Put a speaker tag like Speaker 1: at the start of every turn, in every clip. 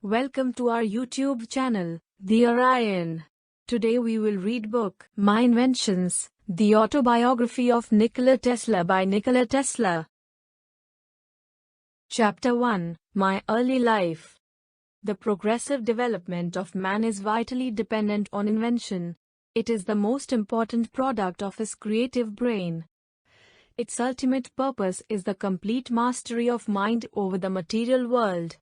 Speaker 1: Welcome to our YouTube channel, The Orion. Today we will read book, My Inventions, The Autobiography of Nikola Tesla by Nikola Tesla. Chapter 1, My Early Life. The progressive development of man is vitally dependent on invention. It is the most important product of his creative brain. Its ultimate purpose is the complete mastery of mind over the material world,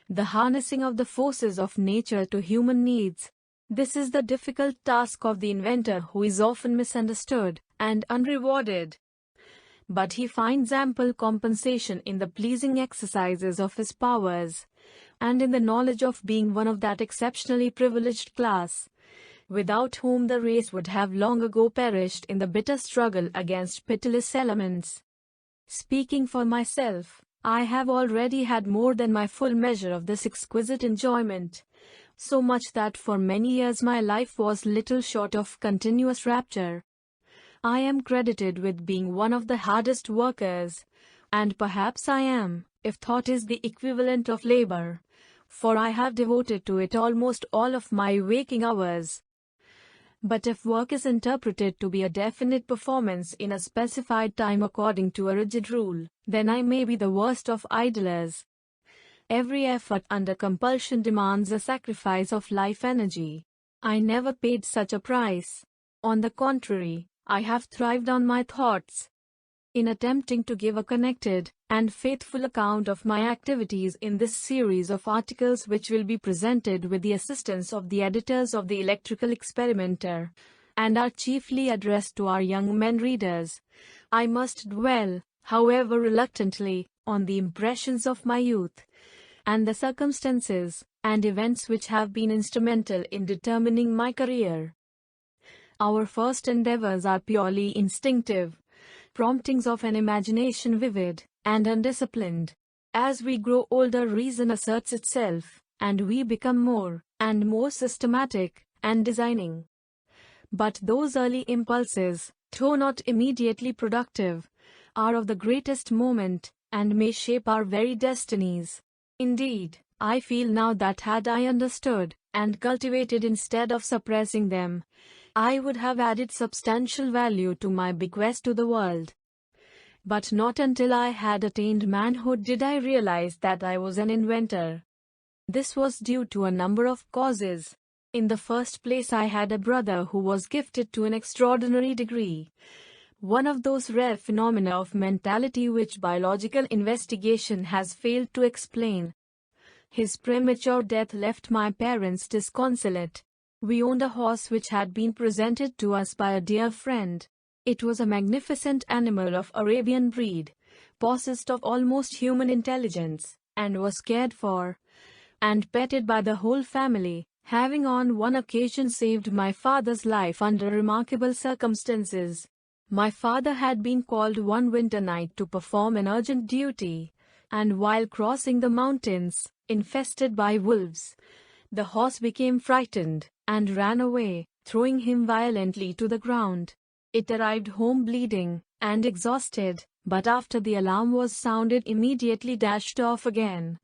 Speaker 1: the harnessing of the forces of nature to human needs. This is the difficult task of the inventor, who is often misunderstood and unrewarded. But he finds ample compensation in the pleasing exercises of his powers, and in the knowledge of being one of that exceptionally privileged class, without whom the race would have long ago perished in the bitter struggle against pitiless elements. Speaking for myself, I have already had more than my full measure of this exquisite enjoyment, so much that for many years my life was little short of continuous rapture. I am credited with being one of the hardest workers, and perhaps I am, if thought is the equivalent of labor, for I have devoted to it almost all of my waking hours. But if work is interpreted to be a definite performance in a specified time according to a rigid rule, then I may be the worst of idlers. Every effort under compulsion demands a sacrifice of life energy. I never paid such a price. On the contrary, I have thrived on my thoughts. In attempting to give a connected and faithful account of my activities in this series of articles, which will be presented with the assistance of the editors of the Electrical Experimenter, and are chiefly addressed to our young men readers, I must dwell, however reluctantly, on the impressions of my youth, and the circumstances and events which have been instrumental in determining my career. Our first endeavors are purely instinctive, promptings of an imagination vivid and undisciplined. As we grow older, reason asserts itself, and we become more and more systematic and designing. But those early impulses, though not immediately productive, are of the greatest moment, and may shape our very destinies. Indeed, I feel now that had I understood and cultivated instead of suppressing them, I would have added substantial value to my bequest to the world. But not until I had attained manhood did I realize that I was an inventor. This was due to a number of causes. In the first place, I had a brother who was gifted to an extraordinary degree, one of those rare phenomena of mentality which biological investigation has failed to explain. His premature death left my parents disconsolate. We owned a horse which had been presented to us by a dear friend. It was a magnificent animal of Arabian breed, possessed of almost human intelligence, and was cared for and petted by the whole family, having on one occasion saved my father's life under remarkable circumstances. My father had been called one winter night to perform an urgent duty, and while crossing the mountains, infested by wolves, the horse became frightened and ran away, throwing him violently to the ground. It arrived home bleeding and exhausted, but after the alarm was sounded immediately dashed off again.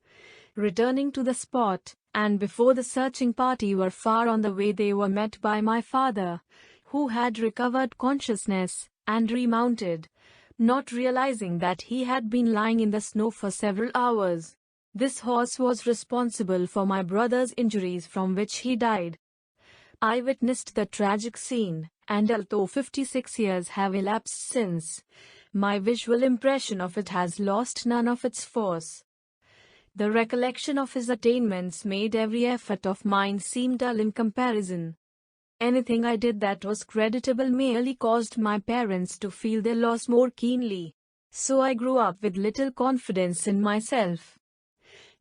Speaker 1: Returning to the spot, and before the searching party were far on the way, they were met by my father, who had recovered consciousness and remounted, not realizing that he had been lying in the snow for several hours. This horse was responsible for my brother's injuries, from which he died. I witnessed the tragic scene, and although 56 years have elapsed since, my visual impression of it has lost none of its force. The recollection of his attainments made every effort of mine seem dull in comparison. Anything I did that was creditable merely caused my parents to feel their loss more keenly. So I grew up with little confidence in myself.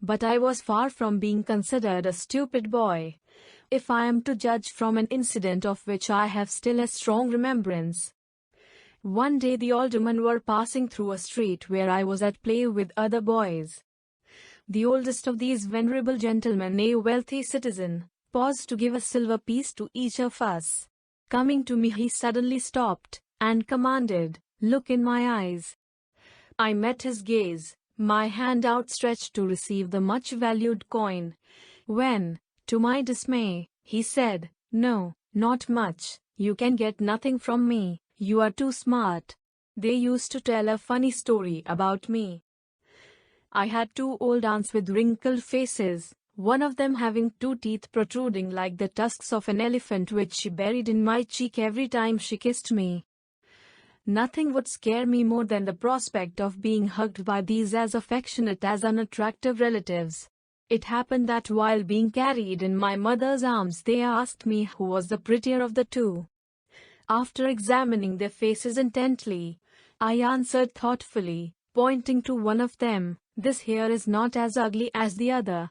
Speaker 1: But I was far from being considered a stupid boy, if I am to judge from an incident of which I have still a strong remembrance. One day the aldermen were passing through a street where I was at play with other boys. The oldest of these venerable gentlemen, a wealthy citizen, paused to give a silver piece to each of us. Coming to me, he suddenly stopped and commanded, "Look in my eyes." I met his gaze, my hand outstretched to receive the much valued coin, When, to my dismay, he said, "No, not much, you can get nothing from me, you are too smart." They used to tell a funny story about me. I had two old aunts with wrinkled faces, one of them having two teeth protruding like the tusks of an elephant, which she buried in my cheek every time she kissed me. Nothing would scare me more than the prospect of being hugged by these as affectionate as unattractive relatives. It happened that while being carried in my mother's arms, they asked me who was the prettier of the two. After examining their faces intently, I answered thoughtfully, pointing to one of them, "This here is not as ugly as the other."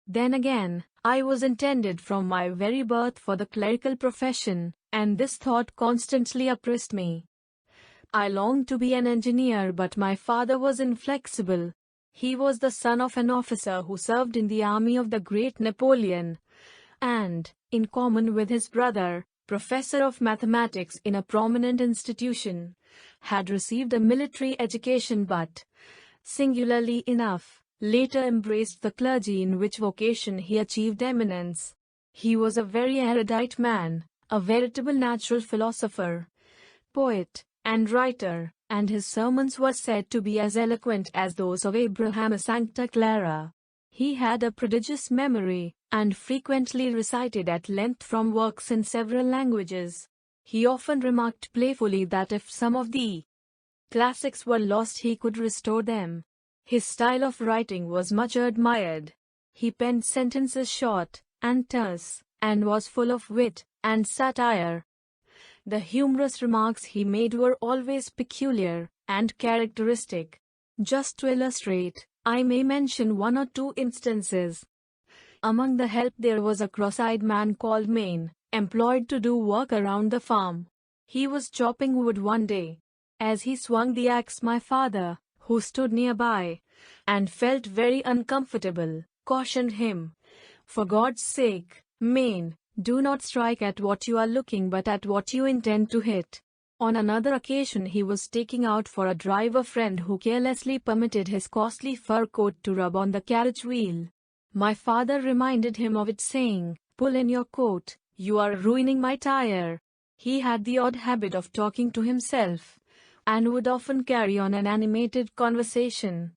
Speaker 1: Then again, I was intended from my very birth for the clerical profession, and this thought constantly oppressed me. I longed to be an engineer, but my father was inflexible. He was the son of an officer who served in the army of the great Napoleon, and, in common with his brother, professor of mathematics in a prominent institution, had received a military education but, singularly enough, later embraced the clergy, in which vocation he achieved eminence. He was a very erudite man, a veritable natural philosopher, poet, and writer, and his sermons were said to be as eloquent as those of Abraham Sancta Clara. He had a prodigious memory, and frequently recited at length from works in several languages. He often remarked playfully that if some of the classics were lost, he could restore them. His style of writing was much admired. He penned sentences short and terse, and was full of wit and satire. The humorous remarks he made were always peculiar and characteristic. Just to illustrate, I may mention one or two instances. Among the help there was a cross-eyed man called Maine, employed to do work around the farm. He was chopping wood one day. As he swung the axe, my father, who stood nearby, and felt very uncomfortable, cautioned him, "For God's sake, Maine, do not strike at what you are looking but at what you intend to hit." On another occasion he was taking out for a drive a friend who carelessly permitted his costly fur coat to rub on the carriage wheel. My father reminded him of it, saying, "Pull in your coat, you are ruining my tire." He had the odd habit of talking to himself, and would often carry on an animated conversation,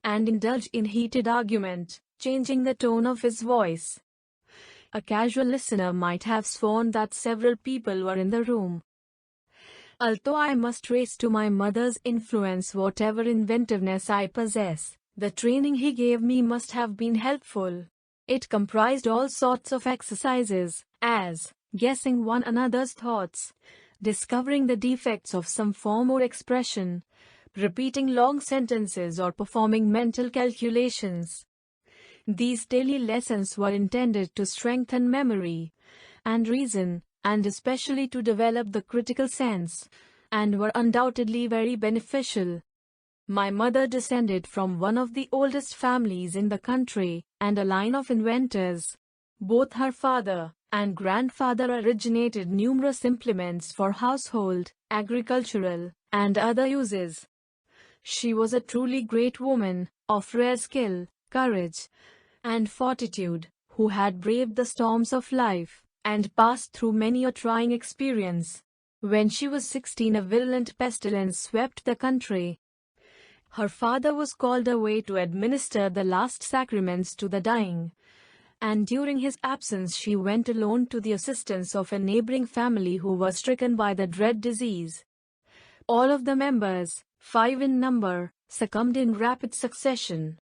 Speaker 1: and indulge in heated argument, changing the tone of his voice. A casual listener might have sworn that several people were in the room. Although I must trace to my mother's influence whatever inventiveness I possess, the training he gave me must have been helpful. It comprised all sorts of exercises, as guessing one another's thoughts, discovering the defects of some form or expression, repeating long sentences, or performing mental calculations. These daily lessons were intended to strengthen memory and reason, and especially to develop the critical sense, and were undoubtedly very beneficial. My mother descended from one of the oldest families in the country, and a line of inventors. Both her father and grandfather originated numerous implements for household, agricultural, and other uses. She was a truly great woman, of rare skill, courage, and fortitude, who had braved the storms of life, and passed through many a trying experience. When she was 16, a virulent pestilence swept the country. Her father was called away to administer the last sacraments to the dying, and during his absence she went alone to the assistance of a neighboring family who were stricken by the dread disease. All of the members, 5 in number, succumbed in rapid succession.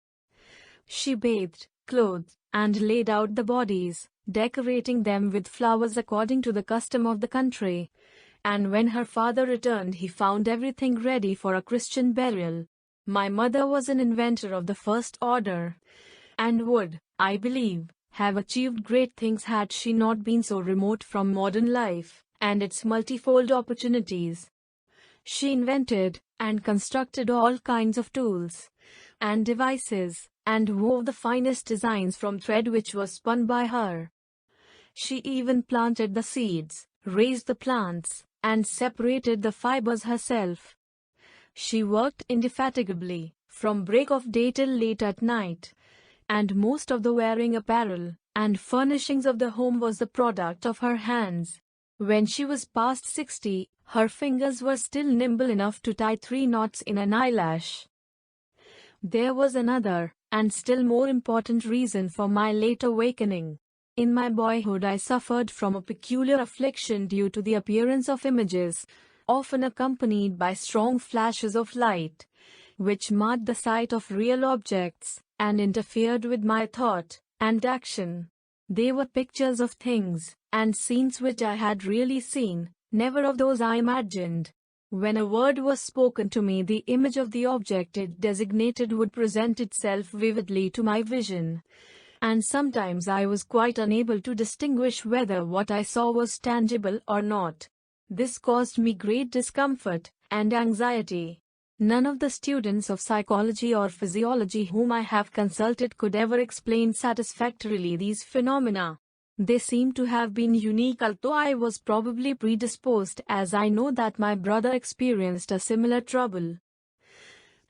Speaker 1: She bathed, clothed, and laid out the bodies, decorating them with flowers according to the custom of the country, and when her father returned he found everything ready for a Christian burial. My mother was an inventor of the first order, and would, I believe, have achieved great things had she not been so remote from modern life and its multifold opportunities. She invented and constructed all kinds of tools and devices, and wove the finest designs from thread which was spun by her. She even planted the seeds, raised the plants, and separated the fibers herself. She worked indefatigably, from break of day till late at night, and most of the wearing apparel, and furnishings of the home was the product of her hands. When she was past 60, her fingers were still nimble enough to tie 3 knots in an eyelash. There was another, and still more important reason for my late awakening. In my boyhood I suffered from a peculiar affliction due to the appearance of images, often accompanied by strong flashes of light, which marred the sight of real objects, and interfered with my thought and action. They were pictures of things and scenes which I had really seen, never of those I imagined. When a word was spoken to me, the image of the object it designated would present itself vividly to my vision, and sometimes I was quite unable to distinguish whether what I saw was tangible or not. This caused me great discomfort and anxiety. None of the students of psychology or physiology whom I have consulted could ever explain satisfactorily these phenomena. They seem to have been unique, although I was probably predisposed, as I know that my brother experienced a similar trouble.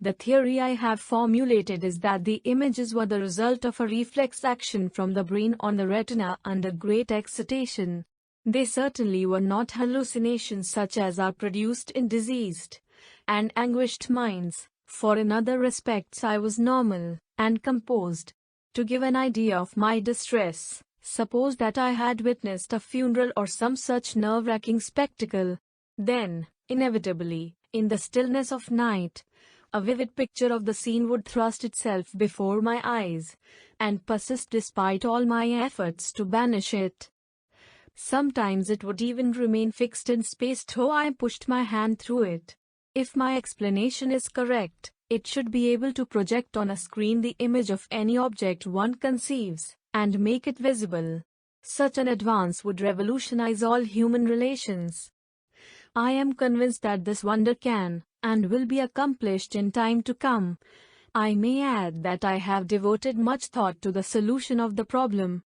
Speaker 1: The theory I have formulated is that the images were the result of a reflex action from the brain on the retina under great excitation. They certainly were not hallucinations such as are produced in diseased and anguished minds, for in other respects I was normal and composed. To give an idea of my distress, suppose that I had witnessed a funeral or some such nerve-wracking spectacle. Then, inevitably, in the stillness of night, a vivid picture of the scene would thrust itself before my eyes, and persist despite all my efforts to banish it. Sometimes it would even remain fixed in space though I pushed my hand through it. If my explanation is correct, it should be able to project on a screen the image of any object one conceives, and make it visible. Such an advance would revolutionize all human relations. I am convinced that this wonder can, and will be accomplished in time to come. I may add that I have devoted much thought to the solution of the problem.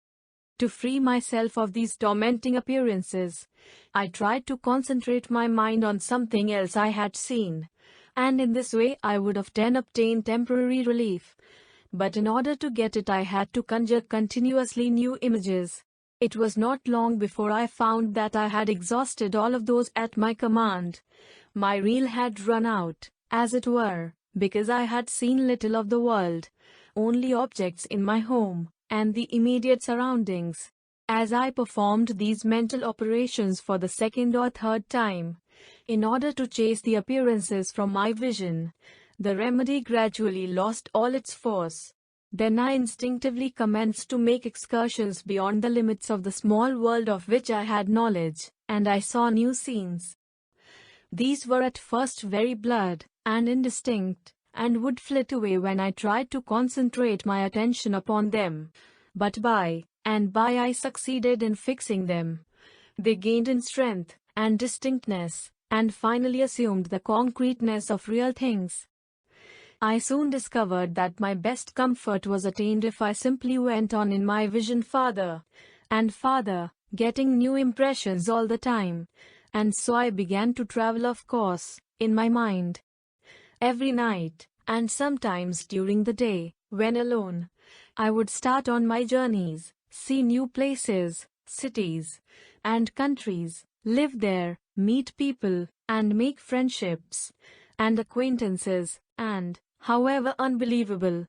Speaker 1: To free myself of these tormenting appearances, I tried to concentrate my mind on something else I had seen, and in this way I would often obtain temporary relief. But in order to get it I had to conjure continuously new images. It was not long before I found that I had exhausted all of those at my command. My reel had run out, as it were, because I had seen little of the world, only objects in my home, and the immediate surroundings. As I performed these mental operations for the second or third time, in order to chase the appearances from my vision, the remedy gradually lost all its force. Then I instinctively commenced to make excursions beyond the limits of the small world of which I had knowledge, and I saw new scenes. These were at first very blurred and indistinct, and would flit away when I tried to concentrate my attention upon them. But by and by I succeeded in fixing them. They gained in strength and distinctness, and finally assumed the concreteness of real things. I soon discovered that my best comfort was attained if I simply went on in my vision farther and farther, getting new impressions all the time, and so I began to travel, of course, in my mind. Every night, and sometimes during the day, when alone, I would start on my journeys, see new places, cities, and countries, live there, meet people, and make friendships and acquaintances, and, however unbelievable,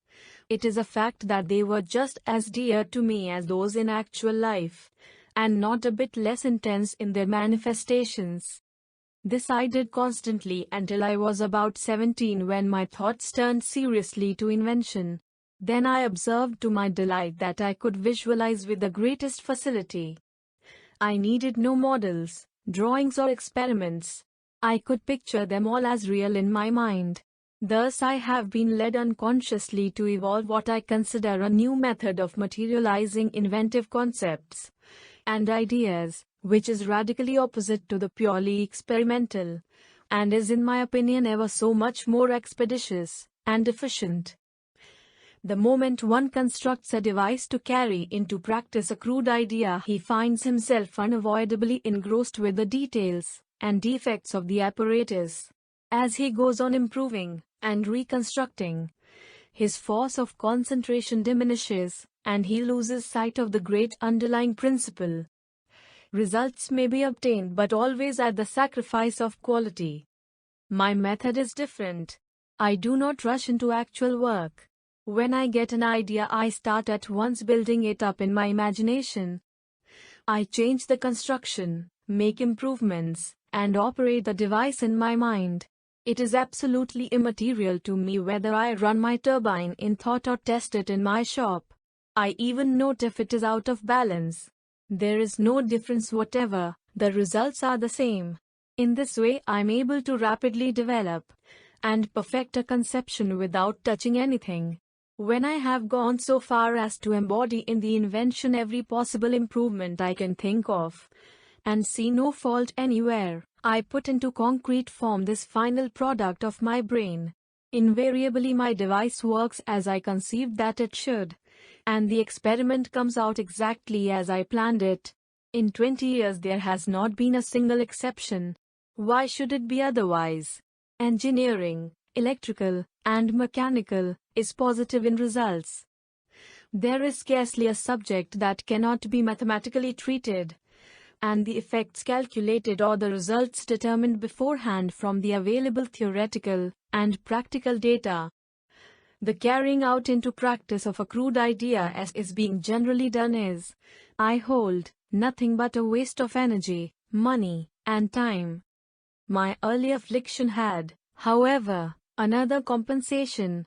Speaker 1: it is a fact that they were just as dear to me as those in actual life, and not a bit less intense in their manifestations. This I did constantly until I was about 17, when my thoughts turned seriously to invention. Then I observed to my delight that I could visualize with the greatest facility. I needed no models, drawings or experiments. I could picture them all as real in my mind. Thus I have been led unconsciously to evolve what I consider a new method of materializing inventive concepts and ideas, which is radically opposite to the purely experimental, and is in my opinion ever so much more expeditious and efficient. The moment one constructs a device to carry into practice a crude idea, he finds himself unavoidably engrossed with the details and defects of the apparatus. As he goes on improving and reconstructing, his force of concentration diminishes, and he loses sight of the great underlying principle. Results may be obtained but always at the sacrifice of quality. My method is different. I do not rush into actual work. When I get an idea, I start at once building it up in my imagination. I change the construction, make improvements, and operate the device in my mind. It is absolutely immaterial to me whether I run my turbine in thought or test it in my shop. I even note if it is out of balance. There is no difference whatever, the results are the same. In this way, I am able to rapidly develop and perfect a conception without touching anything. When I have gone so far as to embody in the invention every possible improvement I can think of, and see no fault anywhere, I put into concrete form this final product of my brain. Invariably my device works as I conceived that it should, and the experiment comes out exactly as I planned it. In 20 years there has not been a single exception. Why should it be otherwise? Engineering, electrical, and mechanical, is positive in results. There is scarcely a subject that cannot be mathematically treated, and the effects calculated or the results determined beforehand from the available theoretical and practical data. The carrying out into practice of a crude idea as is being generally done is, I hold, nothing but a waste of energy, money, and time. My early affliction had, however, another compensation.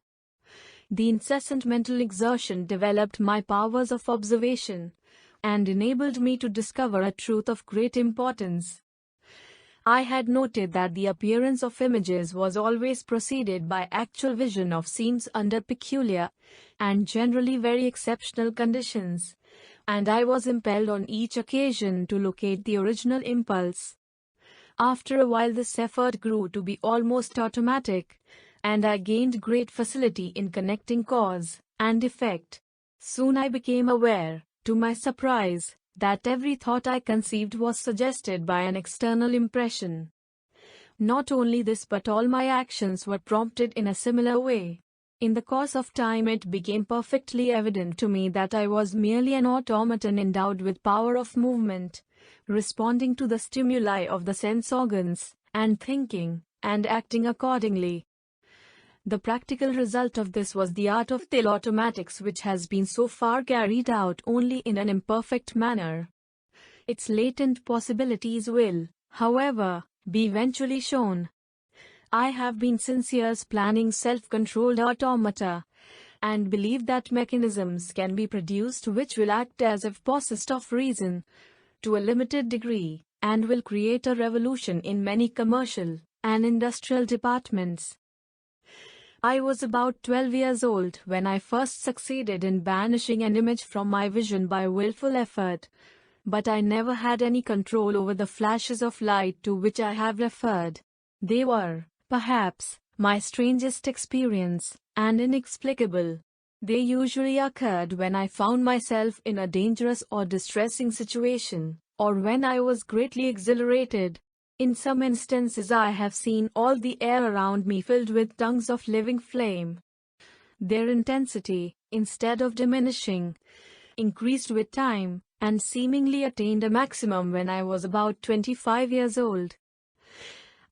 Speaker 1: The incessant mental exertion developed my powers of observation, and enabled me to discover a truth of great importance. I had noted that the appearance of images was always preceded by actual vision of scenes under peculiar, and generally very exceptional conditions, and I was impelled on each occasion to locate the original impulse. After a while this effort grew to be almost automatic, and I gained great facility in connecting cause and effect. Soon I became aware, to my surprise, that every thought I conceived was suggested by an external impression. Not only this but all my actions were prompted in a similar way. In the course of time it became perfectly evident to me that I was merely an automaton endowed with power of movement, responding to the stimuli of the sense organs, and thinking, and acting accordingly. The practical result of this was the art of teleautomatics, which has been so far carried out only in an imperfect manner. Its latent possibilities will, however, be eventually shown. I have been since years planning self-controlled automata, and believe that mechanisms can be produced which will act as if possessed of reason, to a limited degree, and will create a revolution in many commercial and industrial departments. I was about 12 years old when I first succeeded in banishing an image from my vision by willful effort, but I never had any control over the flashes of light to which I have referred. They were, perhaps, my strangest experience, and inexplicable. They usually occurred when I found myself in a dangerous or distressing situation, or when I was greatly exhilarated. In some instances I have seen all the air around me filled with tongues of living flame. Their intensity, instead of diminishing, increased with time, and seemingly attained a maximum when I was about 25 years old.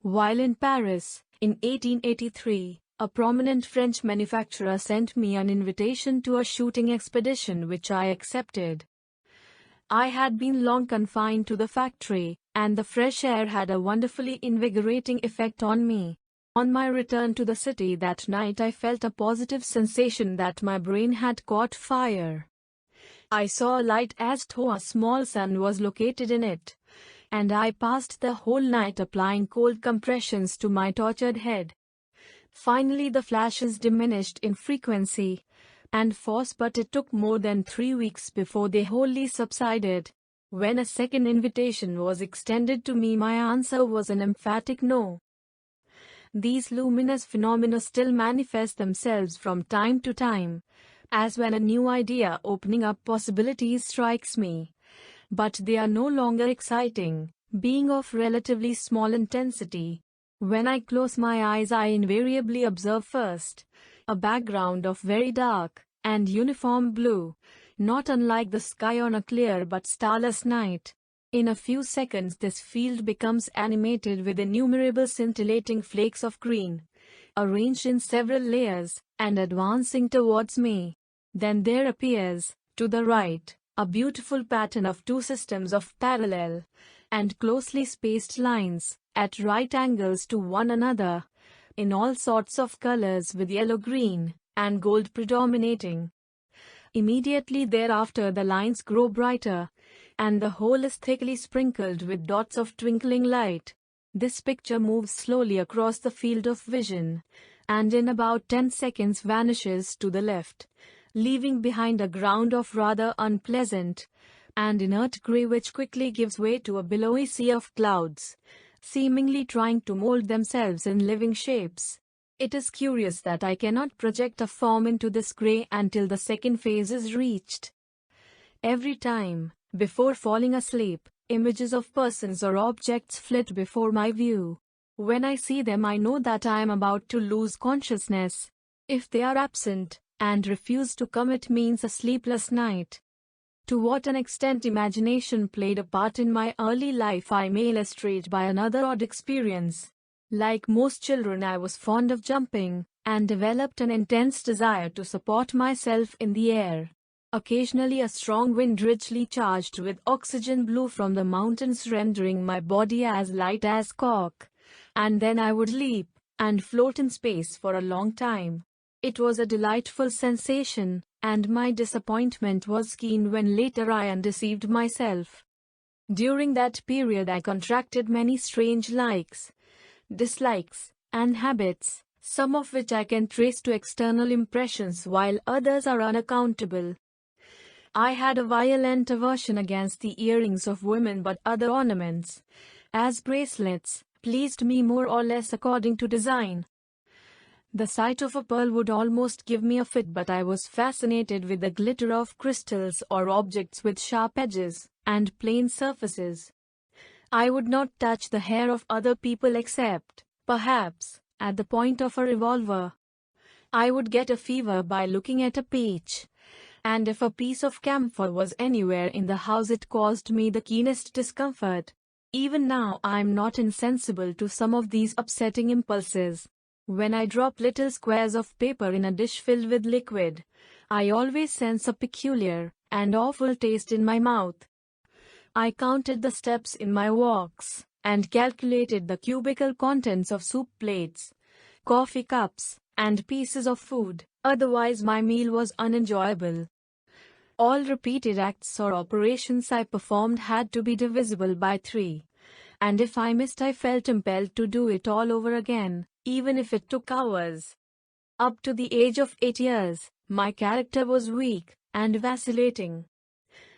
Speaker 1: While in Paris, in 1883, a prominent French manufacturer sent me an invitation to a shooting expedition which I accepted. I had been long confined to the factory, and the fresh air had a wonderfully invigorating effect on me. On my return to the city that night I felt a positive sensation that my brain had caught fire. I saw a light as though a small sun was located in it, and I passed the whole night applying cold compressions to my tortured head. Finally the flashes diminished in frequency and force, but it took more than 3 weeks before they wholly subsided. When a second invitation was extended to me, my answer was an emphatic no. These luminous phenomena still manifest themselves from time to time, as when a new idea opening up possibilities strikes me. But they are no longer exciting, being of relatively small intensity. When I close my eyes I invariably observe first a background of very dark and uniform blue, not unlike the sky on a clear but starless night. In a few seconds this field becomes animated with innumerable scintillating flakes of green, arranged in several layers, and advancing towards me. Then there appears, to the right, a beautiful pattern of two systems of parallel and closely spaced lines, at right angles to one another, in all sorts of colors with yellow, green, and gold predominating. Immediately thereafter the lines grow brighter, and the whole is thickly sprinkled with dots of twinkling light. This picture moves slowly across the field of vision, and in about 10 seconds vanishes to the left, leaving behind a ground of rather unpleasant and inert grey which quickly gives way to a billowy sea of clouds, seemingly trying to mold themselves in living shapes. It is curious that I cannot project a form into this grey until the second phase is reached. Every time, before falling asleep, images of persons or objects flit before my view. When I see them I know that I am about to lose consciousness. If they are absent, and refuse to come, it means a sleepless night. To what an extent imagination played a part in my early life I may illustrate by another odd experience. Like most children I was fond of jumping, and developed an intense desire to support myself in the air. Occasionally a strong wind richly charged with oxygen blew from the mountains, rendering my body as light as cork, and then I would leap and float in space for a long time. It was a delightful sensation, and my disappointment was keen when later I undeceived myself. During that period I contracted many strange likes, dislikes, and habits, some of which I can trace to external impressions while others are unaccountable. I had a violent aversion against the earrings of women, but other ornaments, as bracelets, pleased me more or less according to design. The sight of a pearl would almost give me a fit, but I was fascinated with the glitter of crystals or objects with sharp edges and plain surfaces. I would not touch the hair of other people except, perhaps, at the point of a revolver. I would get a fever by looking at a peach, and if a piece of camphor was anywhere in the house it caused me the keenest discomfort. Even now I am not insensible to some of these upsetting impulses. When I drop little squares of paper in a dish filled with liquid, I always sense a peculiar and awful taste in my mouth. I counted the steps in my walks, and calculated the cubical contents of soup plates, coffee cups, and pieces of food, otherwise my meal was unenjoyable. All repeated acts or operations I performed had to be divisible by 3, and if I missed I felt impelled to do it all over again, even if it took hours. Up to the age of 8 years, my character was weak and vacillating.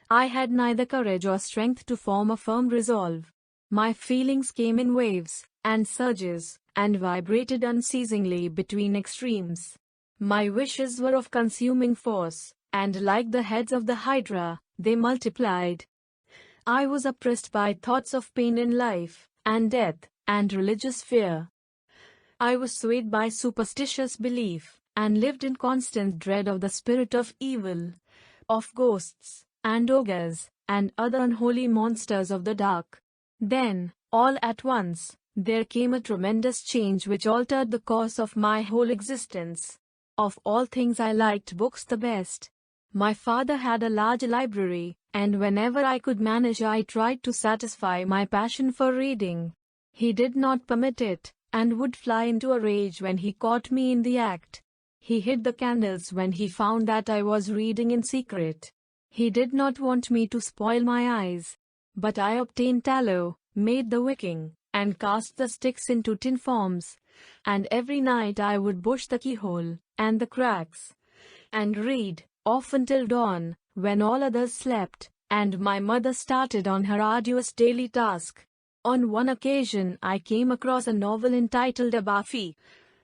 Speaker 1: I had neither courage or strength to form a firm resolve. My feelings came in waves and surges, and vibrated unceasingly between extremes. My wishes were of consuming force, and like the heads of the hydra, they multiplied. I was oppressed by thoughts of pain in life, and death, and religious fear. I was swayed by superstitious belief, and lived in constant dread of the spirit of evil, of ghosts, and ogres, and other unholy monsters of the dark. Then, all at once, there came a tremendous change which altered the course of my whole existence. Of all things I liked books the best. My father had a large library, and whenever I could manage I tried to satisfy my passion for reading. He did not permit it, and would fly into a rage when he caught me in the act. He hid the candles when he found that I was reading in secret. He did not want me to spoil my eyes. But I obtained tallow, made the wicking, and cast the sticks into tin forms, and every night I would push the keyhole and the cracks, and read, often till dawn, when all others slept, and my mother started on her arduous daily task. On one occasion I came across a novel entitled Autobiography,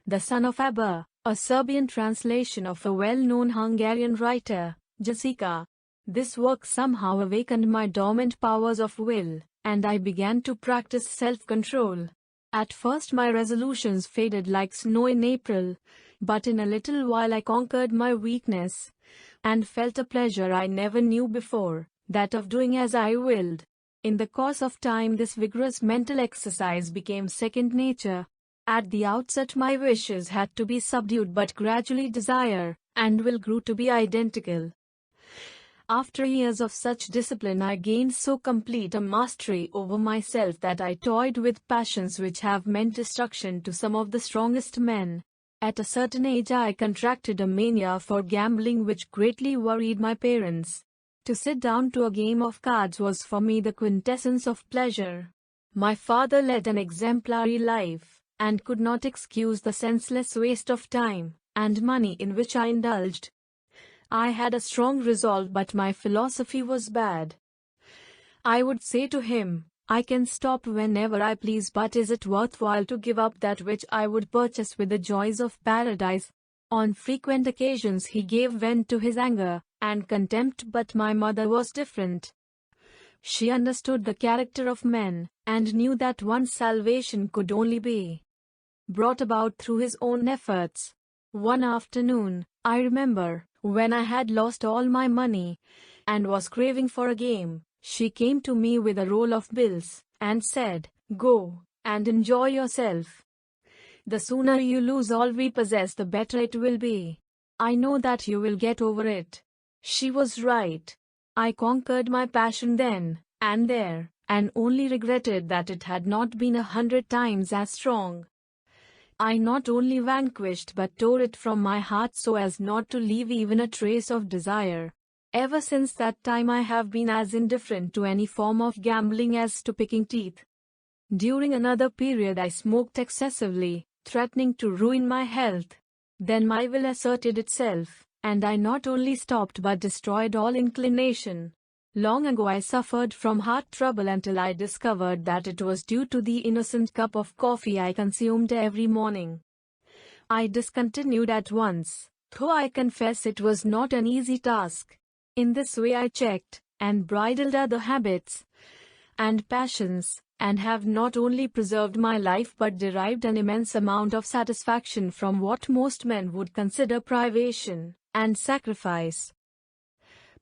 Speaker 1: The Son of Abba, a Serbian translation of a well-known Hungarian writer, Jessica. This work somehow awakened my dormant powers of will, and I began to practice self-control. At first my resolutions faded like snow in April, but in a little while I conquered my weakness. and felt a pleasure I never knew before, that of doing as I willed. In the course of time, this vigorous mental exercise became second nature. At the outset, my wishes had to be subdued, but gradually desire and will grew to be identical. After years of such discipline, I gained so complete a mastery over myself that I toyed with passions which have meant destruction to some of the strongest men. At a certain age, I contracted a mania for gambling which greatly worried my parents. To sit down to a game of cards was for me the quintessence of pleasure. My father led an exemplary life, and could not excuse the senseless waste of time and money in which I indulged. I had a strong resolve, but my philosophy was bad. I would say to him, I can stop whenever I please, but is it worthwhile to give up that which I would purchase with the joys of paradise? On frequent occasions he gave vent to his anger and contempt, but my mother was different. She understood the character of men, and knew that one's salvation could only be brought about through his own efforts. One afternoon, I remember, when I had lost all my money and was craving for a game, she came to me with a roll of bills and said, "Go and enjoy yourself. The sooner you lose all we possess, the better it will be. I know that you will get over it." She was right. I conquered my passion then and there, and only regretted that it had not been 100 times as strong. I not only vanquished but tore it from my heart so as not to leave even a trace of desire. Ever since that time I have been as indifferent to any form of gambling as to picking teeth. During another period I smoked excessively, threatening to ruin my health. Then my will asserted itself, and I not only stopped but destroyed all inclination. Long ago I suffered from heart trouble until I discovered that it was due to the innocent cup of coffee I consumed every morning. I discontinued at once, though I confess it was not an easy task. In this way I checked and bridled other habits and passions, and have not only preserved my life but derived an immense amount of satisfaction from what most men would consider privation and sacrifice.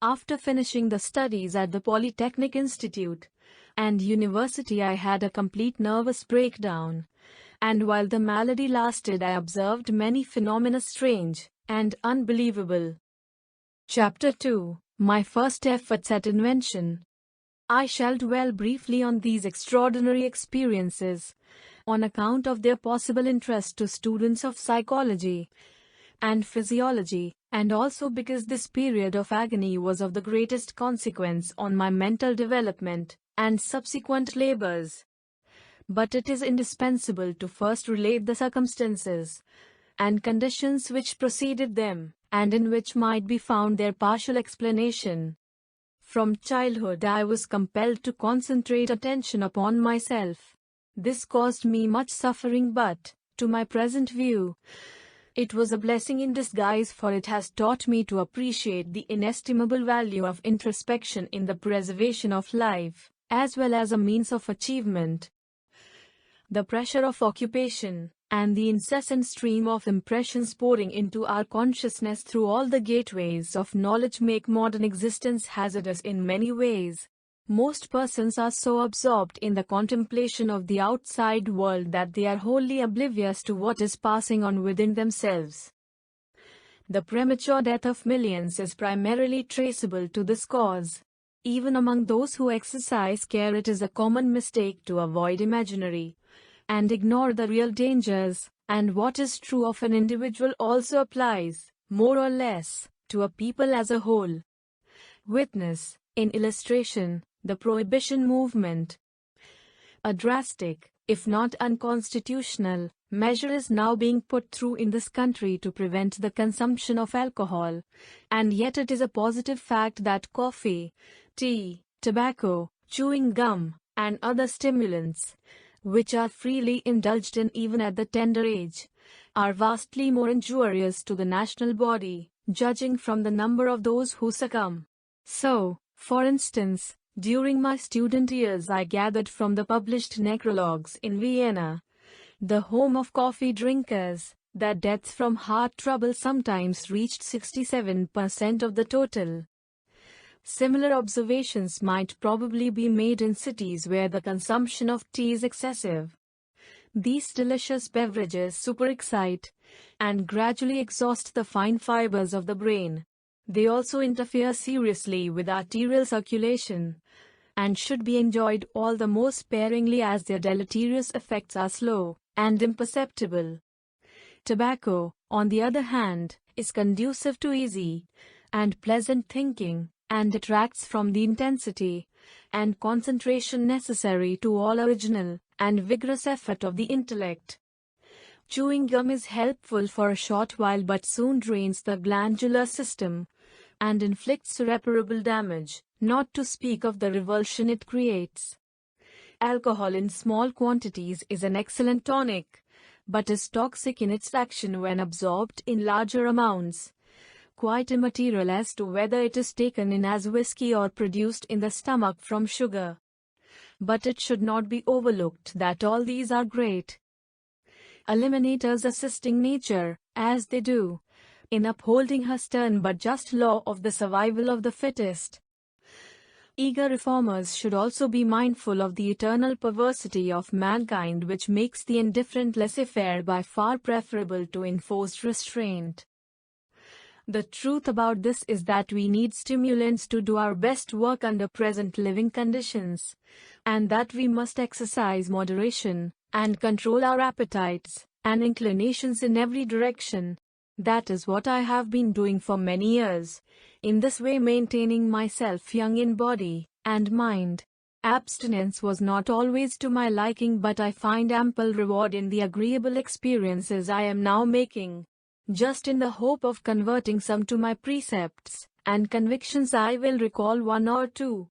Speaker 1: After finishing the studies at the Polytechnic Institute and University, I had a complete nervous breakdown, and while the malady lasted I observed many phenomena strange and unbelievable. Chapter 2: My first efforts at invention. I shall dwell briefly on these extraordinary experiences, on account of their possible interest to students of psychology and physiology, and also because this period of agony was of the greatest consequence on my mental development and subsequent labors. But it is indispensable to first relate the circumstances and conditions which preceded them, and in which might be found their partial explanation. From childhood I was compelled to concentrate attention upon myself. This caused me much suffering, but, to my present view, it was a blessing in disguise, for it has taught me to appreciate the inestimable value of introspection in the preservation of life, as well as a means of achievement. The pressure of occupation, and the incessant stream of impressions pouring into our consciousness through all the gateways of knowledge make modern existence hazardous in many ways. Most persons are so absorbed in the contemplation of the outside world that they are wholly oblivious to what is passing on within themselves. The premature death of millions is primarily traceable to this cause. Even among those who exercise care, it is a common mistake to avoid imaginary and ignore the real dangers, and what is true of an individual also applies, more or less, to a people as a whole. Witness, in illustration, the Prohibition movement. A drastic, if not unconstitutional, measure is now being put through in this country to prevent the consumption of alcohol, and yet it is a positive fact that coffee, tea, tobacco, chewing gum, and other stimulants, which are freely indulged in even at the tender age, are vastly more injurious to the national body, judging from the number of those who succumb. So, for instance, during my student years I gathered from the published necrologues in Vienna, the home of coffee drinkers, that deaths from heart trouble sometimes reached 67% of the total. Similar observations might probably be made in cities where the consumption of tea is excessive. These delicious beverages superexcite and gradually exhaust the fine fibers of the brain. They also interfere seriously with arterial circulation and should be enjoyed all the more sparingly as their deleterious effects are slow and imperceptible. Tobacco, on the other hand, is conducive to easy and pleasant thinking, and detracts from the intensity and concentration necessary to all original and vigorous effort of the intellect. Chewing gum is helpful for a short while but soon drains the glandular system and inflicts irreparable damage, not to speak of the revulsion it creates. Alcohol in small quantities is an excellent tonic, but is toxic in its action when absorbed in larger amounts, quite immaterial as to whether it is taken in as whiskey or produced in the stomach from sugar. But it should not be overlooked that all these are great eliminators, assisting nature, as they do, in upholding her stern but just law of the survival of the fittest. Eager reformers should also be mindful of the eternal perversity of mankind, which makes the indifferent laissez-faire by far preferable to enforced restraint. The truth about this is that we need stimulants to do our best work under present living conditions, and that we must exercise moderation and control our appetites and inclinations in every direction. That is what I have been doing for many years, in this way maintaining myself young in body and mind. Abstinence was not always to my liking, but I find ample reward in the agreeable experiences I am now making. Just in the hope of converting some to my precepts and convictions, I will recall one or two.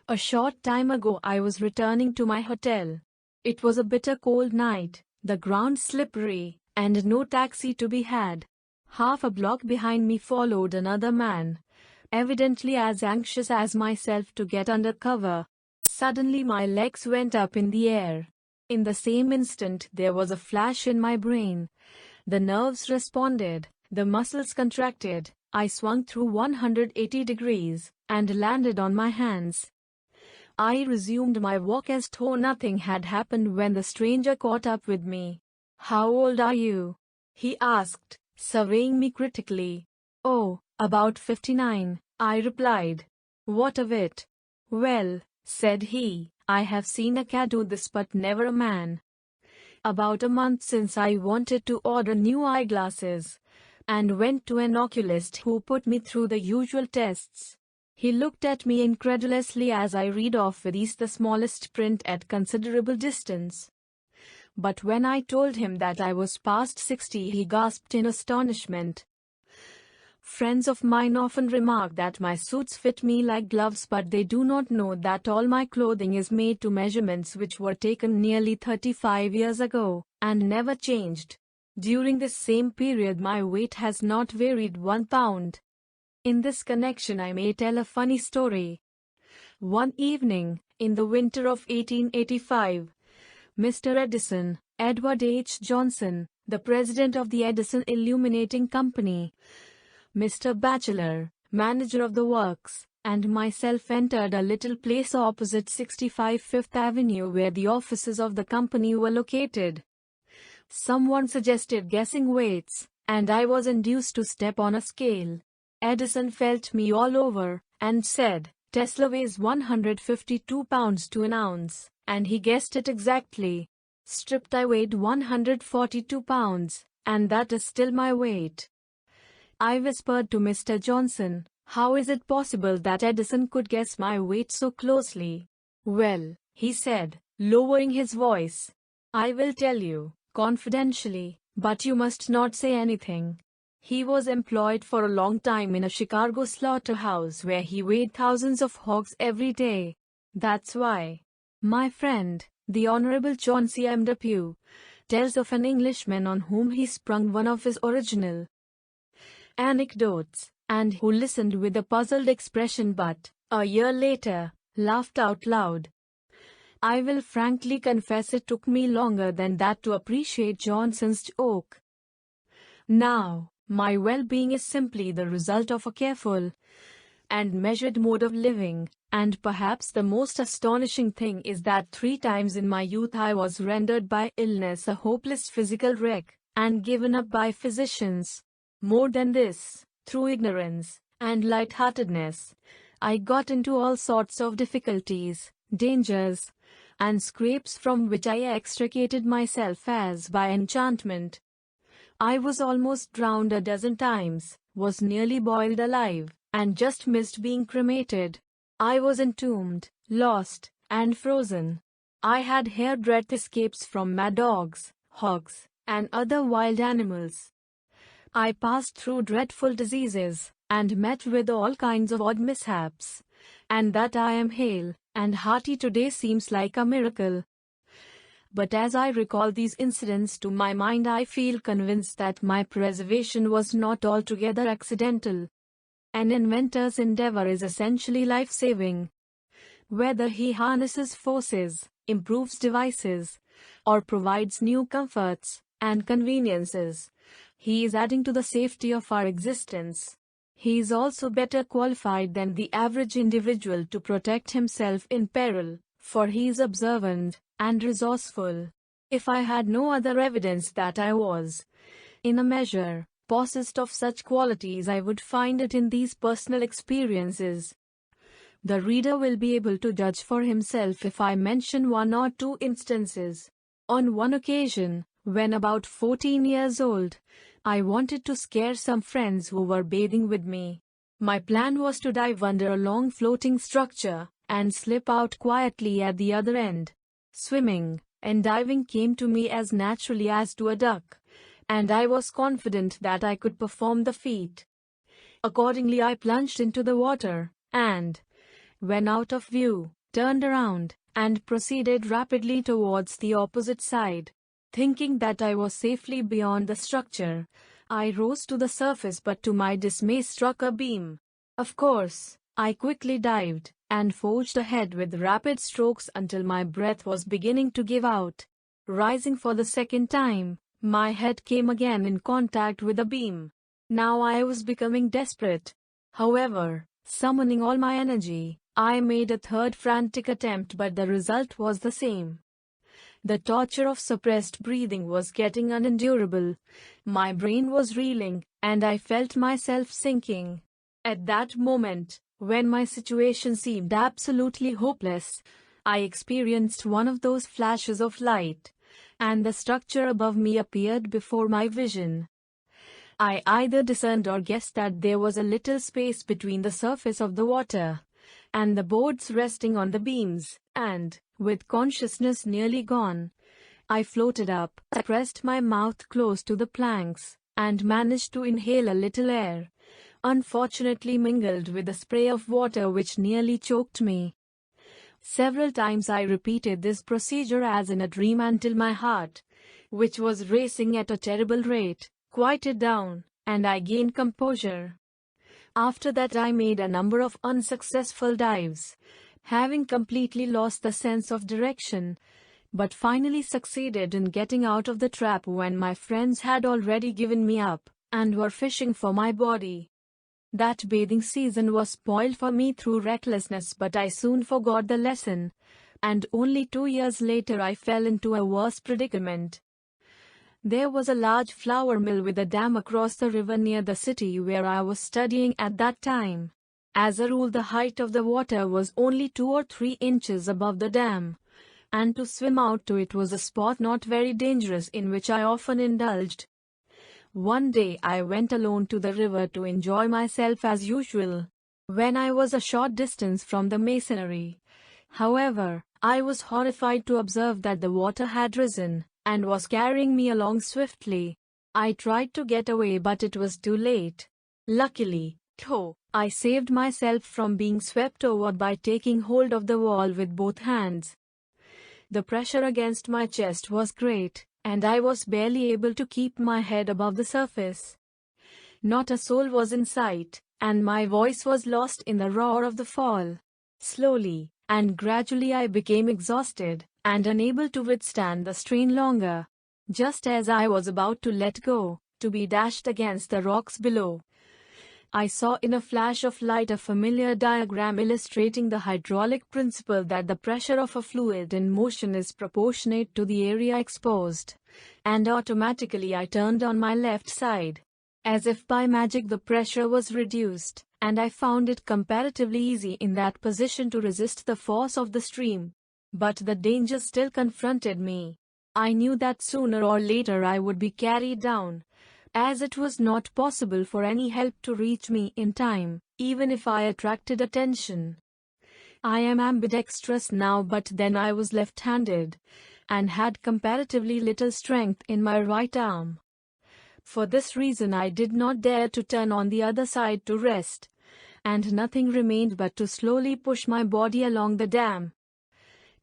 Speaker 1: A short time ago I was returning to my hotel. It was a bitter cold night, the ground slippery, and no taxi to be had. Half a block behind me followed another man, evidently as anxious as myself to get under cover. Suddenly my legs went up in the air. In the same instant there was a flash in my brain. The nerves responded, the muscles contracted, I swung through 180 degrees, and landed on my hands. I resumed my walk as though nothing had happened when the stranger caught up with me. "How old are you?" he asked, surveying me critically. "Oh, about 59, I replied. "What of it?" "Well," said he, "I have seen a cat do this but never a man. About a month since I wanted to order new eyeglasses, and went to an oculist who put me through the usual tests. He looked at me incredulously as I read off with ease the smallest print at considerable distance. But when I told him that I was past 60, he gasped in astonishment. Friends of mine often remark that my suits fit me like gloves, but they do not know that all my clothing is made to measurements which were taken nearly 35 years ago, and never changed. During this same period my weight has not varied 1 pound. In this connection I may tell a funny story. One evening, in the winter of 1885, Mr. Edison, Edward H. Johnson, the president of the Edison Illuminating Company, Mr. Batchelor, manager of the works, and myself entered a little place opposite 65 Fifth Avenue where the offices of the company were located. Someone suggested guessing weights, and I was induced to step on a scale. Edison felt me all over, and said, "Tesla weighs 152 pounds to an ounce," and he guessed it exactly. Stripped I weighed 142 pounds, and that is still my weight. I whispered to Mr. Johnson, "How is it possible that Edison could guess my weight so closely?" "Well," he said, lowering his voice, "I will tell you, confidentially, but you must not say anything. He was employed for a long time in a Chicago slaughterhouse where he weighed thousands of hogs every day. That's why. My friend, the Honorable John C. M. Depew, tells of an Englishman on whom he sprung one of his original anecdotes, and who listened with a puzzled expression but, a year later, laughed out loud. I will frankly confess it took me longer than that to appreciate Johnson's joke. Now, my well-being is simply the result of a careful and measured mode of living, and perhaps the most astonishing thing is that 3 times in my youth I was rendered by illness a hopeless physical wreck, and given up by physicians. More than this, through ignorance and lightheartedness, I got into all sorts of difficulties, dangers, and scrapes from which I extricated myself as by enchantment. I was almost drowned a dozen times, was nearly boiled alive, and just missed being cremated. I was entombed, lost, and frozen. I had hairbreadth escapes from mad dogs, hogs, and other wild animals. I passed through dreadful diseases, and met with all kinds of odd mishaps. And that I am hale and hearty today seems like a miracle. But as I recall these incidents to my mind, I feel convinced that my preservation was not altogether accidental. An inventor's endeavor is essentially life-saving. Whether he harnesses forces, improves devices, or provides new comforts and conveniences, he is adding to the safety of our existence. He is also better qualified than the average individual to protect himself in peril, for he is observant and resourceful. If I had no other evidence that I was, in a measure, possessed of such qualities, I would find it in these personal experiences. The reader will be able to judge for himself if I mention 1 or 2 instances. On one occasion, when about 14 years old, I wanted to scare some friends who were bathing with me. My plan was to dive under a long floating structure and slip out quietly at the other end. Swimming and diving came to me as naturally as to a duck, and I was confident that I could perform the feat. Accordingly, I plunged into the water, and, when out of view, turned around, and proceeded rapidly towards the opposite side. Thinking that I was safely beyond the structure, I rose to the surface, but to my dismay struck a beam. Of course, I quickly dived, and forged ahead with rapid strokes until my breath was beginning to give out. Rising for the 2nd time, my head came again in contact with the beam. Now I was becoming desperate. However, summoning all my energy, I made a 3rd frantic attempt, but the result was the same. The torture of suppressed breathing was getting unendurable. My brain was reeling, and I felt myself sinking. At that moment, when my situation seemed absolutely hopeless, I experienced one of those flashes of light, and the structure above me appeared before my vision. I either discerned or guessed that there was a little space between the surface of the water and the boards resting on the beams, and, with consciousness nearly gone, I floated up, pressed my mouth close to the planks, and managed to inhale a little air, unfortunately mingled with a spray of water which nearly choked me. Several times I repeated this procedure as in a dream until my heart, which was racing at a terrible rate, quieted down, and I gained composure. After that I made a number of unsuccessful dives, having completely lost the sense of direction, but finally succeeded in getting out of the trap when my friends had already given me up, and were fishing for my body. That bathing season was spoiled for me through recklessness, but I soon forgot the lesson, and only 2 years later I fell into a worse predicament. There was a large flour mill with a dam across the river near the city where I was studying at that time. As a rule, the height of the water was only 2 or 3 inches above the dam, and to swim out to it was a sport not very dangerous in which I often indulged. One day I went alone to the river to enjoy myself as usual. When I was a short distance from the masonry, however, I was horrified to observe that the water had risen, and was carrying me along swiftly. I tried to get away, but it was too late. Luckily, though, I saved myself from being swept over by taking hold of the wall with both hands. The pressure against my chest was great, and I was barely able to keep my head above the surface. Not a soul was in sight, and my voice was lost in the roar of the fall. Slowly and gradually I became exhausted, and unable to withstand the strain longer. Just as I was about to let go, to be dashed against the rocks below. I saw in a flash of light a familiar diagram illustrating the hydraulic principle that the pressure of a fluid in motion is proportionate to the area exposed, and automatically I turned on my left side. As if by magic the pressure was reduced, and I found it comparatively easy in that position to resist the force of the stream. But the danger still confronted me. I knew that sooner or later I would be carried down, as it was not possible for any help to reach me in time, even if I attracted attention. I am ambidextrous now, but then I was left-handed, and had comparatively little strength in my right arm. For this reason I did not dare to turn on the other side to rest, and nothing remained but to slowly push my body along the dam.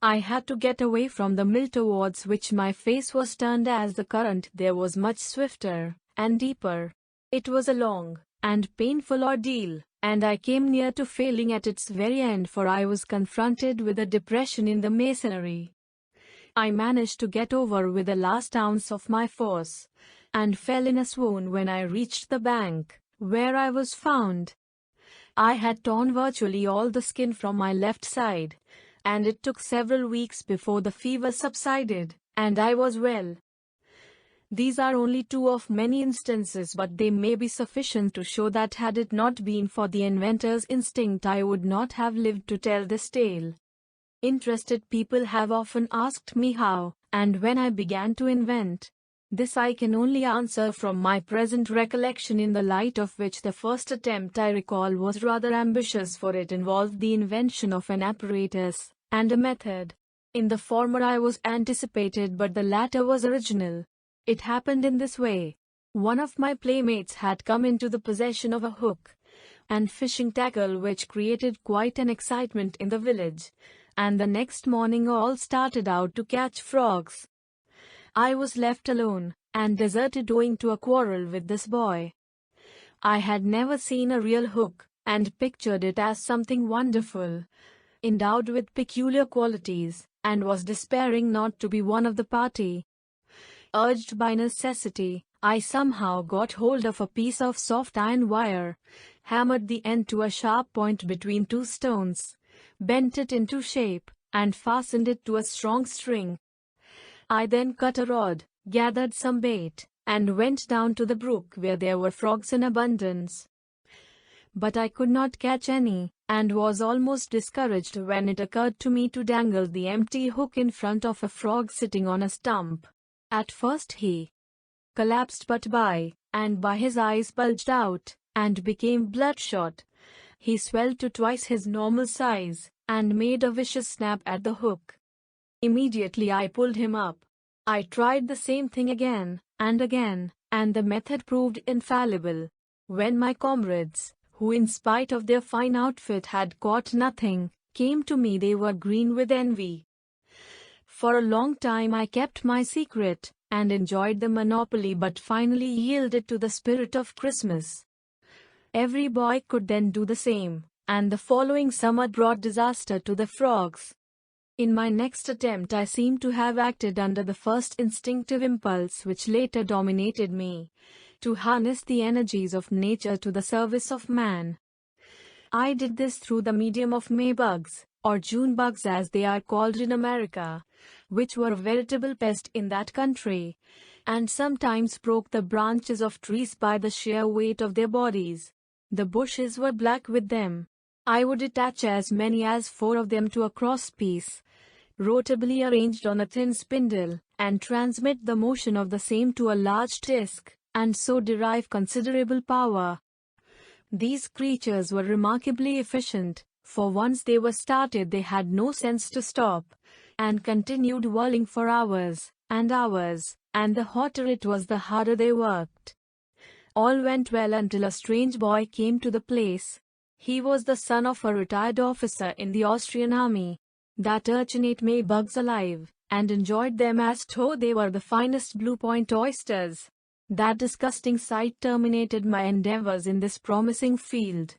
Speaker 1: I had to get away from the mill towards which my face was turned, as the current there was much swifter and deeper. It was a long and painful ordeal, and I came near to failing at its very end, for I was confronted with a depression in the masonry. I managed to get over with the last ounce of my force, and fell in a swoon when I reached the bank, where I was found. I had torn virtually all the skin from my left side, and it took several weeks before the fever subsided, and I was well. These are only two of many instances, but they may be sufficient to show that had it not been for the inventor's instinct I would not have lived to tell this tale. Interested people have often asked me how, and when I began to invent. This I can only answer from my present recollection, in the light of which the first attempt I recall was rather ambitious, for it involved the invention of an apparatus and a method. In the former I was anticipated, but the latter was original. It happened in this way. One of my playmates had come into the possession of a hook and fishing tackle which created quite an excitement in the village, and the next morning all started out to catch frogs. I was left alone and deserted owing to a quarrel with this boy. I had never seen a real hook, and pictured it as something wonderful, endowed with peculiar qualities, and was despairing not to be one of the party. Urged by necessity, I somehow got hold of a piece of soft iron wire, hammered the end to a sharp point between two stones, bent it into shape, and fastened it to a strong string. I then cut a rod, gathered some bait, and went down to the brook where there were frogs in abundance. But I could not catch any, and was almost discouraged when it occurred to me to dangle the empty hook in front of a frog sitting on a stump. At first he collapsed, but by his eyes bulged out, and became bloodshot. He swelled to twice his normal size, and made a vicious snap at the hook. Immediately I pulled him up. I tried the same thing again, and the method proved infallible. When my comrades, who in spite of their fine outfit had caught nothing, came to me, they were green with envy. For a long time I kept my secret, and enjoyed the monopoly, but finally yielded to the spirit of Christmas. Every boy could then do the same, and the following summer brought disaster to the frogs. In my next attempt I seem to have acted under the first instinctive impulse which later dominated me, to harness the energies of nature to the service of man. I did this through the medium of May bugs, or June bugs as they are called in America, which were a veritable pest in that country, and sometimes broke the branches of trees by the sheer weight of their bodies. The bushes were black with them. I would attach as many as 4 of them to a crosspiece, rotably arranged on a thin spindle, and transmit the motion of the same to a large disc, and so derive considerable power. These creatures were remarkably efficient, for once they were started they had no sense to stop, and continued whirling for hours, and the hotter it was the harder they worked. All went well until a strange boy came to the place. He was the son of a retired officer in the Austrian army. That urchin ate May bugs alive, and enjoyed them as though they were the finest Blue Point oysters. That disgusting sight terminated my endeavors in this promising field,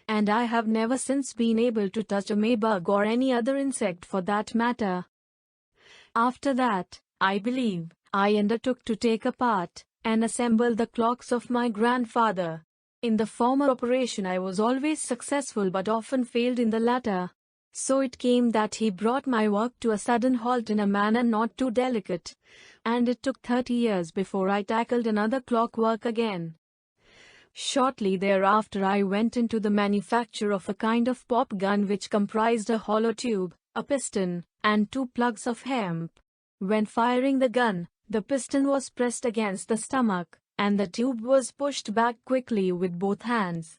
Speaker 1: and I have never since been able to touch a May bug or any other insect for that matter. After that, I believe, I undertook to take apart and assemble the clocks of my grandfather. In the former operation I was always successful but often failed in the latter. So it came that he brought my work to a sudden halt in a manner not too delicate, and it took 30 years before I tackled another clockwork again. Shortly thereafter I went into the manufacture of a kind of pop gun which comprised a hollow tube, a piston, and 2 plugs of hemp. When firing the gun, the piston was pressed against the stomach, and the tube was pushed back quickly with both hands.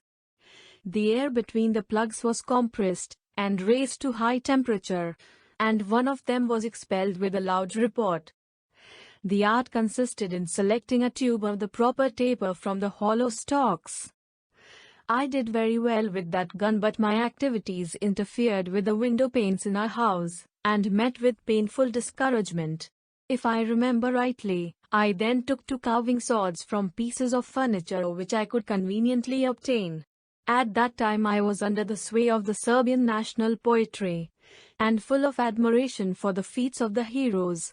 Speaker 1: The air between the plugs was compressed and raised to high temperature, and one of them was expelled with a loud report. The art consisted in selecting a tube of the proper taper from the hollow stalks. I did very well with that gun, but my activities interfered with the window panes in our house, and met with painful discouragement. If I remember rightly, I then took to carving swords from pieces of furniture which I could conveniently obtain. At that time I was under the sway of the Serbian national poetry, and full of admiration for the feats of the heroes.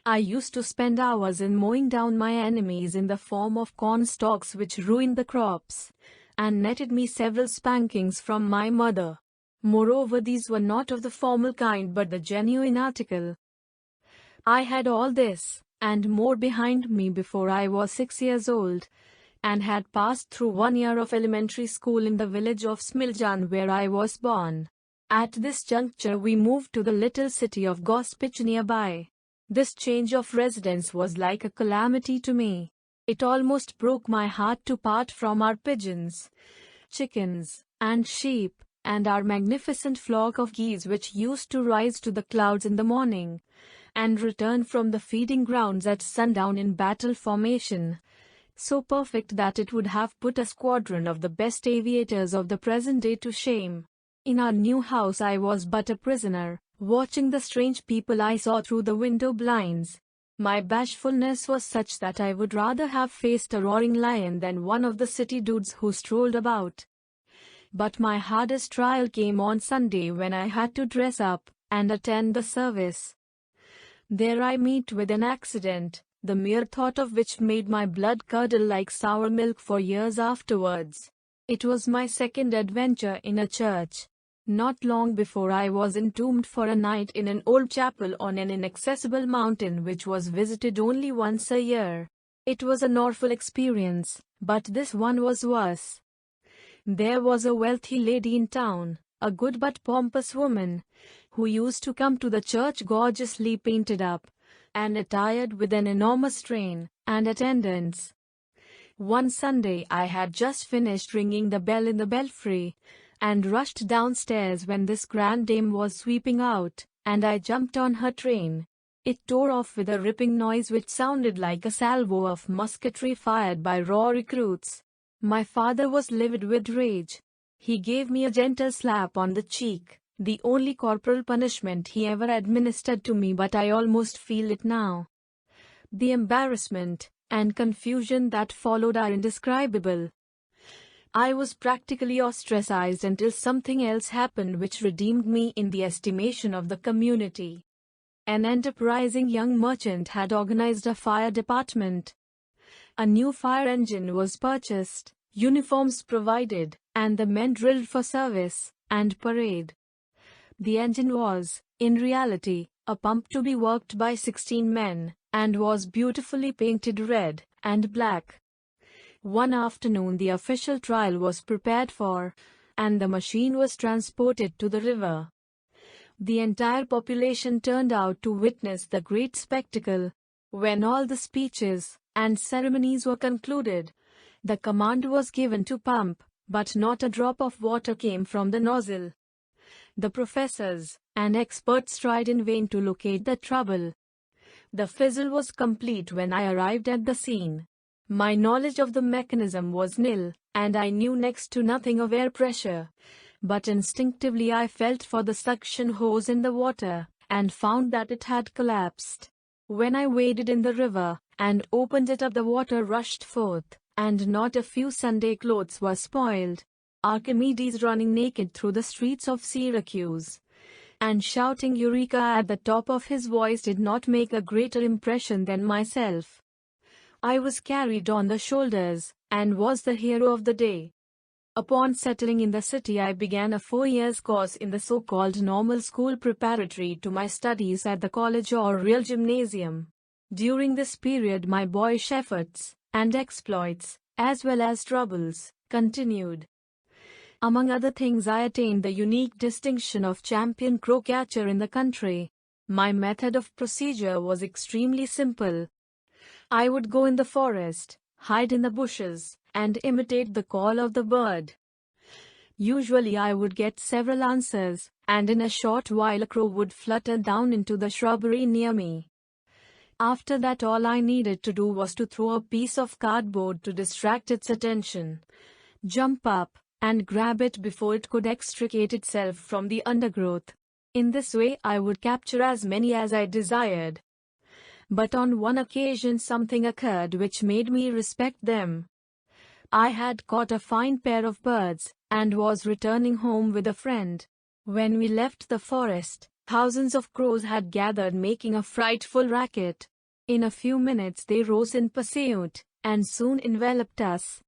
Speaker 1: I used to spend hours in mowing down my enemies in the form of corn stalks which ruined the crops, and netted me several spankings from my mother. Moreover, these were not of the formal kind but the genuine article. I had all this, and more behind me before I was 6 years old, and had passed through 1 year of elementary school in the village of Smiljan where I was born. At this juncture we moved to the little city of Gospić nearby. This change of residence was like a calamity to me. It almost broke my heart to part from our pigeons, chickens, and sheep, and our magnificent flock of geese which used to rise to the clouds in the morning, and return from the feeding grounds at sundown in battle formation, so perfect that it would have put a squadron of the best aviators of the present day to shame. In our new house I was but a prisoner, watching the strange people I saw through the window blinds. My bashfulness was such that I would rather have faced a roaring lion than one of the city dudes who strolled about. But my hardest trial came on Sunday when I had to dress up and attend the service. There I met with an accident, the mere thought of which made my blood curdle like sour milk for years afterwards. It was my second adventure in a church. Not long before I was entombed for a night in an old chapel on an inaccessible mountain which was visited only once a year. It was an awful experience, but this one was worse. There was a wealthy lady in town, a good but pompous woman, who used to come to the church gorgeously painted up, and attired with an enormous train and attendants. One Sunday I had just finished ringing the bell in the belfry, and rushed downstairs when this grand dame was sweeping out, and I jumped on her train. It tore off with a ripping noise which sounded like a salvo of musketry fired by raw recruits. My father was livid with rage. He gave me a gentle slap on the cheek, the only corporal punishment he ever administered to me, but I almost feel it now. The embarrassment and confusion that followed are indescribable. I was practically ostracized until something else happened which redeemed me in the estimation of the community. An enterprising young merchant had organized a fire department. A new fire engine was purchased, uniforms provided, and the men drilled for service and parade. The engine was, in reality, a pump to be worked by 16 men, and was beautifully painted red and black. One afternoon the official trial was prepared for, and the machine was transported to the river. The entire population turned out to witness the great spectacle. When all the speeches and ceremonies were concluded, the command was given to pump, but not a drop of water came from the nozzle. The professors and experts tried in vain to locate the trouble. The fizzle was complete when I arrived at the scene. My knowledge of the mechanism was nil, and I knew next to nothing of air pressure. But instinctively I felt for the suction hose in the water, and found that it had collapsed. When I waded in the river, and opened it up, the water rushed forth, and not a few Sunday clothes were spoiled. Archimedes, running naked through the streets of Syracuse, and shouting Eureka at the top of his voice, did not make a greater impression than myself. I was carried on the shoulders, and was the hero of the day. Upon settling in the city, I began a 4 years course in the so-called normal school preparatory to my studies at the college or real gymnasium. During this period my boyish efforts and exploits, as well as troubles, continued. Among other things, I attained the unique distinction of champion crow catcher in the country. My method of procedure was extremely simple. I would go in the forest, hide in the bushes, and imitate the call of the bird. Usually I would get several answers, and in a short while a crow would flutter down into the shrubbery near me. After that, all I needed to do was to throw a piece of cardboard to distract its attention, jump up, and grab it before it could extricate itself from the undergrowth. In this way I would capture as many as I desired. But on one occasion something occurred which made me respect them. I had caught a fine pair of birds, and was returning home with a friend. When we left the forest, thousands of crows had gathered, making a frightful racket. In a few minutes they rose in pursuit, and soon enveloped us.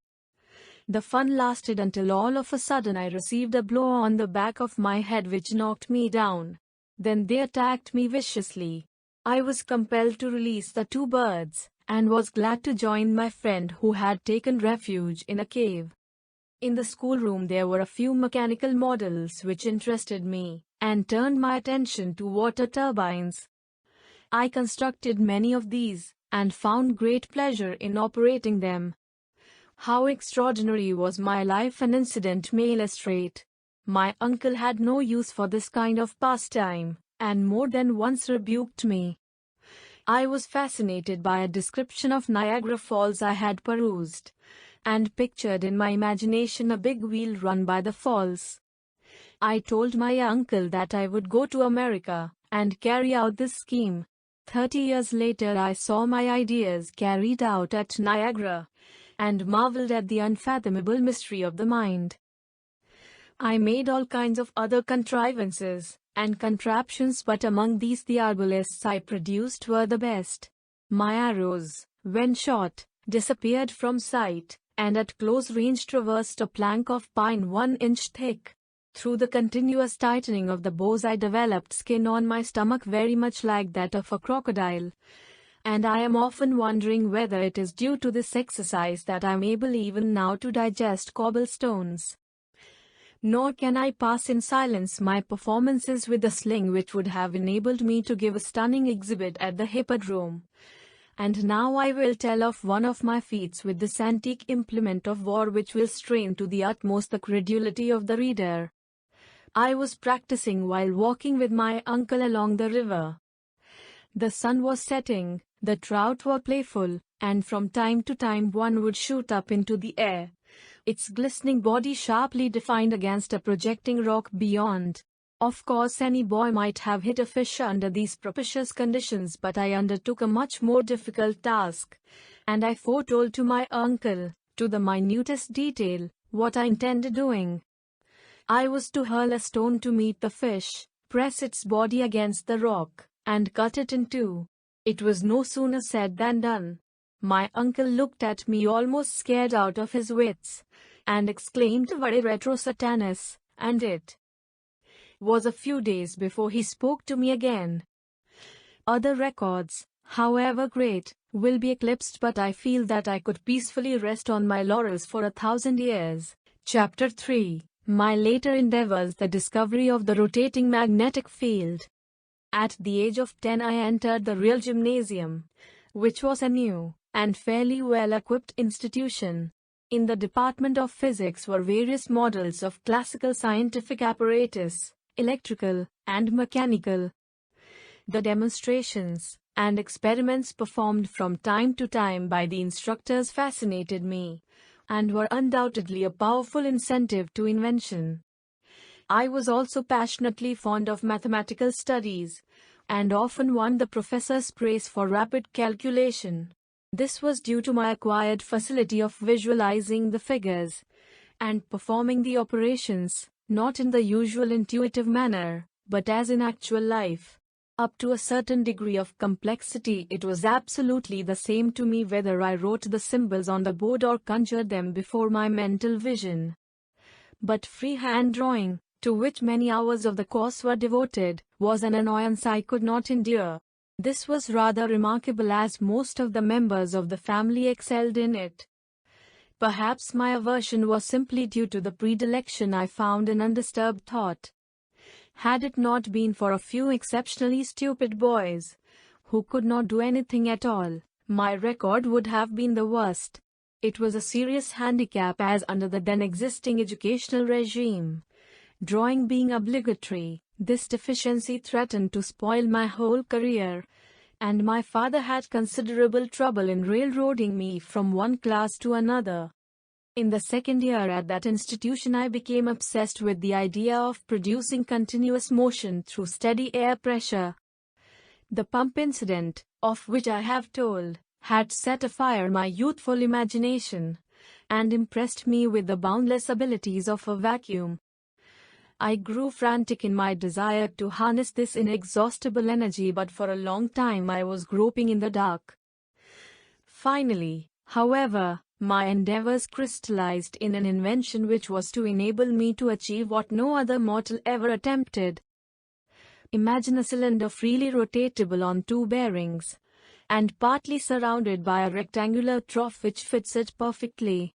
Speaker 1: The fun lasted until all of a sudden I received a blow on the back of my head which knocked me down. Then they attacked me viciously. I was compelled to release the two birds, and was glad to join my friend who had taken refuge in a cave. In the schoolroom there were a few mechanical models which interested me, and turned my attention to water turbines. I constructed many of these, and found great pleasure in operating them. How extraordinary was my life an incident may illustrate. My uncle had no use for this kind of pastime, and more than once rebuked me. I was fascinated by a description of Niagara Falls I had perused, and pictured in my imagination a big wheel run by the falls. I told my uncle that I would go to America, and carry out this scheme. 30 years later I saw my ideas carried out at Niagara, and marveled at the unfathomable mystery of the mind. I made all kinds of other contrivances and contraptions, but among these the arbalists I produced were the best. My arrows, when shot, disappeared from sight, and at close range traversed a plank of pine 1 inch thick. Through the continuous tightening of the bows I developed skin on my stomach very much like that of a crocodile, and I am often wondering whether it is due to this exercise that I am able even now to digest cobblestones. Nor can I pass in silence my performances with the sling which would have enabled me to give a stunning exhibit at the Hippodrome. And now I will tell of one of my feats with this antique implement of war which will strain to the utmost the credulity of the reader. I was practicing while walking with my uncle along the river. The sun was setting, the trout were playful, and from time to time one would shoot up into the air, its glistening body sharply defined against a projecting rock beyond. Of course any boy might have hit a fish under these propitious conditions, but I undertook a much more difficult task, and I foretold to my uncle, to the minutest detail, what I intended doing. I was to hurl a stone to meet the fish, press its body against the rock, and cut it in two. It was no sooner said than done. My uncle looked at me almost scared out of his wits, and exclaimed "Vade retro Satanas," and it was a few days before he spoke to me again. Other records, however great, will be eclipsed, but I feel that I could peacefully rest on my laurels for 1,000 years. Chapter 3. My later endeavors: the discovery of the rotating magnetic field. At the age of 10 I entered the real gymnasium, which was a new and fairly well-equipped institution. In the department of physics were various models of classical scientific apparatus, electrical and mechanical. The demonstrations and experiments performed from time to time by the instructors fascinated me, and were undoubtedly a powerful incentive to invention. I was also passionately fond of mathematical studies, and often won the professor's praise for rapid calculation. This was due to my acquired facility of visualizing the figures and performing the operations, not in the usual intuitive manner, but as in actual life. Up to a certain degree of complexity, it was absolutely the same to me whether I wrote the symbols on the board or conjured them before my mental vision. But freehand drawing, to which many hours of the course were devoted, was an annoyance I could not endure. This was rather remarkable, as most of the members of the family excelled in it. Perhaps my aversion was simply due to the predilection I found in undisturbed thought. Had it not been for a few exceptionally stupid boys, who could not do anything at all, my record would have been the worst. It was a serious handicap, as under the then existing educational regime, drawing being obligatory, this deficiency threatened to spoil my whole career, and my father had considerable trouble in railroading me from one class to another. In the second year at that institution, I became obsessed with the idea of producing continuous motion through steady air pressure. The pump incident, of which I have told, had set afire my youthful imagination, and impressed me with the boundless abilities of a vacuum. I grew frantic in my desire to harness this inexhaustible energy, but for a long time I was groping in the dark. Finally, however, my endeavors crystallized in an invention which was to enable me to achieve what no other mortal ever attempted. Imagine a cylinder freely rotatable on two bearings, and partly surrounded by a rectangular trough which fits it perfectly.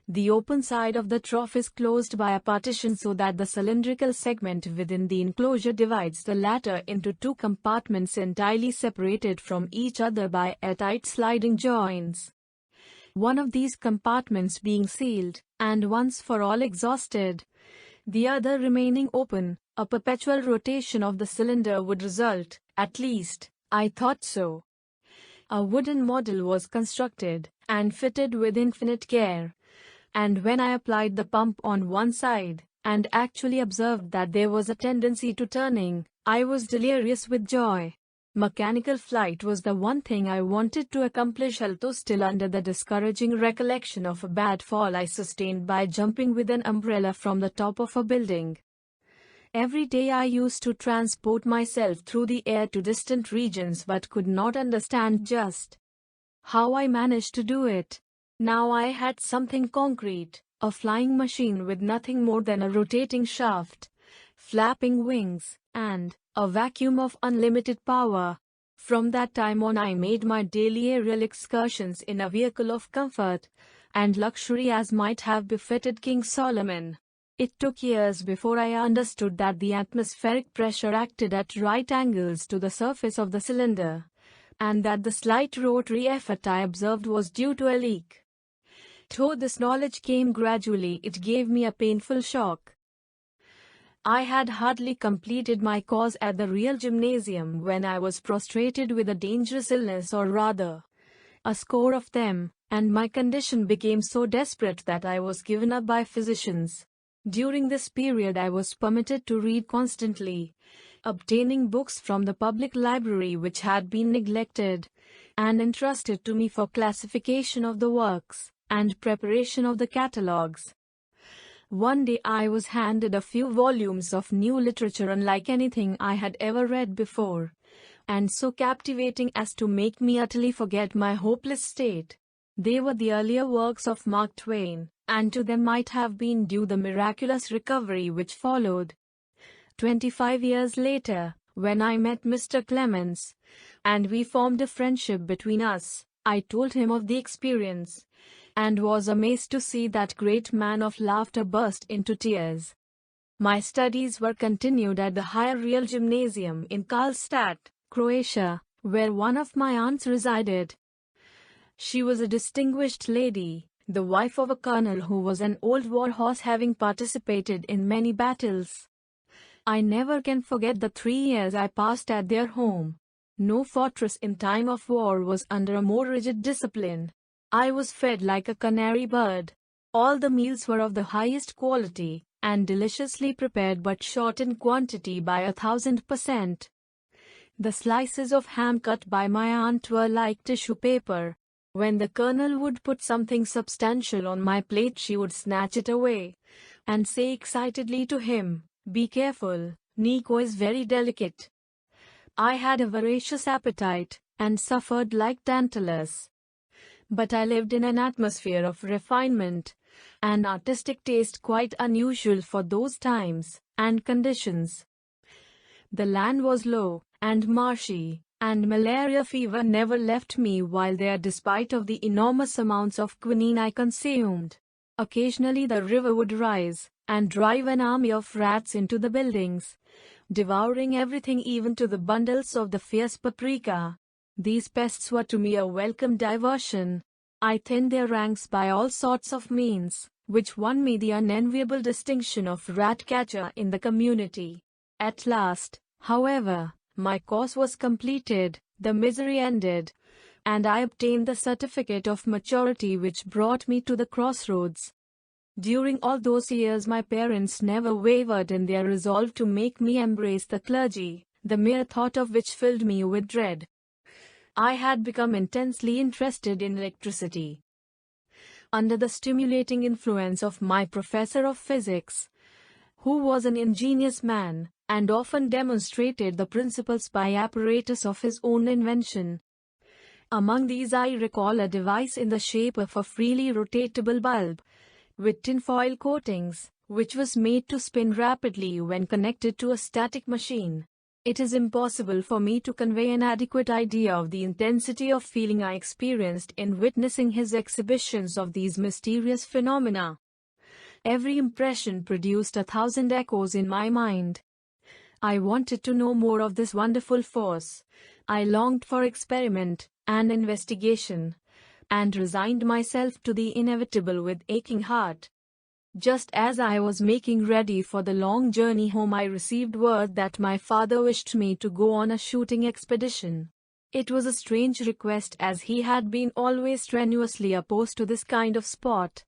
Speaker 1: The open side of the trough is closed by a partition so that the cylindrical segment within the enclosure divides the latter into two compartments entirely separated from each other by airtight sliding joints. One of these compartments being sealed, and once for all exhausted, the other remaining open, a perpetual rotation of the cylinder would result. At least, I thought so. A wooden model was constructed, and fitted with infinite care, and when I applied the pump on one side, and actually observed that there was a tendency to turning, I was delirious with joy. Mechanical flight was the one thing I wanted to accomplish, although still under the discouraging recollection of a bad fall I sustained by jumping with an umbrella from the top of a building. Every day I used to transport myself through the air to distant regions, but could not understand just how I managed to do it. Now I had something concrete, a flying machine with nothing more than a rotating shaft, flapping wings, and a vacuum of unlimited power. From that time on I made my daily aerial excursions in a vehicle of comfort and luxury as might have befitted King Solomon. It took years before I understood that the atmospheric pressure acted at right angles to the surface of the cylinder, and that the slight rotary effort I observed was due to a leak. Though this knowledge came gradually, it gave me a painful shock. I had hardly completed my course at the real gymnasium when I was prostrated with a dangerous illness, or rather, a score of them, and my condition became so desperate that I was given up by physicians. During this period I was permitted to read constantly, obtaining books from the public library which had been neglected, and entrusted to me for classification of the works and preparation of the catalogues. One day I was handed a few volumes of new literature unlike anything I had ever read before, and so captivating as to make me utterly forget my hopeless state. They were the earlier works of Mark Twain, and to them might have been due the miraculous recovery which followed. 25 years later, when I met Mr. Clemens, and we formed a friendship between us, I told him of the experience, and was amazed to see that great man of laughter burst into tears. My studies were continued at the higher real gymnasium in Karlstad, Croatia, where one of my aunts resided. She was a distinguished lady, the wife of a colonel who was an old war horse, having participated in many battles. I never can forget the 3 years I passed at their home. No fortress in time of war was under a more rigid discipline. I was fed like a canary bird. All the meals were of the highest quality, and deliciously prepared, but short in quantity by 1,000%. The slices of ham cut by my aunt were like tissue paper. When the colonel would put something substantial on my plate, she would snatch it away, and say excitedly to him, "Be careful, Nico is very delicate." I had a voracious appetite, and suffered like Tantalus. But I lived in an atmosphere of refinement, and artistic taste quite unusual for those times and conditions. The land was low and marshy, and malaria fever never left me while there despite of the enormous amounts of quinine I consumed. Occasionally the river would rise and drive an army of rats into the buildings, devouring everything even to the bundles of the fierce paprika. These pests were to me a welcome diversion. I thinned their ranks by all sorts of means, which won me the unenviable distinction of rat catcher in the community. At last, however, my course was completed, the misery ended, and I obtained the certificate of maturity which brought me to the crossroads. During all those years my parents never wavered in their resolve to make me embrace the clergy, the mere thought of which filled me with dread. I had become intensely interested in electricity. Under the stimulating influence of my professor of physics, who was an ingenious man, and often demonstrated the principles by apparatus of his own invention. Among these I recall a device in the shape of a freely rotatable bulb, with tinfoil coatings, which was made to spin rapidly when connected to a static machine. It is impossible for me to convey an adequate idea of the intensity of feeling I experienced in witnessing his exhibitions of these mysterious phenomena. Every impression produced 1,000 echoes in my mind. I wanted to know more of this wonderful force. I longed for experiment and investigation, and resigned myself to the inevitable with aching heart. Just as I was making ready for the long journey home, I received word that my father wished me to go on a shooting expedition. It was a strange request, as he had been always strenuously opposed to this kind of sport.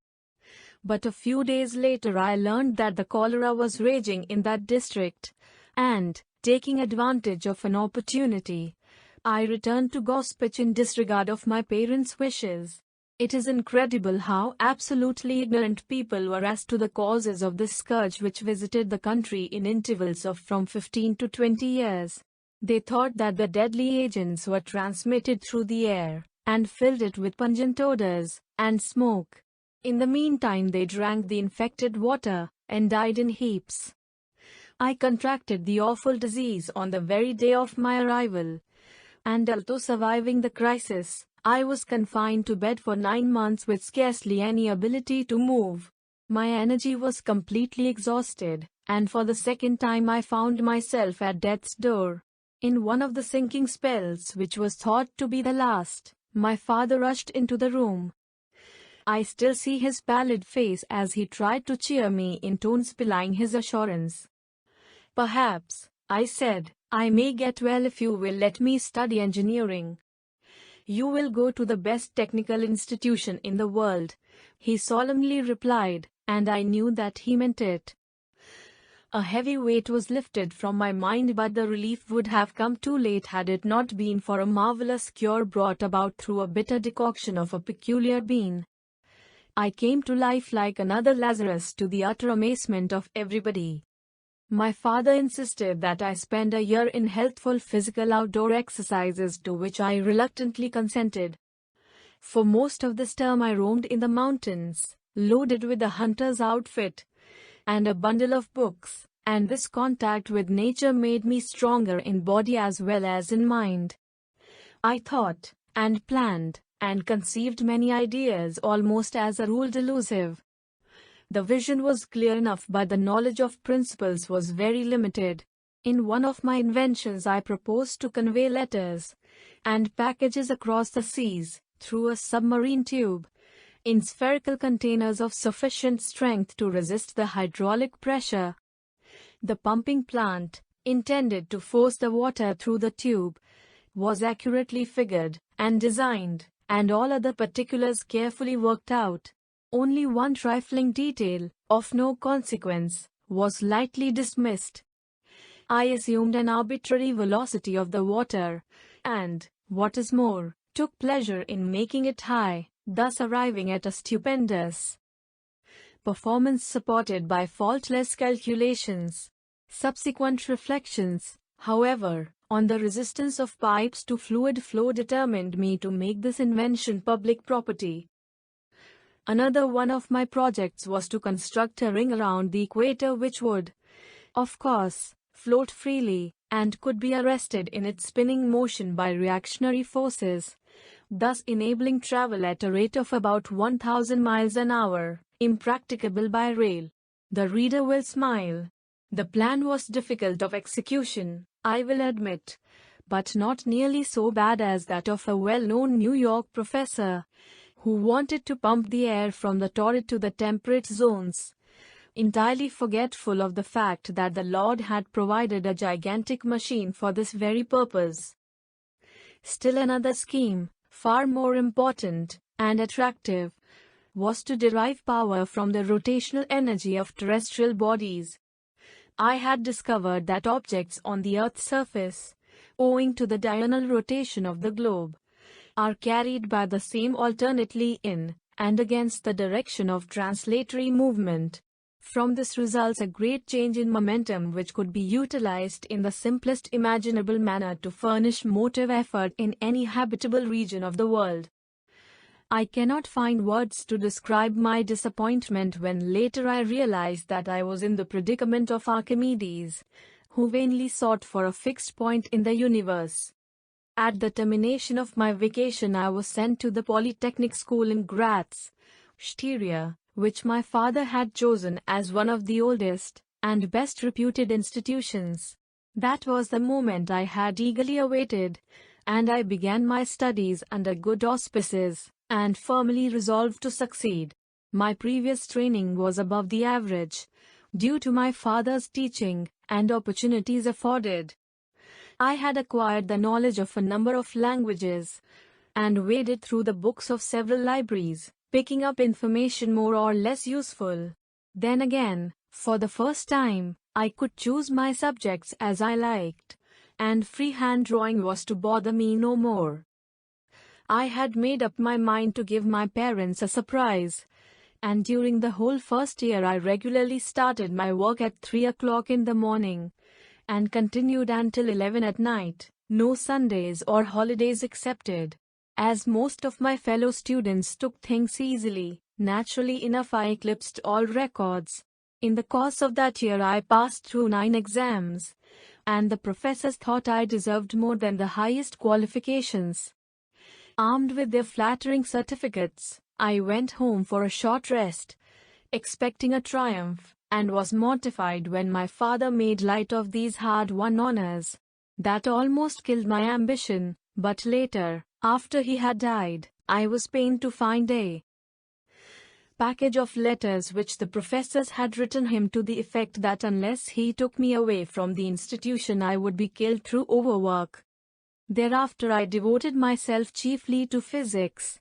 Speaker 1: But a few days later I learned that the cholera was raging in that district, and, taking advantage of an opportunity, I returned to Gospich in disregard of my parents' wishes. It is incredible how absolutely ignorant people were as to the causes of this scourge which visited the country in intervals of from 15 to 20 years. They thought that the deadly agents were transmitted through the air, and filled it with pungent odors and smoke. In the meantime they drank the infected water, and died in heaps. I contracted the awful disease on the very day of my arrival, and although surviving the crisis, I was confined to bed for 9 months with scarcely any ability to move. My energy was completely exhausted, and for the second time I found myself at death's door. In one of the sinking spells, which was thought to be the last, my father rushed into the room. I still see his pallid face as he tried to cheer me in tones belying his assurance. "Perhaps," I said, "I may get well if you will let me study engineering." "You will go to the best technical institution in the world," he solemnly replied, and I knew that he meant it. A heavy weight was lifted from my mind, but the relief would have come too late had it not been for a marvelous cure brought about through a bitter decoction of a peculiar bean. I came to life like another Lazarus, to the utter amazement of everybody. My father insisted that I spend a year in healthful physical outdoor exercises, to which I reluctantly consented. For most of this term I roamed in the mountains, loaded with a hunter's outfit and a bundle of books, and this contact with nature made me stronger in body as well as in mind. I thought, and planned, and conceived many ideas, almost as a rule delusive. The vision was clear enough, but the knowledge of principles was very limited. In one of my inventions I proposed to convey letters and packages across the seas, through a submarine tube, in spherical containers of sufficient strength to resist the hydraulic pressure. The pumping plant, intended to force the water through the tube, was accurately figured and designed, and all other particulars carefully worked out. Only one trifling detail, of no consequence, was lightly dismissed. I assumed an arbitrary velocity of the water, and, what is more, took pleasure in making it high, thus arriving at a stupendous performance supported by faultless calculations. Subsequent reflections, however, on the resistance of pipes to fluid flow determined me to make this invention public property. Another one of my projects was to construct a ring around the equator which would, of course, float freely, and could be arrested in its spinning motion by reactionary forces, thus enabling travel at a rate of about 1,000 miles an hour, impracticable by rail. The reader will smile. The plan was difficult of execution, I will admit, but not nearly so bad as that of a well-known New York professor, who wanted to pump the air from the torrid to the temperate zones, entirely forgetful of the fact that the Lord had provided a gigantic machine for this very purpose. Still another scheme, far more important and attractive, was to derive power from the rotational energy of terrestrial bodies. I had discovered that objects on the Earth's surface, owing to the diurnal rotation of the globe, are carried by the same alternately in and against the direction of translatory movement. From this results a great change in momentum which could be utilized in the simplest imaginable manner to furnish motive effort in any habitable region of the world. I cannot find words to describe my disappointment when later I realized that I was in the predicament of Archimedes, who vainly sought for a fixed point in the universe. At the termination of my vacation I was sent to the Polytechnic School in Graz, Styria, which my father had chosen as one of the oldest and best reputed institutions. That was the moment I had eagerly awaited, and I began my studies under good auspices, and firmly resolved to succeed. My previous training was above the average, due to my father's teaching and opportunities afforded. I had acquired the knowledge of a number of languages, and waded through the books of several libraries, picking up information more or less useful. Then again, for the first time, I could choose my subjects as I liked, and freehand drawing was to bother me no more. I had made up my mind to give my parents a surprise, and during the whole first year I regularly started my work at 3 o'clock in the morning, and continued until 11 at night, no Sundays or holidays excepted. As most of my fellow students took things easily, naturally enough I eclipsed all records. In the course of that year I passed through 9 exams, and the professors thought I deserved more than the highest qualifications. Armed with their flattering certificates, I went home for a short rest, expecting a triumph, and was mortified when my father made light of these hard-won honors. That almost killed my ambition, but later, after he had died, I was pained to find a package of letters which the professors had written him to the effect that unless he took me away from the institution I would be killed through overwork. Thereafter I devoted myself chiefly to physics,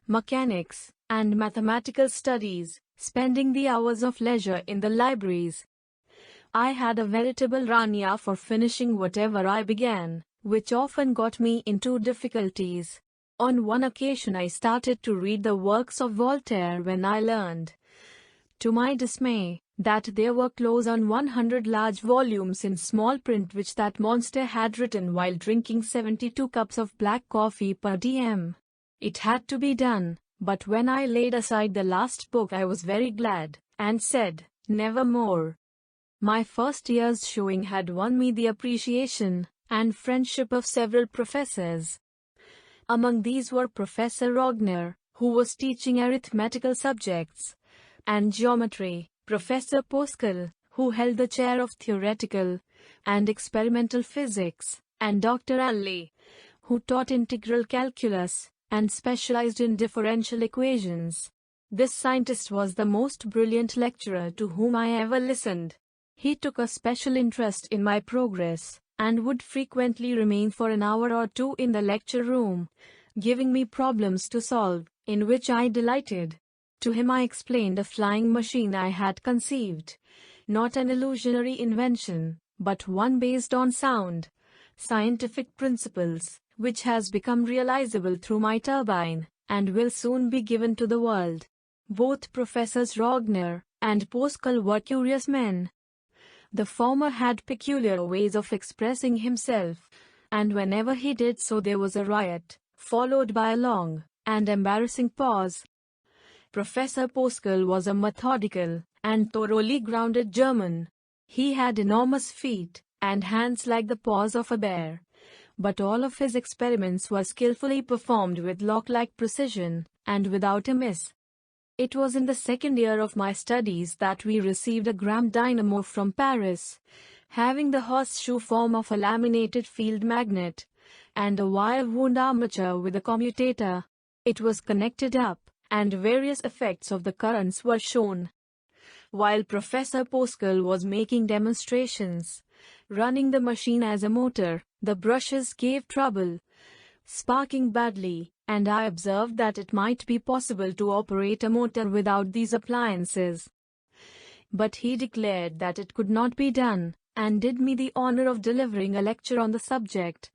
Speaker 1: mechanics, and mathematical studies, spending the hours of leisure in the libraries. I had a veritable mania for finishing whatever I began, which often got me into difficulties. On one occasion I started to read the works of Voltaire when I learned, to my dismay, that there were close on 100 large volumes in small print which that monster had written while drinking 72 cups of black coffee per diem. It had to be done, but when I laid aside the last book I was very glad, and said, never more. My first year's showing had won me the appreciation and friendship of several professors. Among these were Professor Rogner, who was teaching arithmetical subjects, and geometry, Professor Pascal, who held the chair of theoretical and experimental physics, and Dr. Alley, who taught integral calculus and specialized in differential equations. This scientist was the most brilliant lecturer to whom I ever listened. He took a special interest in my progress, and would frequently remain for an hour or two in the lecture room, giving me problems to solve, in which I delighted. To him I explained a flying machine I had conceived, not an illusionary invention, but one based on sound, scientific principles, which has become realizable through my turbine, and will soon be given to the world. Both Professors Rogner and Pascal were curious men. The former had peculiar ways of expressing himself, and whenever he did so there was a riot, followed by a long and embarrassing pause. Professor Poskel was a methodical and thoroughly grounded German. He had enormous feet and hands like the paws of a bear, but all of his experiments were skillfully performed with lock-like precision and without a miss. It was in the second year of my studies that we received a Gram dynamo from Paris, having the horseshoe form of a laminated field magnet and a wire-wound armature with a commutator. It was connected up, and various effects of the currents were shown. While Professor Poskel was making demonstrations, running the machine as a motor, the brushes gave trouble, sparking badly, and I observed that it might be possible to operate a motor without these appliances. But he declared that it could not be done, and did me the honor of delivering a lecture on the subject,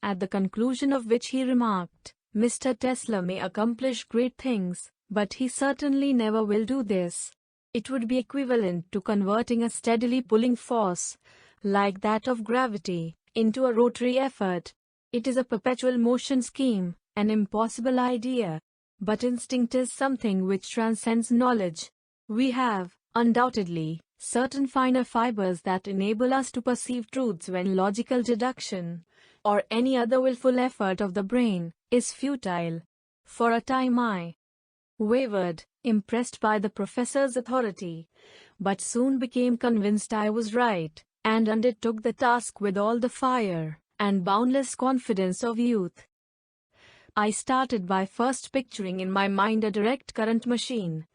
Speaker 1: at the conclusion of which he remarked, "Mr. Tesla may accomplish great things, but he certainly never will do this. It would be equivalent to converting a steadily pulling force, like that of gravity, into a rotary effort. It is a perpetual motion scheme, an impossible idea. But instinct is something which transcends knowledge. We have, undoubtedly, certain finer fibers that enable us to perceive truths when logical deduction, or any other willful effort of the brain, is futile." For a time I wavered, impressed by the professor's authority, but soon became convinced I was right, and undertook the task with all the fire and boundless confidence of youth. I started by first picturing in my mind a direct current machine,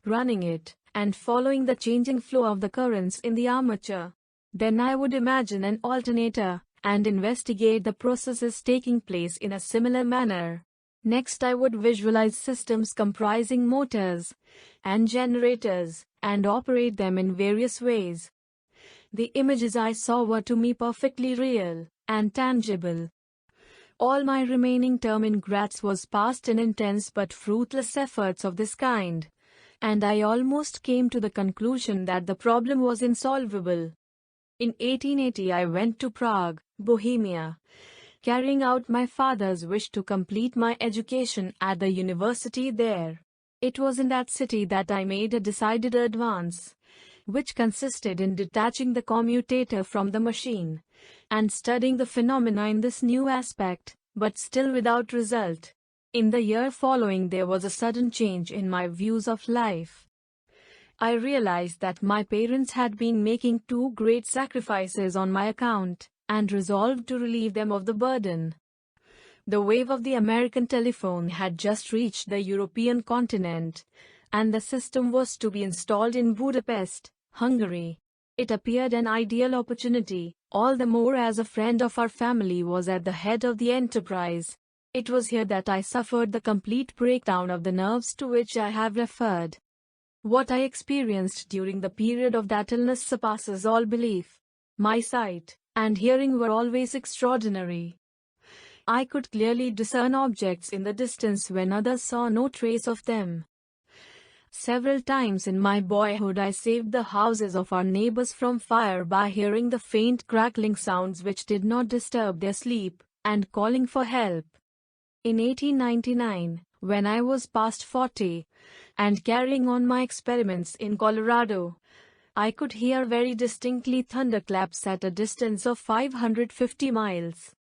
Speaker 1: running it, and following the changing flow of the currents in the armature. Then I would imagine an alternator, and investigate the processes taking place in a similar manner. Next I would visualize systems comprising motors and generators, and operate them in various ways. The images I saw were to me perfectly real and tangible. All my remaining term in Graz was passed in intense but fruitless efforts of this kind, and I almost came to the conclusion that the problem was insolvable. In 1880 I went to Prague, Bohemia, carrying out my father's wish to complete my education at the university there. It was in that city that I made a decided advance, which consisted in detaching the commutator from the machine, and studying the phenomena in this new aspect, but still without result. In the year following there was a sudden change in my views of life. I realized that my parents had been making too great sacrifices on my account, and resolved to relieve them of the burden. The wave of the American telephone had just reached the European continent, and the system was to be installed in Budapest, Hungary. It appeared an ideal opportunity, all the more as a friend of our family was at the head of the enterprise. It was here that I suffered the complete breakdown of the nerves to which I have referred. What I experienced during the period of that illness surpasses all belief. My sight and hearing were always extraordinary. I could clearly discern objects in the distance when others saw no trace of them. Several times in my boyhood I saved the houses of our neighbors from fire by hearing the faint crackling sounds which did not disturb their sleep, and calling for help. In 1899, when I was past 40, and carrying on my experiments in Colorado, I could hear very distinctly thunderclaps at a distance of 550 miles.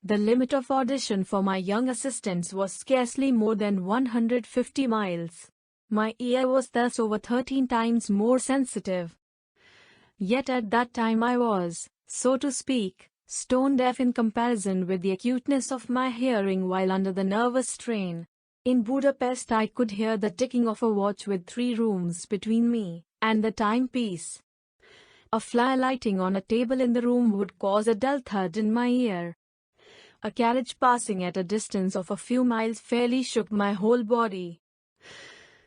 Speaker 1: The limit of audition for my young assistants was scarcely more than 150 miles. My ear was thus over 13 times more sensitive. Yet at that time I was, so to speak, stone deaf in comparison with the acuteness of my hearing while under the nervous strain. In Budapest I could hear the ticking of a watch with 3 rooms between me and the timepiece. A fly lighting on a table in the room would cause a dull thud in my ear. A carriage passing at a distance of a few miles fairly shook my whole body.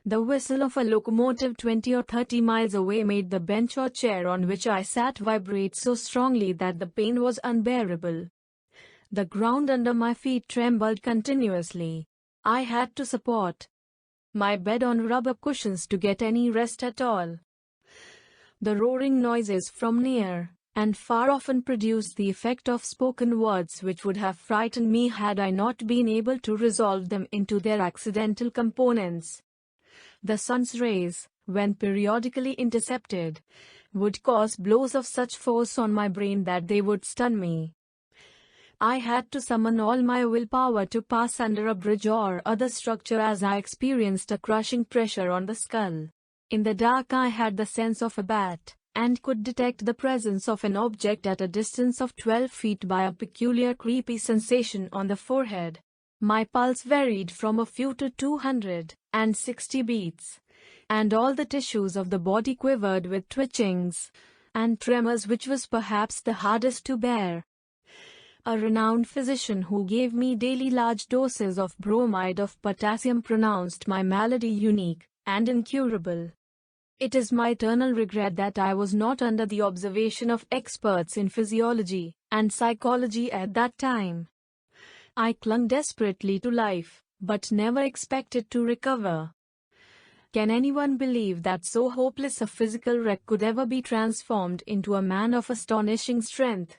Speaker 1: The whistle of a locomotive 20 or 30 miles away made the bench or chair on which I sat vibrate so strongly that the pain was unbearable. The ground under my feet trembled continuously. I had to support my bed on rubber cushions to get any rest at all. The roaring noises from near and far often produced the effect of spoken words which would have frightened me had I not been able to resolve them into their accidental components. The sun's rays, when periodically intercepted, would cause blows of such force on my brain that they would stun me. I had to summon all my willpower to pass under a bridge or other structure as I experienced a crushing pressure on the skull. In the dark I had the sense of a bat, and could detect the presence of an object at a distance of 12 feet by a peculiar creepy sensation on the forehead. My pulse varied from a few to 260 beats, and all the tissues of the body quivered with twitchings and tremors, which was perhaps the hardest to bear. A renowned physician who gave me daily large doses of bromide of potassium pronounced my malady unique and incurable. It is my eternal regret that I was not under the observation of experts in physiology and psychology at that time. I clung desperately to life, but never expected to recover. Can anyone believe that so hopeless a physical wreck could ever be transformed into a man of astonishing strength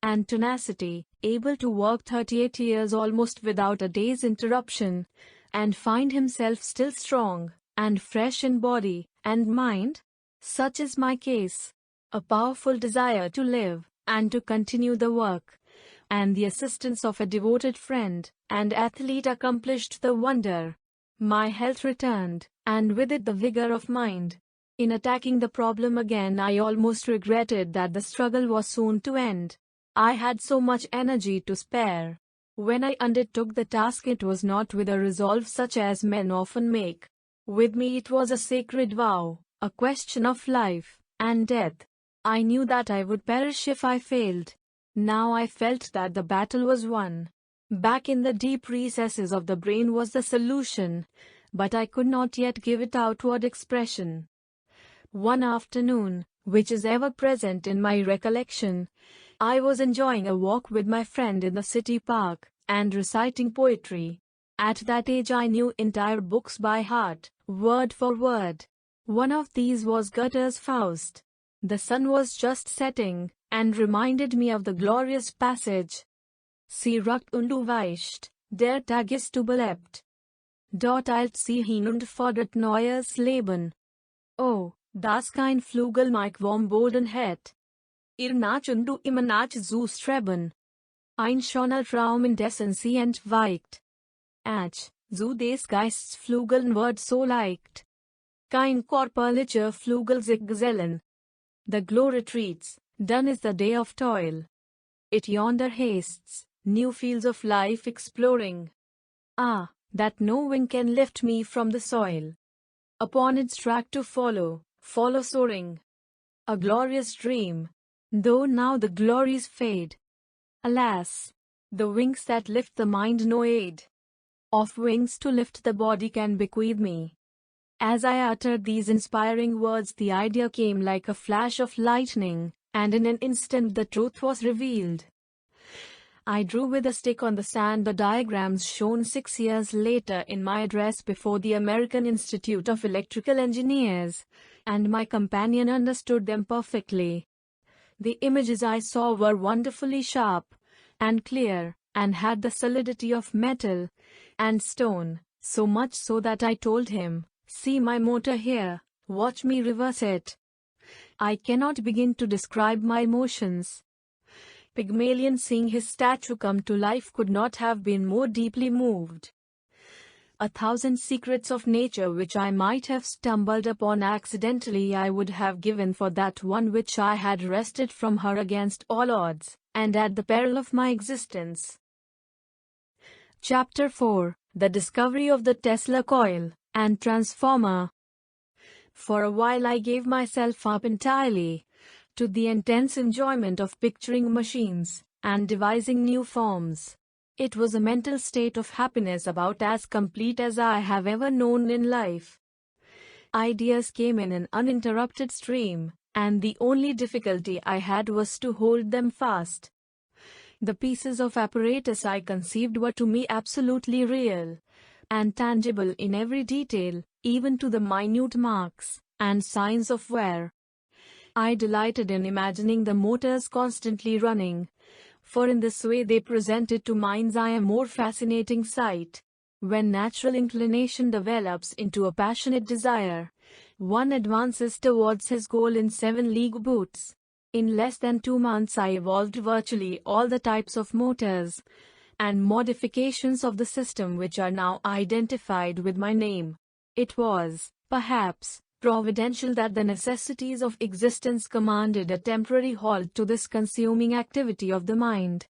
Speaker 1: and tenacity, able to work 38 years almost without a day's interruption, and find himself still strong and fresh in body and mind? Such is my case. A powerful desire to live and to continue the work, and the assistance of a devoted friend and athlete accomplished the wonder. My health returned, and with it the vigor of mind. In attacking the problem again, I almost regretted that the struggle was soon to end. I had so much energy to spare. When I undertook the task, it was not with a resolve such as men often make. With me it was a sacred vow, a question of life and death. I knew that I would perish if I failed. Now I felt that the battle was won. Back in the deep recesses of the brain was the solution, but I could not yet give it outward expression. One afternoon, which is ever present in my recollection, I was enjoying a walk with my friend in the city park, and reciting poetry. At that age I knew entire books by heart, word for word. One of these was Goethe's Faust. The sun was just setting, and reminded me of the glorious passage. Sie ruckt und du weißt, der Tag ist überlebt. Dort eilt sie hin und fordert neues Leben. Oh, das kein Flügel mich vom Boden hat. Ihr nach und du immer nach zu streben. Ein schöner Traum indessen sie entweicht. Ach, zu des Geists Flügeln wird so leicht. Kein körperlicher Flügel sich gesellen. The glow retreats, done is the day of toil. It yonder hastes, new fields of life exploring. Ah, that no wing can lift me from the soil. Upon its track to follow soaring. A glorious dream, though now the glories fade. Alas, the wings that lift the mind no aid of wings to lift the body can bequeath me. As I uttered these inspiring words, the idea came like a flash of lightning, and in an instant the truth was revealed. I drew with a stick on the sand the diagrams shown 6 years later in my address before the American Institute of Electrical Engineers, and my companion understood them perfectly. The images I saw were wonderfully sharp and clear, and had the solidity of metal and stone, so much so that I told him, "See my motor here, watch me reverse it." I cannot begin to describe my emotions. Pygmalion, seeing his statue come to life, could not have been more deeply moved. 1,000 secrets of nature which I might have stumbled upon accidentally I would have given for that one which I had wrested from her against all odds, and at the peril of my existence. Chapter 4: The Discovery of the Tesla Coil and Transformer. For a while I gave myself up entirely to the intense enjoyment of picturing machines and devising new forms. It was a mental state of happiness about as complete as I have ever known in life. Ideas came in an uninterrupted stream, and the only difficulty I had was to hold them fast. The pieces of apparatus I conceived were to me absolutely real and tangible in every detail, even to the minute marks and signs of wear. I delighted in imagining the motors constantly running, for in this way they presented to mind's eye a more fascinating sight. When natural inclination develops into a passionate desire, one advances towards his goal in 7 league boots. In less than 2 months I evolved virtually all the types of motors and modifications of the system which are now identified with my name. It was, perhaps, providential that the necessities of existence commanded a temporary halt to this consuming activity of the mind.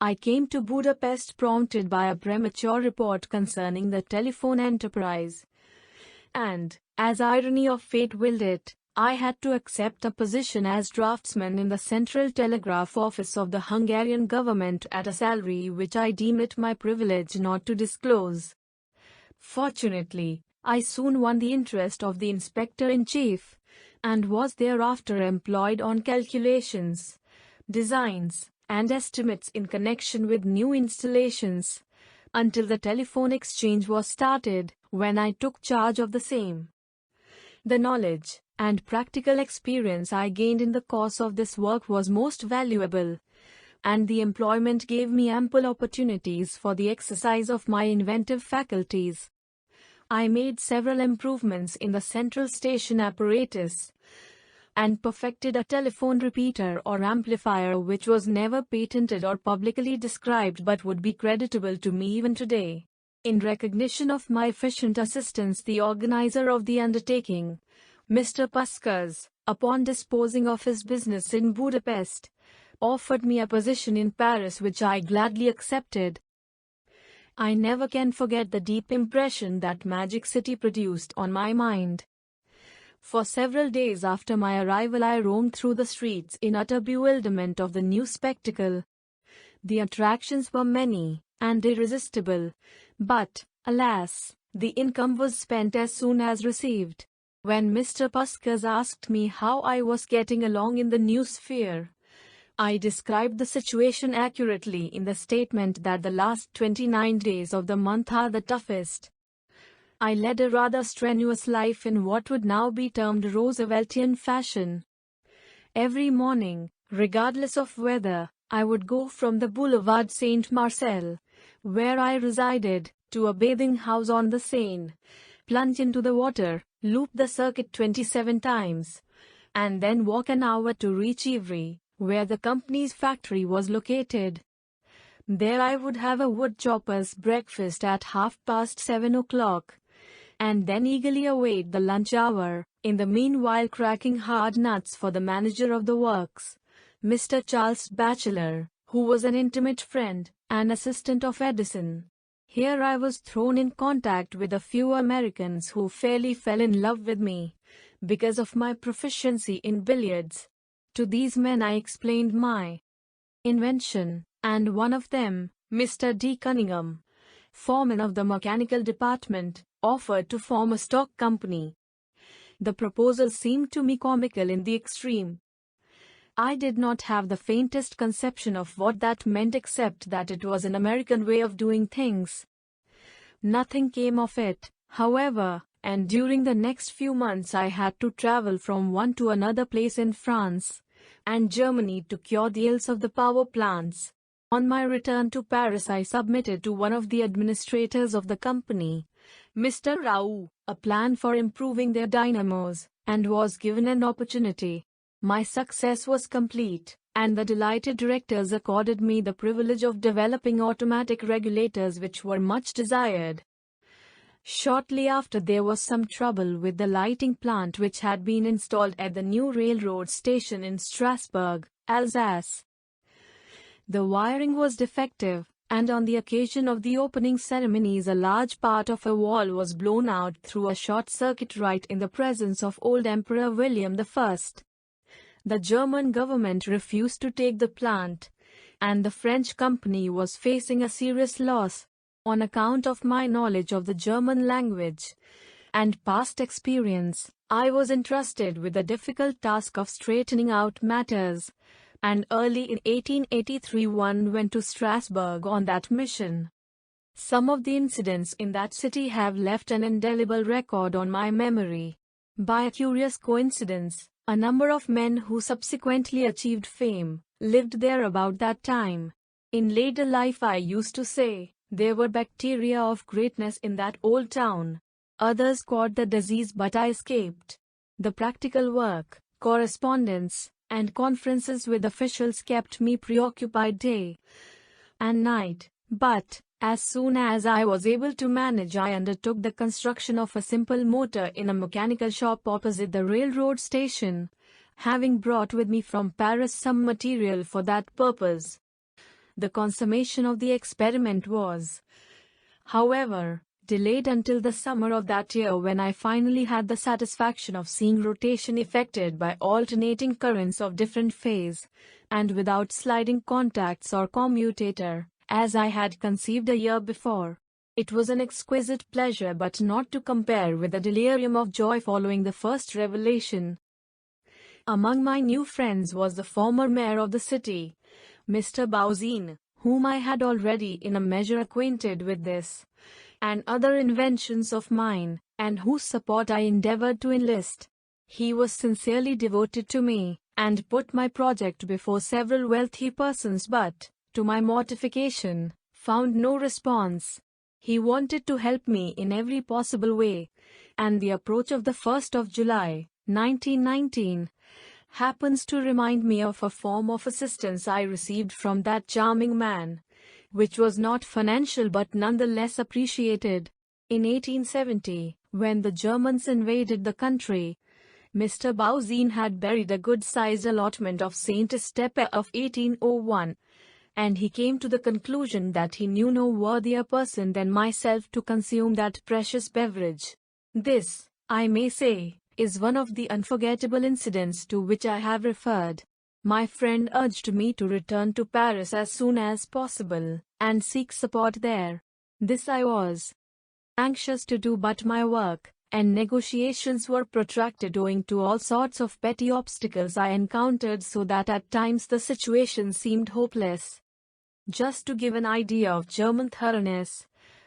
Speaker 1: I came to Budapest prompted by a premature report concerning the telephone enterprise. And, as irony of fate willed it, I had to accept a position as draftsman in the Central Telegraph Office of the Hungarian government at a salary which I deem it my privilege not to disclose. Fortunately, I soon won the interest of the Inspector-in-Chief, and was thereafter employed on calculations, designs, and estimates in connection with new installations, until the telephone exchange was started, when I took charge of the same. The knowledge and practical experience I gained in the course of this work was most valuable, and the employment gave me ample opportunities for the exercise of my inventive faculties. I made several improvements in the central station apparatus, and perfected a telephone repeater or amplifier which was never patented or publicly described but would be creditable to me even today. In recognition of my efficient assistance, the organizer of the undertaking, Mr. Puskás, upon disposing of his business in Budapest, offered me a position in Paris which I gladly accepted. I never can forget the deep impression that magic city produced on my mind. For several days after my arrival I roamed through the streets in utter bewilderment of the new spectacle. The attractions were many and irresistible, but, alas, the income was spent as soon as received. When Mr. Puskás asked me how I was getting along in the new sphere, I described the situation accurately in the statement that the last 29 days of the month are the toughest. I led a rather strenuous life in what would now be termed Rooseveltian fashion. Every morning, regardless of weather, I would go from the Boulevard Saint-Marcel, where I resided, to a bathing house on the Seine, plunge into the water, loop the circuit 27 times, and then walk an hour to reach Ivry, where the company's factory was located. There I would have a woodchopper's breakfast at 7:30, and then eagerly await the lunch hour, in the meanwhile cracking hard nuts for the manager of the works, Mr. Charles Batchelor, who was an intimate friend and assistant of Edison. Here I was thrown in contact with a few Americans who fairly fell in love with me, because of my proficiency in billiards. To these men I explained my invention, and one of them, Mr. D. Cunningham, foreman of the mechanical department, offered to form a stock company. The proposal seemed to me comical in the extreme. I did not have the faintest conception of what that meant except that it was an American way of doing things. Nothing came of it, however, and during the next few months I had to travel from one to another place in France and Germany to cure the ills of the power plants. On my return to Paris I submitted to one of the administrators of the company, Mr. Rau, a plan for improving their dynamos, and was given an opportunity. My success was complete, and the delighted directors accorded me the privilege of developing automatic regulators which were much desired. Shortly after there was some trouble with the lighting plant which had been installed at the new railroad station in Strasbourg, Alsace. The wiring was defective, and on the occasion of the opening ceremonies a large part of a wall was blown out through a short circuit right in the presence of old Emperor William I. The German government refused to take the plant, and the French company was facing a serious loss. On account of my knowledge of the German language and past experience, I was entrusted with the difficult task of straightening out matters, and early in 1883 one went to Strasbourg on that mission. Some of the incidents in that city have left an indelible record on my memory. By a curious coincidence, a number of men who subsequently achieved fame lived there about that time. In later life, I used to say, there were bacteria of greatness in that old town. Others caught the disease, but I escaped. The practical work, correspondence, and conferences with officials kept me preoccupied day and night. But, as soon as I was able to manage, I undertook the construction of a simple motor in a mechanical shop opposite the railroad station, having brought with me from Paris some material for that purpose. The consummation of the experiment was, however, delayed until the summer of that year, when I finally had the satisfaction of seeing rotation effected by alternating currents of different phase, and without sliding contacts or commutator, as I had conceived a year before. It was an exquisite pleasure, but not to compare with the delirium of joy following the first revelation. Among my new friends was the former mayor of the city, Mr. Bauzin, whom I had already in a measure acquainted with this and other inventions of mine, and whose support I endeavored to enlist. He was sincerely devoted to me, and put my project before several wealthy persons, but, to my mortification, found no response. He wanted to help me in every possible way, and the approach of the 1st of July, 1919, happens to remind me of a form of assistance I received from that charming man, which was not financial but nonetheless appreciated. In 1870, when the Germans invaded the country, Mr. Bauzin had buried a good-sized allotment of Saint Estepe of 1801, and he came to the conclusion that he knew no worthier person than myself to consume that precious beverage. This, I may say, is one of the unforgettable incidents to which I have referred. My friend urged me to return to Paris as soon as possible, and seek support there. This I was anxious to do, but my work and negotiations were protracted owing to all sorts of petty obstacles I encountered, so that at times the situation seemed hopeless. Just to give an idea of German thoroughness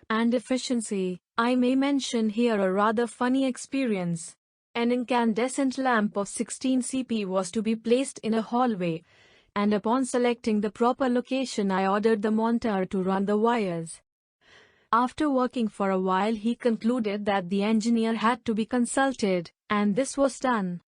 Speaker 1: and efficiency, I may mention here a rather funny experience. An incandescent lamp of 16 cp was to be placed in a hallway, and upon selecting the proper location, I ordered the monteur to run the wires. After working for a while, he concluded that the engineer had to be consulted, and this was done.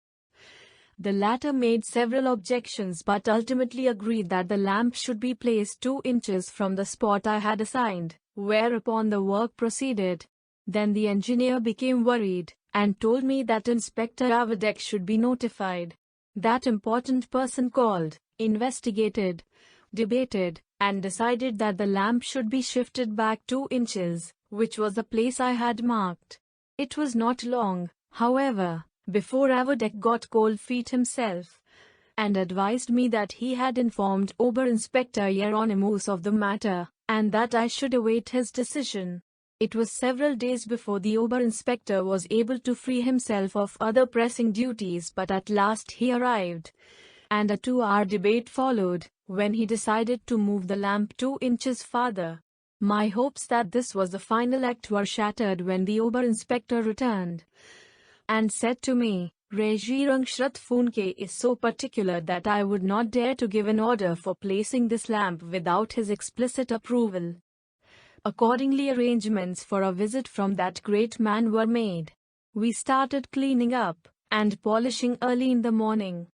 Speaker 1: The latter made several objections, but ultimately agreed that the lamp should be placed 2 inches from the spot I had assigned, whereupon the work proceeded. Then the engineer became worried, and told me that Inspector Avedek should be notified. That important person called, investigated, debated, and decided that the lamp should be shifted back 2 inches, which was the place I had marked. It was not long, however, before Avedek got cold feet himself, and advised me that he had informed Ober-Inspector Hieronymus of the matter, and that I should await his decision. It was several days before the Ober-Inspector was able to free himself of other pressing duties, but at last he arrived, and a 2-hour debate followed, when he decided to move the lamp 2 inches farther. My hopes that this was the final act were shattered when the Ober-Inspector returned, and said to me, Regierung Schritt Funke is so particular that I would not dare to give an order for placing this lamp without his explicit approval. Accordingly, arrangements for a visit from that great man were made. We started cleaning up and polishing early in the morning.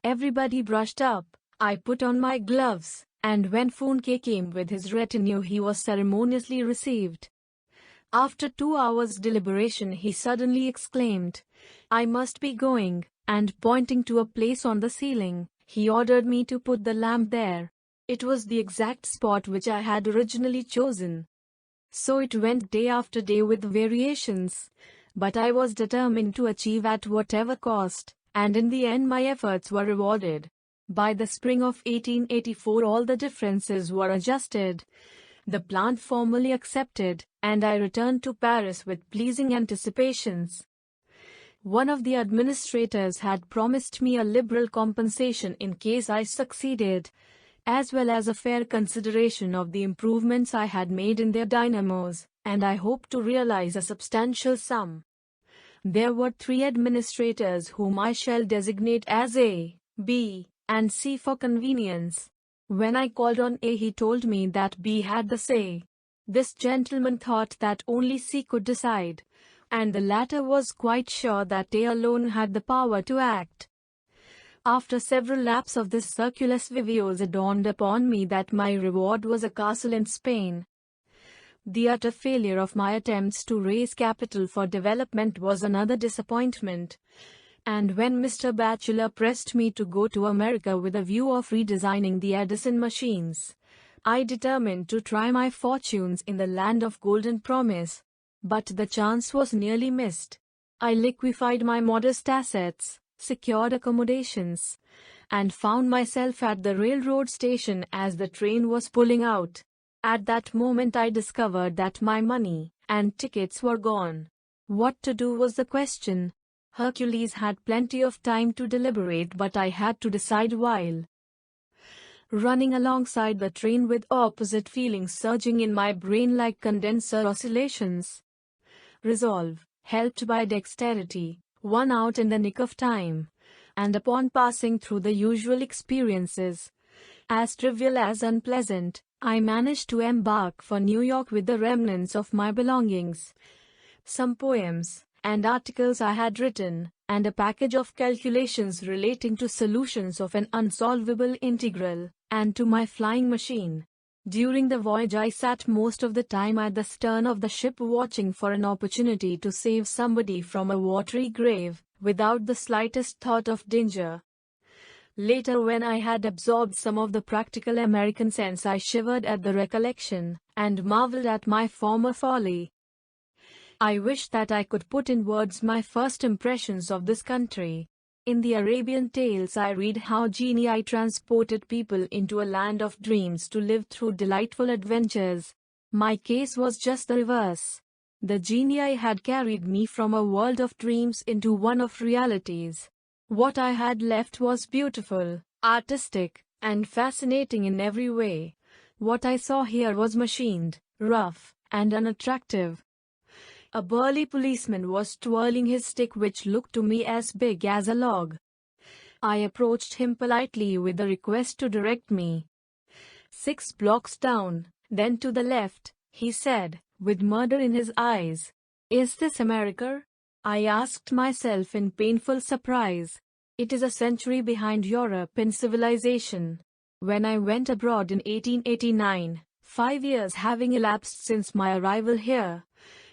Speaker 1: Everybody brushed up. I put on my gloves, and when Funke came with his retinue, he was ceremoniously received. After 2 hours' deliberation, he suddenly exclaimed, "I must be going," and pointing to a place on the ceiling, he ordered me to put the lamp there. It was the exact spot which I had originally chosen. So it went day after day with variations, but I was determined to achieve at whatever cost, and in the end my efforts were rewarded. By the spring of 1884 all the differences were adjusted, the plant formally accepted, and I returned to Paris with pleasing anticipations. One of the administrators had promised me a liberal compensation in case I succeeded, as well as a fair consideration of the improvements I had made in their dynamos, and I hoped to realize a substantial sum. There were 3 administrators whom I shall designate as A, B, and C for convenience. When I called on A, he told me that B had the say. This gentleman thought that only C could decide, and the latter was quite sure that A alone had the power to act. After several laps of this circulus viviosa, it dawned upon me that my reward was a castle in Spain. The utter failure of my attempts to raise capital for development was another disappointment, and when Mr. Batchelor pressed me to go to America with a view of redesigning the Edison machines, I determined to try my fortunes in the land of golden promise. But the chance was nearly missed. I liquefied my modest assets, secured accommodations, and found myself at the railroad station as the train was pulling out. At that moment I discovered that my money and tickets were gone. What to do was the question. Hercules had plenty of time to deliberate, but I had to decide while running alongside the train with opposite feelings surging in my brain like condenser oscillations. Resolve, helped by dexterity, won out in the nick of time, and upon passing through the usual experiences, as trivial as unpleasant, I managed to embark for New York with the remnants of my belongings, some poems and articles I had written, and a package of calculations relating to solutions of an unsolvable integral, and to my flying machine. During the voyage I sat most of the time at the stern of the ship watching for an opportunity to save somebody from a watery grave, without the slightest thought of danger. Later, when I had absorbed some of the practical American sense, I shivered at the recollection, and marveled at my former folly. I wish that I could put in words my first impressions of this country. In the Arabian tales I read how genii transported people into a land of dreams to live through delightful adventures. My case was just the reverse. The genii had carried me from a world of dreams into one of realities. What I had left was beautiful, artistic, and fascinating in every way. What I saw here was machined, rough, and unattractive. A burly policeman was twirling his stick, which looked to me as big as a log. I approached him politely with a request to direct me 6 blocks down, then to the left, he said, with murder in his eyes. "Is this America?" I asked myself in painful surprise. It is a century behind Europe in civilization. When I went abroad in 1889, 5 years having elapsed since my arrival here,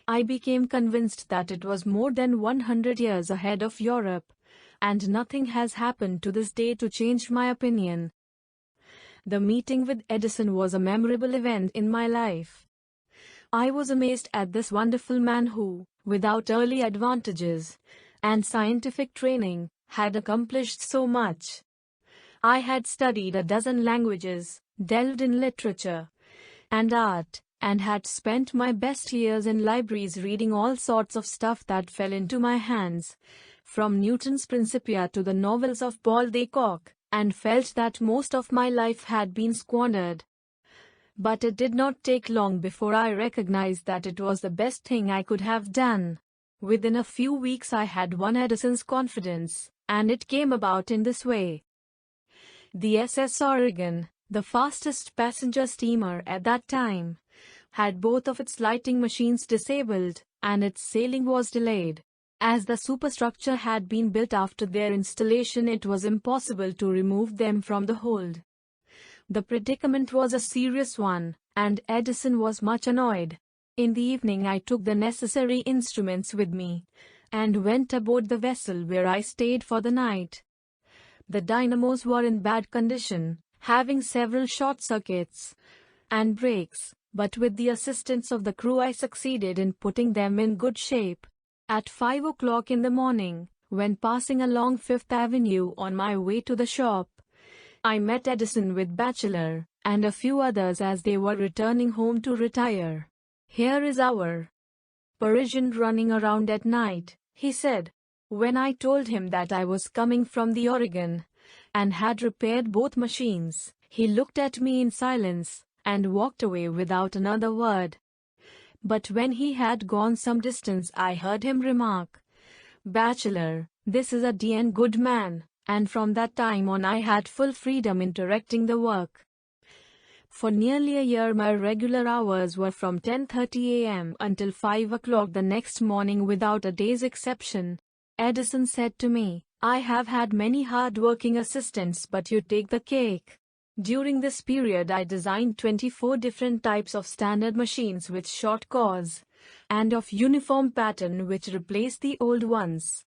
Speaker 1: I became convinced that it was more than 100 years ahead of Europe, and nothing has happened to this day to change my opinion. The meeting with Edison was a memorable event in my life. I was amazed at this wonderful man who, without early advantages and scientific training, had accomplished so much. I had studied a dozen languages, delved in literature and art, and had spent my best years in libraries reading all sorts of stuff that fell into my hands, from Newton's Principia to the novels of Paul de Kock, and felt that most of my life had been squandered. But it did not take long before I recognized that it was the best thing I could have done. Within a few weeks I had won Edison's confidence, and it came about in this way. The SS Oregon, the fastest passenger steamer at that time, had both of its lighting machines disabled, and its sailing was delayed. As the superstructure had been built after their installation, it was impossible to remove them from the hold. The predicament was a serious one, and Edison was much annoyed. In the evening I took the necessary instruments with me, and went aboard the vessel, where I stayed for the night. The dynamos were in bad condition, having several short circuits and breaks, but with the assistance of the crew I succeeded in putting them in good shape. At 5 o'clock in the morning, when passing along Fifth Avenue on my way to the shop, I met Edison with Batchelor and a few others as they were returning home to retire. "Here is our Parisian running around at night," he said. When I told him that I was coming from the Oregon and had repaired both machines, he looked at me in silence and walked away without another word. But when he had gone some distance I heard him remark, Bachelor, this is a D.N. good man, and from that time on I had full freedom in directing the work. For nearly a year my regular hours were from 10:30 a.m. until 5 o'clock the next morning without a day's exception. Edison said to me, "I have had many hard-working assistants but you take the cake." During this period I designed 24 different types of standard machines with short cores, and of uniform pattern which replaced the old ones.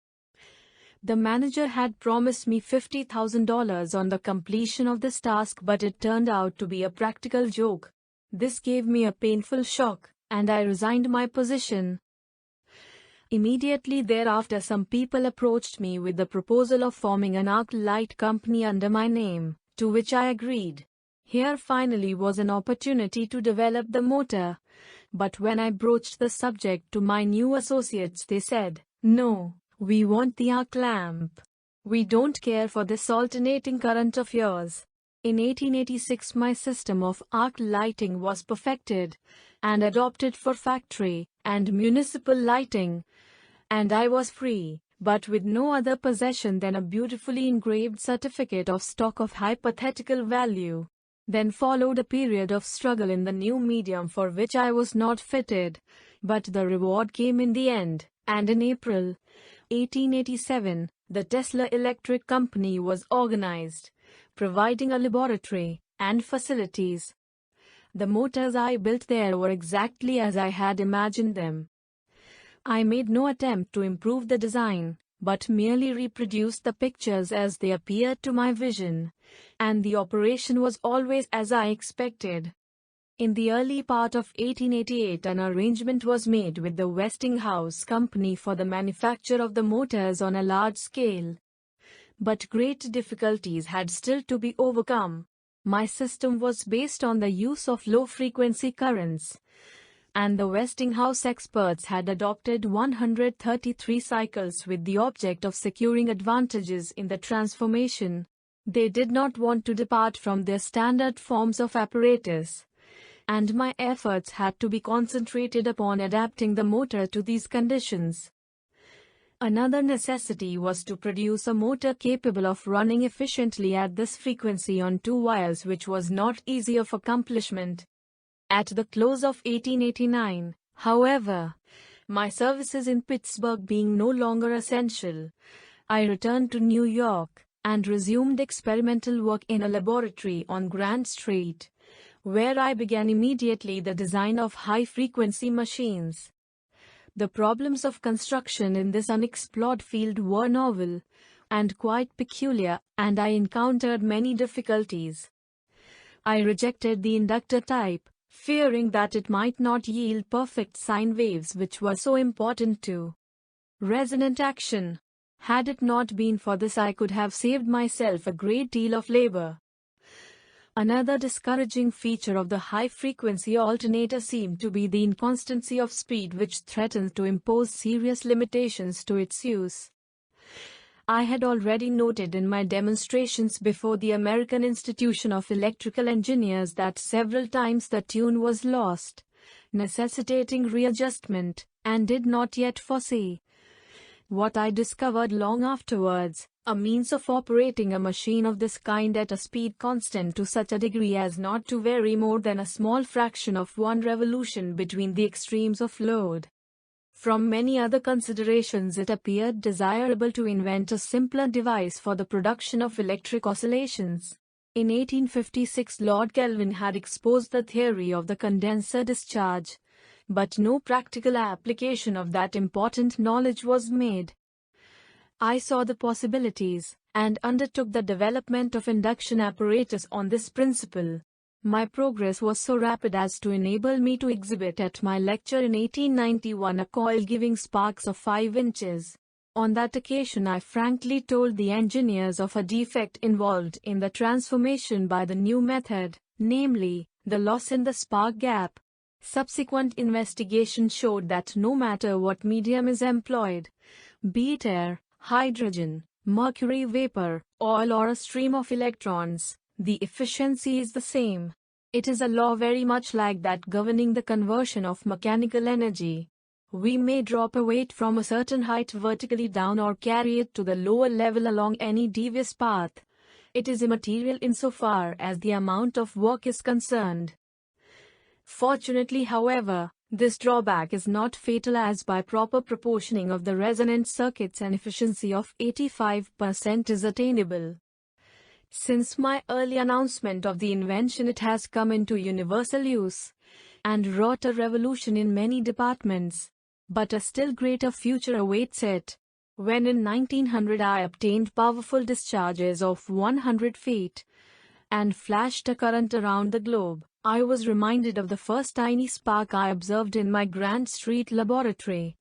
Speaker 1: The manager had promised me $50,000 on the completion of this task, but it turned out to be a practical joke. This gave me a painful shock, and I resigned my position. Immediately thereafter some people approached me with the proposal of forming an arc light company under my name, to which I agreed. Here finally was an opportunity to develop the motor. But when I broached the subject to my new associates they said, "No, we want the arc lamp. We don't care for this alternating current of yours." In 1886 my system of arc lighting was perfected and adopted for factory and municipal lighting, and I was free, but with no other possession than a beautifully engraved certificate of stock of hypothetical value. Then followed a period of struggle in the new medium for which I was not fitted, but the reward came in the end, and in April 1887, the Tesla Electric Company was organized, providing a laboratory and facilities. The motors I built there were exactly as I had imagined them. I made no attempt to improve the design, but merely reproduced the pictures as they appeared to my vision, and the operation was always as I expected. In the early part of 1888 an arrangement was made with the Westinghouse Company for the manufacture of the motors on a large scale. But great difficulties had still to be overcome. My system was based on the use of low-frequency currents, and the Westinghouse experts had adopted 133 cycles with the object of securing advantages in the transformation. They did not want to depart from their standard forms of apparatus, and my efforts had to be concentrated upon adapting the motor to these conditions. Another necessity was to produce a motor capable of running efficiently at this frequency on 2 wires, which was not easy of accomplishment. At the close of 1889, however, my services in Pittsburgh being no longer essential, I returned to New York and resumed experimental work in a laboratory on Grand Street, where I began immediately the design of high-frequency machines. The problems of construction in this unexplored field were novel and quite peculiar, and I encountered many difficulties. I rejected the inductor type, fearing that it might not yield perfect sine waves which were so important to resonant action. Had it not been for this I could have saved myself a great deal of labor. Another discouraging feature of the high-frequency alternator seemed to be the inconstancy of speed, which threatened to impose serious limitations to its use. I had already noted in my demonstrations before the American Institution of Electrical Engineers that several times the tune was lost, necessitating readjustment, and did not yet foresee what I discovered long afterwards, a means of operating a machine of this kind at a speed constant to such a degree as not to vary more than a small fraction of one revolution between the extremes of load. From many other considerations it appeared desirable to invent a simpler device for the production of electric oscillations. In 1856 Lord Kelvin had exposed the theory of the condenser discharge, but no practical application of that important knowledge was made. I saw the possibilities, and undertook the development of induction apparatus on this principle. My progress was so rapid as to enable me to exhibit at my lecture in 1891 a coil giving sparks of 5 inches. On that occasion I frankly told the engineers of a defect involved in the transformation by the new method, namely, the loss in the spark gap. Subsequent investigation showed that no matter what medium is employed, be it air, hydrogen, mercury vapor, oil or a stream of electrons, the efficiency is the same. It is a law very much like that governing the conversion of mechanical energy. We may drop a weight from a certain height vertically down or carry it to the lower level along any devious path. It is immaterial insofar as the amount of work is concerned. Fortunately, however, this drawback is not fatal, as by proper proportioning of the resonant circuits an efficiency of 85% is attainable. Since my early announcement of the invention, it has come into universal use and wrought a revolution in many departments. But a still greater future awaits it. When in 1900 I obtained powerful discharges of 100 feet and flashed a current around the globe, I was reminded of the first tiny spark I observed in my Grant Street laboratory,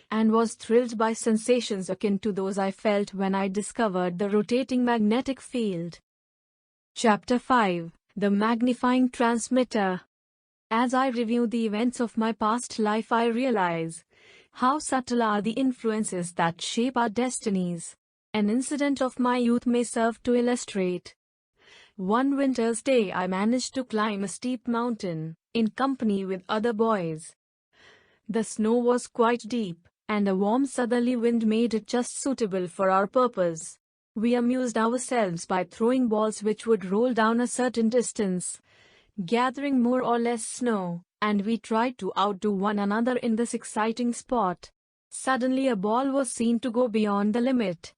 Speaker 1: and was thrilled by sensations akin to those I felt when I discovered the rotating magnetic field. Chapter 5: The Magnifying Transmitter. As I review the events of my past life, I realize how subtle are the influences that shape our destinies. An incident of my youth may serve to illustrate. One winter's day I managed to climb a steep mountain, in company with other boys. The snow was quite deep, and a warm southerly wind made it just suitable for our purpose. We amused ourselves by throwing balls which would roll down a certain distance, gathering more or less snow, and we tried to outdo one another in this exciting sport. Suddenly a ball was seen to go beyond the limit,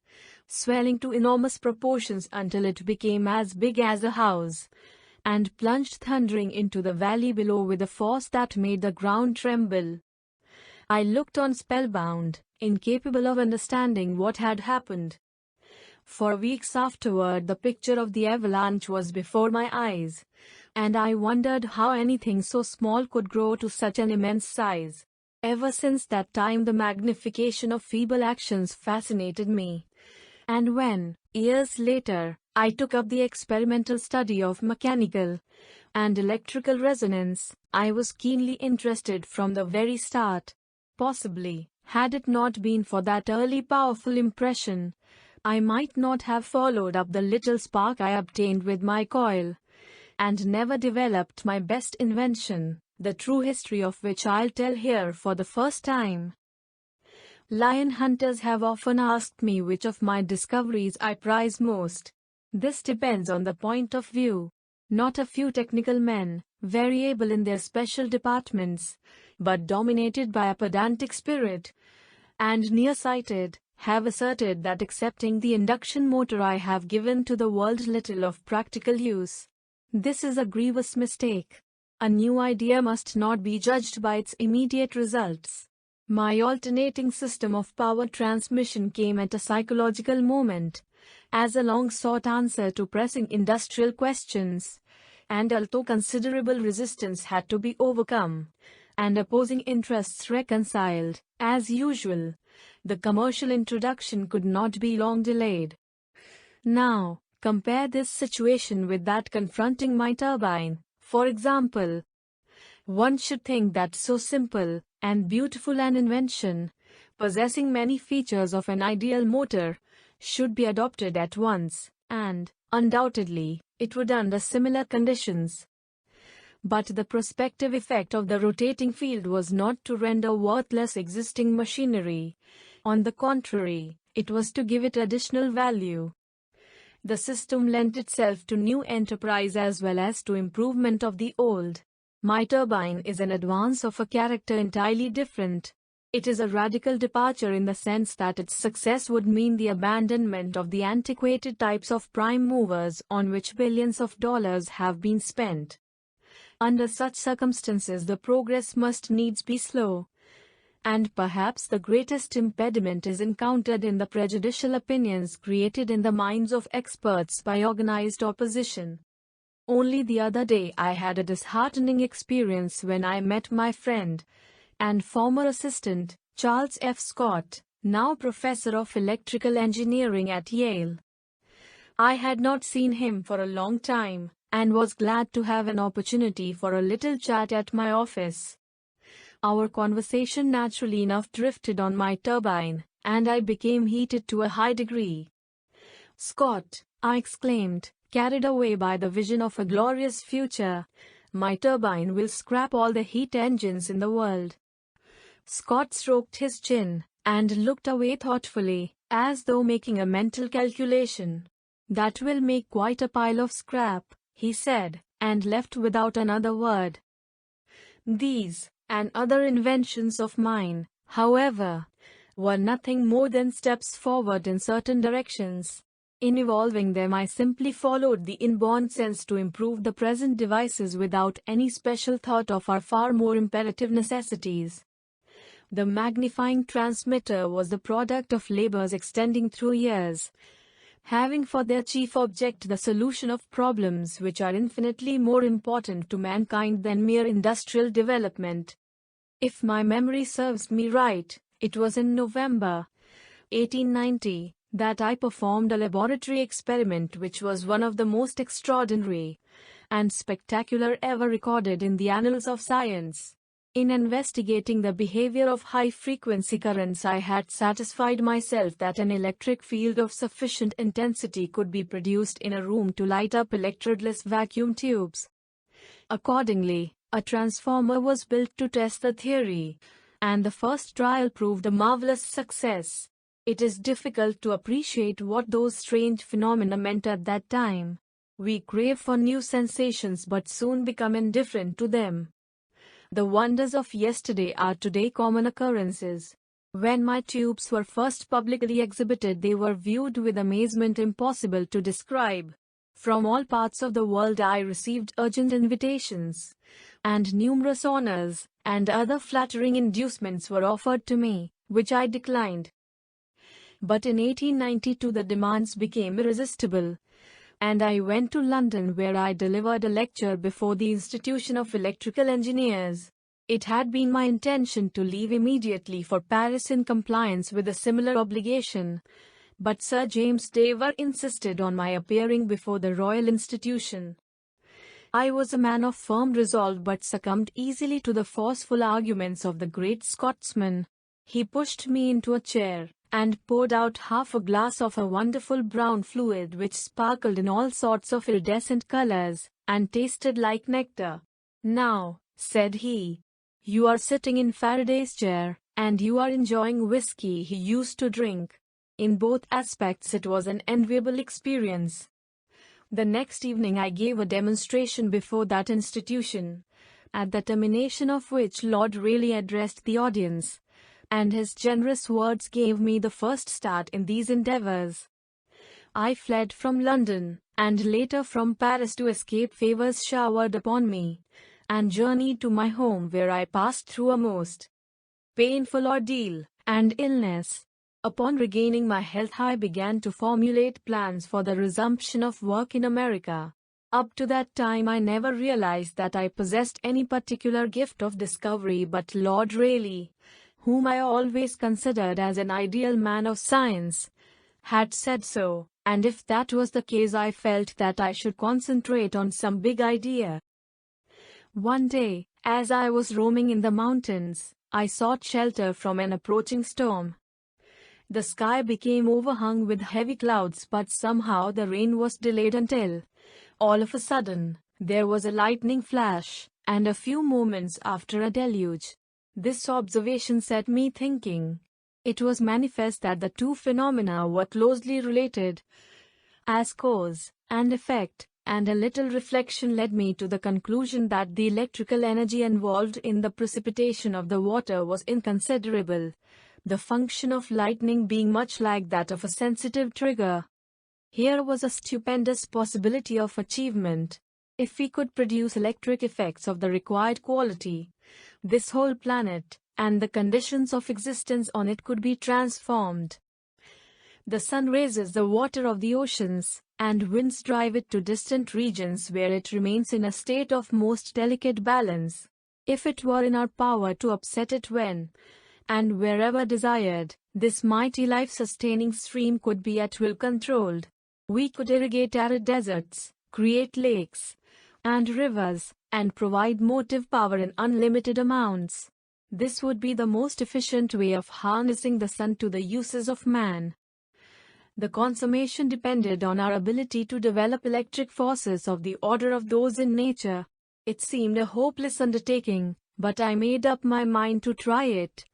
Speaker 1: swelling to enormous proportions until it became as big as a house, and plunged thundering into the valley below with a force that made the ground tremble. I looked on spellbound, incapable of understanding what had happened. For weeks afterward the picture of the avalanche was before my eyes, and I wondered how anything so small could grow to such an immense size. Ever since that time the magnification of feeble actions fascinated me, and when, years later, I took up the experimental study of mechanical and electrical resonance, I was keenly interested from the very start. Possibly, had it not been for that early powerful impression, I might not have followed up the little spark I obtained with my coil, and never developed my best invention, the true history of which I'll tell here for the first time. Lion hunters have often asked me which of my discoveries I prize most. This depends on the point of view. Not a few technical men, very able in their special departments, but dominated by a pedantic spirit, and nearsighted, have asserted that excepting the induction motor I have given to the world little of practical use. This is a grievous mistake. A new idea must not be judged by its immediate results. My alternating system of power transmission came at a psychological moment, as a long-sought answer to pressing industrial questions, and although considerable resistance had to be overcome, and opposing interests reconciled, as usual, the commercial introduction could not be long delayed. Now, compare this situation with that confronting my turbine, for example. One should think that so simple and beautiful an invention, possessing many features of an ideal motor, should be adopted at once, and, undoubtedly, it would under similar conditions. But the prospective effect of the rotating field was not to render worthless existing machinery. On the contrary, it was to give it additional value. The system lent itself to new enterprise as well as to improvement of the old. My turbine is an advance of a character entirely different. It is a radical departure in the sense that its success would mean the abandonment of the antiquated types of prime movers on which billions of dollars have been spent. Under such circumstances the progress must needs be slow, and perhaps the greatest impediment is encountered in the prejudicial opinions created in the minds of experts by organized opposition. Only the other day I had a disheartening experience when I met my friend and former assistant, Charles F. Scott, now professor of electrical engineering at Yale. I had not seen him for a long time, and was glad to have an opportunity for a little chat at my office. Our conversation naturally enough drifted on my turbine, and I became heated to a high degree. "Scott," I exclaimed, carried away by the vision of a glorious future, "my turbine will scrap all the heat engines in the world." Scott stroked his chin and looked away thoughtfully, as though making a mental calculation. "That will make quite a pile of scrap," he said, and left without another word. These, and other inventions of mine, however, were nothing more than steps forward in certain directions. In evolving them, I simply followed the inborn sense to improve the present devices without any special thought of our far more imperative necessities. The magnifying transmitter was the product of labors extending through years, having for their chief object the solution of problems which are infinitely more important to mankind than mere industrial development. If my memory serves me right, it was in November 1890 that I performed a laboratory experiment which was one of the most extraordinary and spectacular ever recorded in the annals of science. In investigating the behavior of high-frequency currents, I had satisfied myself that an electric field of sufficient intensity could be produced in a room to light up electrodeless vacuum tubes. Accordingly, a transformer was built to test the theory, and the first trial proved a marvelous success. It is difficult to appreciate what those strange phenomena meant at that time. We crave for new sensations but soon become indifferent to them. The wonders of yesterday are today common occurrences. When my tubes were first publicly exhibited, they were viewed with amazement impossible to describe. From all parts of the world I received urgent invitations, and numerous honors and other flattering inducements were offered to me, which I declined. But in 1892 the demands became irresistible, and I went to London, where I delivered a lecture before the Institution of Electrical Engineers. It had been my intention to leave immediately for Paris in compliance with a similar obligation, but Sir James Daver insisted on my appearing before the Royal Institution. I was a man of firm resolve but succumbed easily to the forceful arguments of the great Scotsman. He pushed me into a chair and poured out half a glass of a wonderful brown fluid which sparkled in all sorts of iridescent colors, and tasted like nectar. "Now," said he, "you are sitting in Faraday's chair, and you are enjoying whiskey he used to drink." In both aspects it was an enviable experience. The next evening I gave a demonstration before that institution, at the termination of which Lord Rayleigh addressed the audience, and his generous words gave me the first start in these endeavors. I fled from London, and later from Paris, to escape favors showered upon me, and journeyed to my home, where I passed through a most painful ordeal and illness. Upon regaining my health, I began to formulate plans for the resumption of work in America. Up to that time I never realized that I possessed any particular gift of discovery, but Lord Rayleigh, whom I always considered as an ideal man of science, had said so, and if that was the case I felt that I should concentrate on some big idea. One day, as I was roaming in the mountains, I sought shelter from an approaching storm. The sky became overhung with heavy clouds, but somehow the rain was delayed until, all of a sudden, there was a lightning flash, and a few moments after a deluge. This observation set me thinking. It was manifest that the two phenomena were closely related, as cause and effect, and a little reflection led me to the conclusion that the electrical energy involved in the precipitation of the water was inconsiderable, the function of lightning being much like that of a sensitive trigger. Here was a stupendous possibility of achievement. If we could produce electric effects of the required quality, this whole planet, and the conditions of existence on it, could be transformed. The sun raises the water of the oceans, and winds drive it to distant regions where it remains in a state of most delicate balance. If it were in our power to upset it when and wherever desired, this mighty life-sustaining stream could be at will controlled. We could irrigate arid deserts, create lakes and rivers, and provide motive power in unlimited amounts. This would be the most efficient way of harnessing the sun to the uses of man. The consummation depended on our ability to develop electric forces of the order of those in nature. It seemed a hopeless undertaking, but I made up my mind to try it,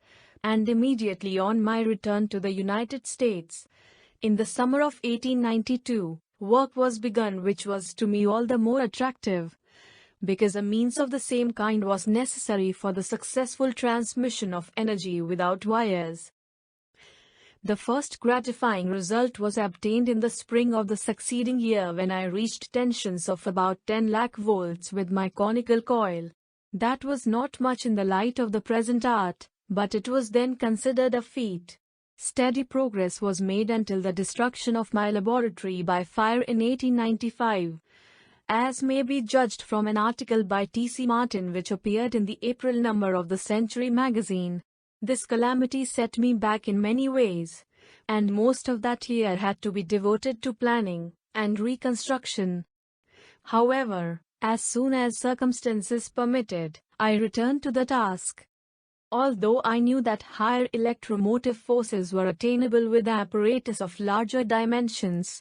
Speaker 1: and immediately on my return to the United States, in the summer of 1892, work was begun which was to me all the more attractive, because a means of the same kind was necessary for the successful transmission of energy without wires. The first gratifying result was obtained in the spring of the succeeding year when I reached tensions of about 10 lakh volts with my conical coil. That was not much in the light of the present art, but it was then considered a feat. Steady progress was made until the destruction of my laboratory by fire in 1895, as may be judged from an article by T.C. Martin which appeared in the April number of the Century magazine. This calamity set me back in many ways, and most of that year had to be devoted to planning and reconstruction. However, as soon as circumstances permitted, I returned to the task. Although I knew that higher electromotive forces were attainable with apparatus of larger dimensions,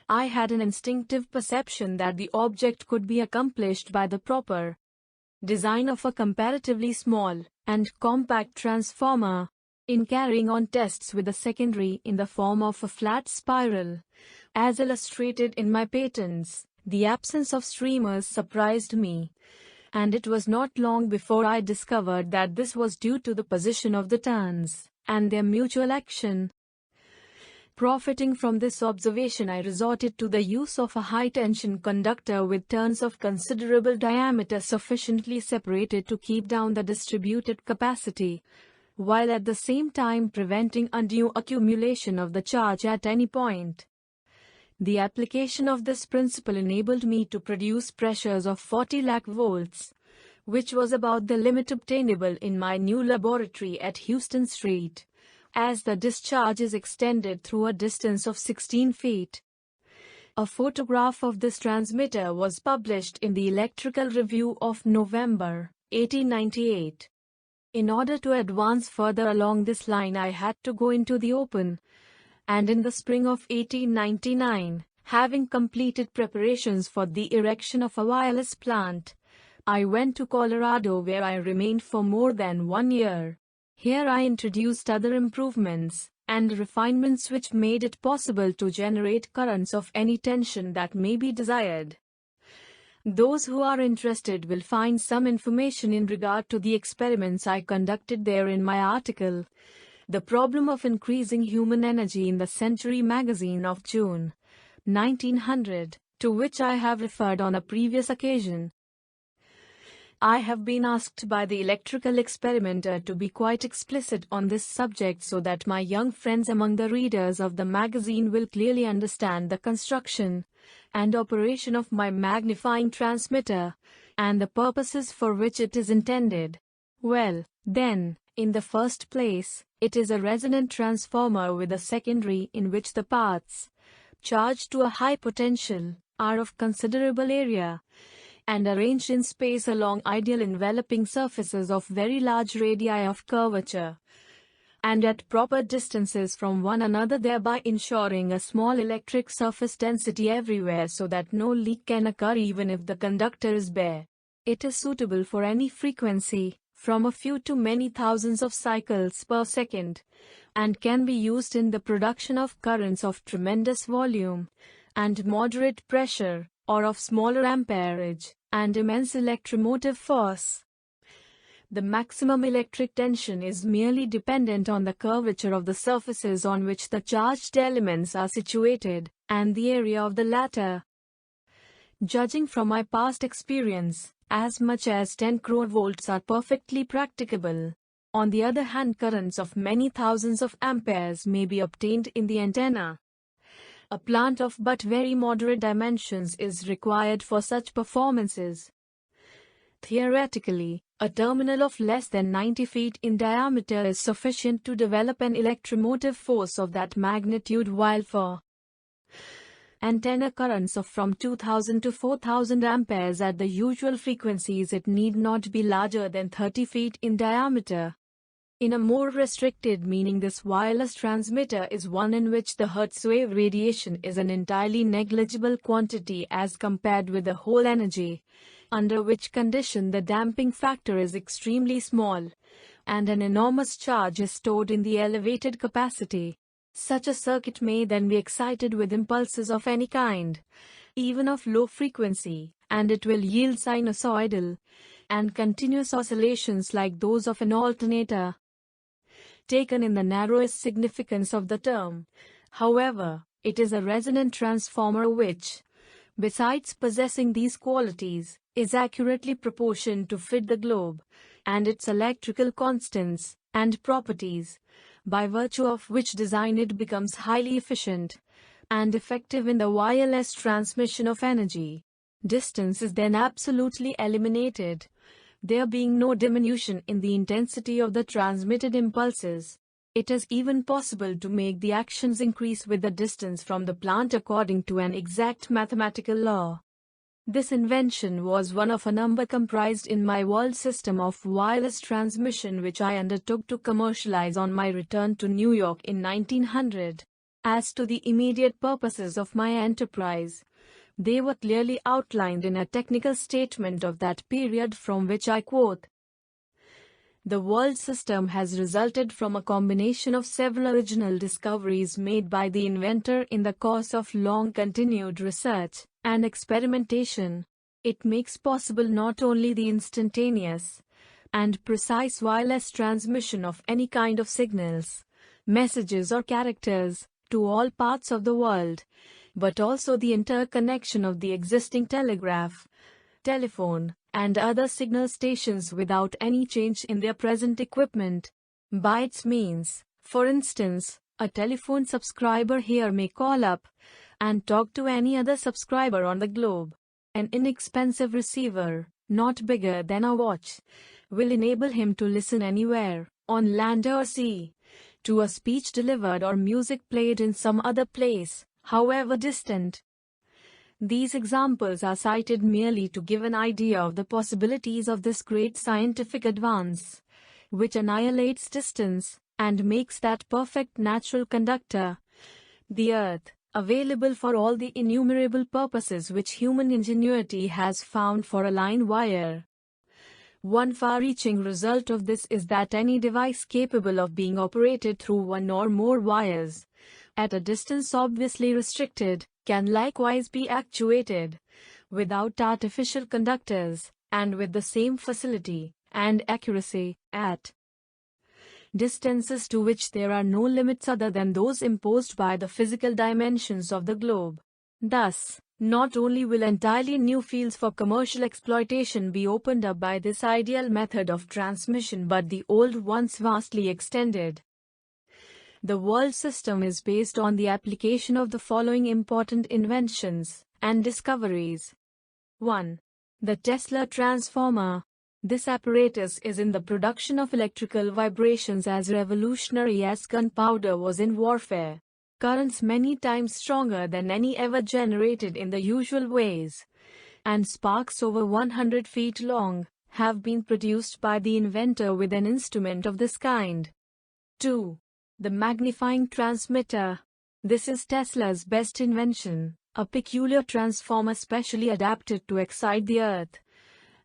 Speaker 1: I had an instinctive perception that the object could be accomplished by the proper design of a comparatively small and compact transformer. In carrying on tests with the secondary in the form of a flat spiral, as illustrated in my patents, the absence of streamers surprised me, and it was not long before I discovered that this was due to the position of the turns and their mutual action. Profiting from this observation, I resorted to the use of a high-tension conductor with turns of considerable diameter sufficiently separated to keep down the distributed capacity, while at the same time preventing undue accumulation of the charge at any point. The application of this principle enabled me to produce pressures of 40 lakh volts, which was about the limit obtainable in my new laboratory at Houston Street, as the discharge is extended through a distance of 16 feet. A photograph of this transmitter was published in the Electrical Review of November, 1898. In order to advance further along this line, I had to go into the open, and in the spring of 1899, having completed preparations for the erection of a wireless plant, I went to Colorado, where I remained for more than 1 year. Here I introduced other improvements and refinements which made it possible to generate currents of any tension that may be desired. Those who are interested will find some information in regard to the experiments I conducted there in my article, The Problem of Increasing Human Energy, in the Century magazine of June 1900, to which I have referred on a previous occasion. I have been asked by the electrical experimenter to be quite explicit on this subject so that my young friends among the readers of the magazine will clearly understand the construction and operation of my magnifying transmitter, and the purposes for which it is intended. Well, then, in the first place, it is a resonant transformer with a secondary in which the paths, charged to a high potential, are of considerable area, and arranged in space along ideal enveloping surfaces of very large radii of curvature, and at proper distances from one another, thereby ensuring a small electric surface density everywhere so that no leak can occur even if the conductor is bare. It is suitable for any frequency, from a few to many thousands of cycles per second, and can be used in the production of currents of tremendous volume and moderate pressure, or of smaller amperage and immense electromotive force. The maximum electric tension is merely dependent on the curvature of the surfaces on which the charged elements are situated, and the area of the latter. Judging from my past experience, as much as 10 crore volts are perfectly practicable. On the other hand, currents of many thousands of amperes may be obtained in the antenna. A plant of but very moderate dimensions is required for such performances. Theoretically, a terminal of less than 90 feet in diameter is sufficient to develop an electromotive force of that magnitude, while for antenna currents of from 2000 to 4000 amperes at the usual frequencies it need not be larger than 30 feet in diameter. In a more restricted meaning, this wireless transmitter is one in which the Hertz wave radiation is an entirely negligible quantity as compared with the whole energy, under which condition the damping factor is extremely small, and an enormous charge is stored in the elevated capacity. Such a circuit may then be excited with impulses of any kind, even of low frequency, and it will yield sinusoidal and continuous oscillations like those of an alternator. Taken in the narrowest significance of the term, however, it is a resonant transformer which, besides possessing these qualities, is accurately proportioned to fit the globe and its electrical constants and properties, by virtue of which design it becomes highly efficient and effective in the wireless transmission of energy. Distance is then absolutely eliminated, there being no diminution in the intensity of the transmitted impulses. It is even possible to make the actions increase with the distance from the plant according to an exact mathematical law. This invention was one of a number comprised in my world system of wireless transmission which I undertook to commercialize on my return to New York in 1900. As to the immediate purposes of my enterprise, they were clearly outlined in a technical statement of that period from which I quote. The world system has resulted from a combination of several original discoveries made by the inventor in the course of long continued research and experimentation. It makes possible not only the instantaneous and precise wireless transmission of any kind of signals, messages or characters to all parts of the world, but also the interconnection of the existing telegraph, telephone, and other signal stations without any change in their present equipment. By its means, for instance, a telephone subscriber here may call up and talk to any other subscriber on the globe. An inexpensive receiver, not bigger than a watch, will enable him to listen anywhere, on land or sea, to a speech delivered or music played in some other place, however distant. These examples are cited merely to give an idea of the possibilities of this great scientific advance, which annihilates distance and makes that perfect natural conductor, the earth, available for all the innumerable purposes which human ingenuity has found for a line wire. One far-reaching result of this is that any device capable of being operated through one or more wires, at a distance obviously restricted, can likewise be actuated, without artificial conductors, and with the same facility and accuracy, at distances to which there are no limits other than those imposed by the physical dimensions of the globe. Thus, not only will entirely new fields for commercial exploitation be opened up by this ideal method of transmission, but the old ones vastly extended. The world system is based on the application of the following important inventions and discoveries. 1. The Tesla transformer. This apparatus is in the production of electrical vibrations as revolutionary as gunpowder was in warfare. Currents many times stronger than any ever generated in the usual ways, and sparks over 100 feet long, have been produced by the inventor with an instrument of this kind. 2. The magnifying transmitter. This is Tesla's best invention, a peculiar transformer specially adapted to excite the earth,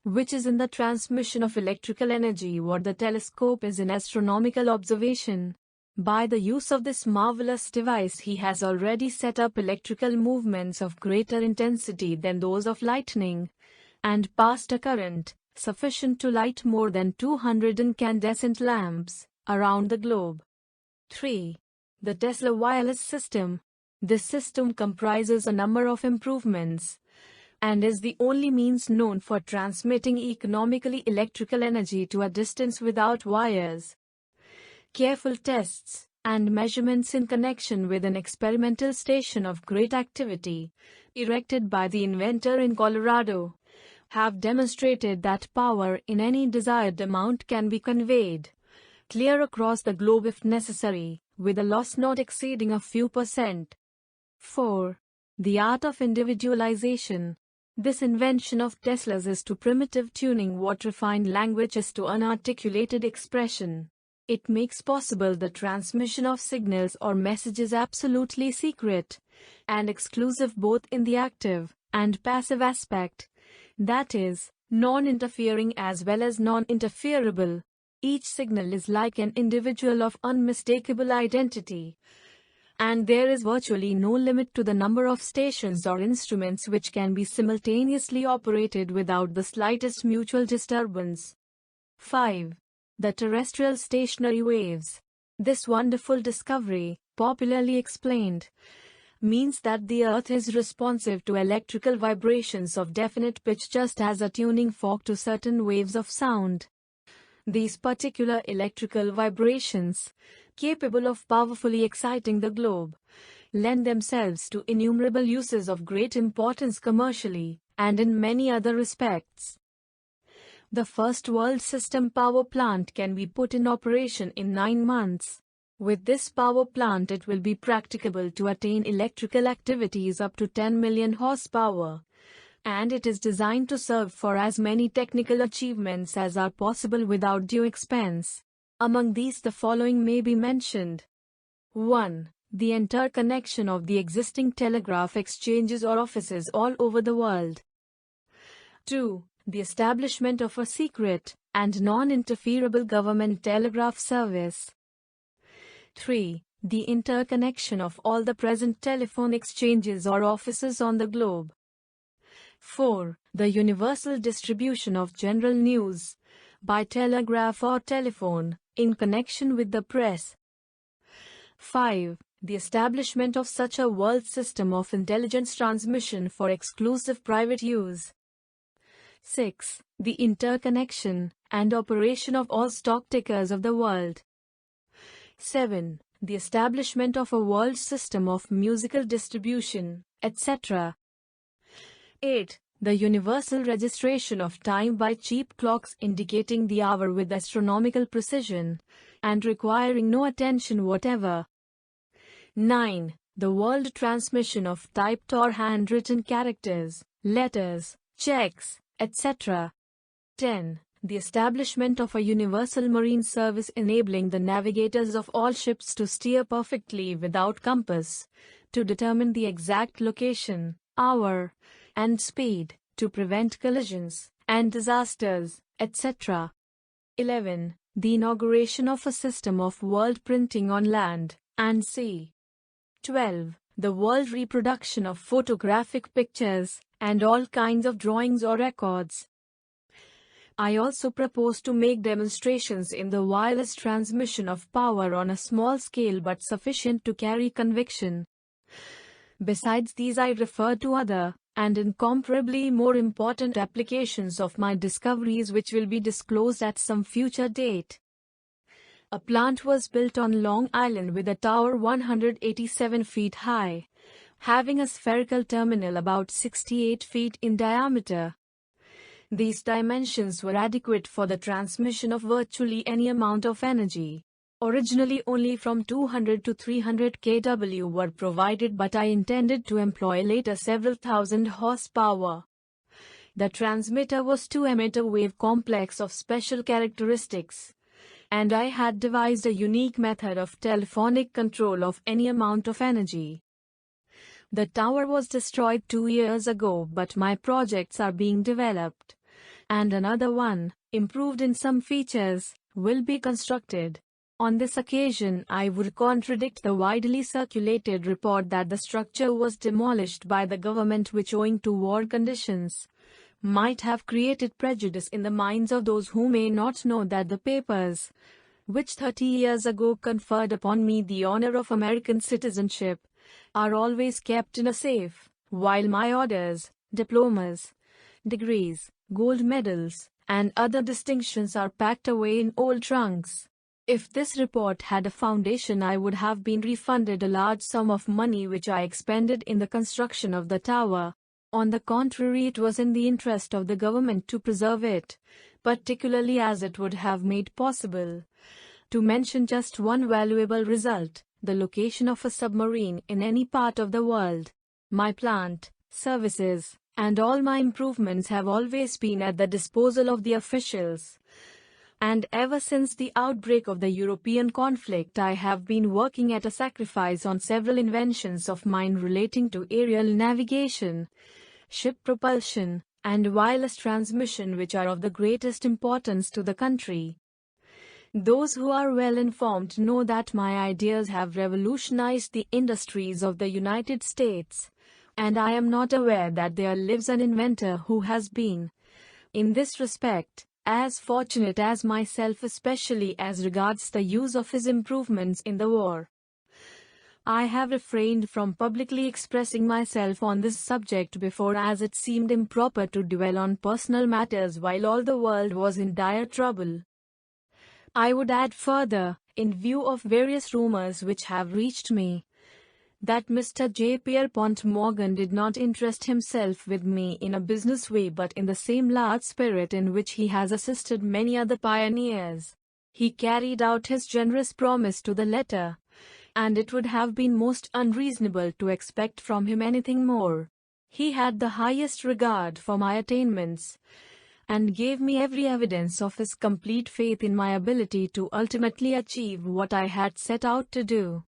Speaker 1: which is in the transmission of electrical energy what the telescope is in astronomical observation. By the use of this marvelous device he has already set up electrical movements of greater intensity than those of lightning, and passed a current, sufficient to light more than 200 incandescent lamps, around the globe. 3. The Tesla wireless system. This system comprises a number of improvements, and is the only means known for transmitting economically electrical energy to a distance without wires. Careful tests and measurements in connection with an experimental station of great activity, erected by the inventor in Colorado, have demonstrated that power in any desired amount can be conveyed clear across the globe if necessary, with a loss not exceeding a few %. 4. The art of individualization. This invention of Tesla's is to primitive tuning what refined language is to unarticulated expression. It makes possible the transmission of signals or messages absolutely secret and exclusive both in the active and passive aspect, that is, non-interfering as well as non-interferable. Each signal is like an individual of unmistakable identity, and there is virtually no limit to the number of stations or instruments which can be simultaneously operated without the slightest mutual disturbance. 5. The terrestrial stationary waves. This wonderful discovery, popularly explained, means that the Earth is responsive to electrical vibrations of definite pitch just as a tuning fork to certain waves of sound. These particular electrical vibrations, capable of powerfully exciting the globe, lend themselves to innumerable uses of great importance commercially, and in many other respects. The first world system power plant can be put in operation in 9 months. With this power plant it will be practicable to attain electrical activities up to 10 million horsepower, and it is designed to serve for as many technical achievements as are possible without due expense. Among these the following may be mentioned. 1. The interconnection of the existing telegraph exchanges or offices all over the world. 2. The establishment of a secret and non-interferable government telegraph service. 3. The interconnection of all the present telephone exchanges or offices on the globe. 4. The universal distribution of general news, by telegraph or telephone, in connection with the press. 5. The establishment of such a world system of intelligence transmission for exclusive private use. 6. The interconnection and operation of all stock tickers of the world. 7. The establishment of a world system of musical distribution, etc. 8. The universal registration of time by cheap clocks indicating the hour with astronomical precision, and requiring no attention whatever. 9. The world transmission of typed or handwritten characters, letters, checks, etc. 10. The establishment of a universal marine service enabling the navigators of all ships to steer perfectly without compass, to determine the exact location, hour, and speed, to prevent collisions and disasters, etc. 11. The inauguration of a system of world printing on land and sea. 12. The world reproduction of photographic pictures and all kinds of drawings or records. I also propose to make demonstrations in the wireless transmission of power on a small scale but sufficient to carry conviction. Besides these, I refer to other and incomparably more important applications of my discoveries which will be disclosed at some future date. A plant was built on Long Island with a tower 187 feet high, having a spherical terminal about 68 feet in diameter. These dimensions were adequate for the transmission of virtually any amount of energy. Originally only from 200 to 300 kW were provided, but I intended to employ later several thousand horsepower. The transmitter was 2-emitter wave complex of special characteristics, and I had devised a unique method of telephonic control of any amount of energy. The tower was destroyed 2 years ago, but my projects are being developed, and another one, improved in some features, will be constructed. On this occasion, I would contradict the widely circulated report that the structure was demolished by the government, which, owing to war conditions, might have created prejudice in the minds of those who may not know that the papers, which 30 years ago conferred upon me the honor of American citizenship, are always kept in a safe, while my orders, diplomas, degrees, gold medals, and other distinctions are packed away in old trunks. If this report had a foundation, I would have been refunded a large sum of money which I expended in the construction of the tower. On the contrary, it was in the interest of the government to preserve it, particularly as it would have made possible. To mention just one valuable result, the location of a submarine in any part of the world. My plant, services, and all my improvements have always been at the disposal of the officials. And ever since the outbreak of the European conflict, I have been working at a sacrifice on several inventions of mine relating to aerial navigation, ship propulsion, and wireless transmission, which are of the greatest importance to the country. Those who are well informed know that my ideas have revolutionized the industries of the United States, and I am not aware that there lives an inventor who has been, in this respect, as fortunate as myself, especially as regards the use of his improvements in the war. I have refrained from publicly expressing myself on this subject before, as it seemed improper to dwell on personal matters while all the world was in dire trouble. I would add further, in view of various rumors which have reached me, that Mr. J. Pierpont Morgan did not interest himself with me in a business way, but in the same large spirit in which he has assisted many other pioneers. He carried out his generous promise to the letter, and it would have been most unreasonable to expect from him anything more. He had the highest regard for my attainments, and gave me every evidence of his complete faith in my ability to ultimately achieve what I had set out to do.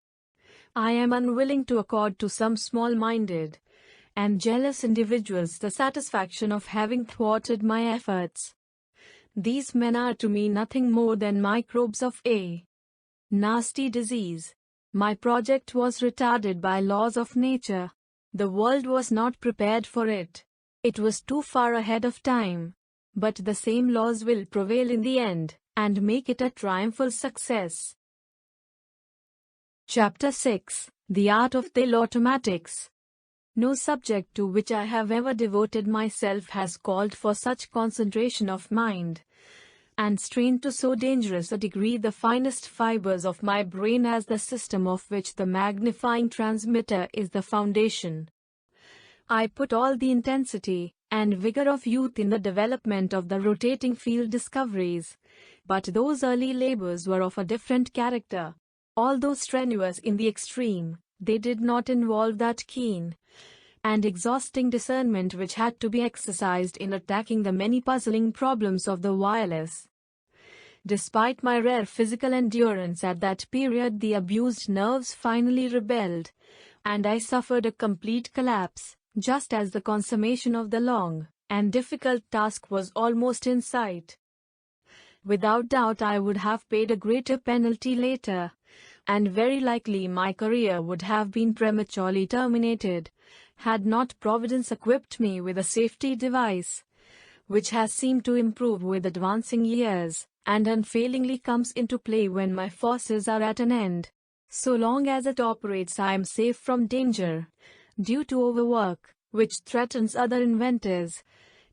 Speaker 1: I am unwilling to accord to some small-minded and jealous individuals the satisfaction of having thwarted my efforts. These men are to me nothing more than microbes of a nasty disease. My project was retarded by laws of nature. The world was not prepared for it. It was too far ahead of time. But the same laws will prevail in the end, and make it a triumphal success. Chapter 6: The Art of the Automatics. No subject to which I have ever devoted myself has called for such concentration of mind, and strained to so dangerous a degree the finest fibers of my brain as the system of which the magnifying transmitter is the foundation. I put all the intensity and vigor of youth in the development of the rotating field discoveries, but those early labors were of a different character. Although strenuous in the extreme, they did not involve that keen and exhausting discernment which had to be exercised in attacking the many puzzling problems of the wireless. Despite my rare physical endurance at that period, the abused nerves finally rebelled, and I suffered a complete collapse, just as the consummation of the long and difficult task was almost in sight. Without doubt I would have paid a greater penalty later, and very likely my career would have been prematurely terminated, had not Providence equipped me with a safety device, which has seemed to improve with advancing years, and unfailingly comes into play when my forces are at an end. So long as it operates, I am safe from danger due to overwork, which threatens other inventors,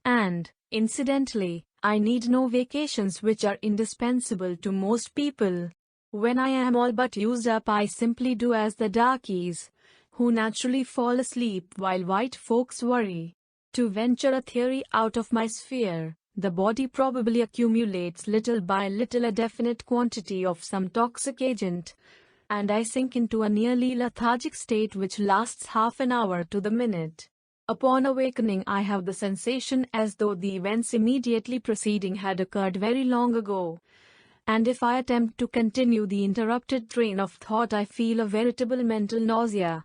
Speaker 1: and, incidentally, I need no vacations which are indispensable to most people. When I am all but used up, I simply do as the darkies, who naturally fall asleep while white folks worry. To venture a theory out of my sphere, the body probably accumulates little by little a definite quantity of some toxic agent, and I sink into a nearly lethargic state which lasts half an hour to the minute. Upon awakening, I have the sensation as though the events immediately preceding had occurred very long ago, and if I attempt to continue the interrupted train of thought, I feel a veritable mental nausea.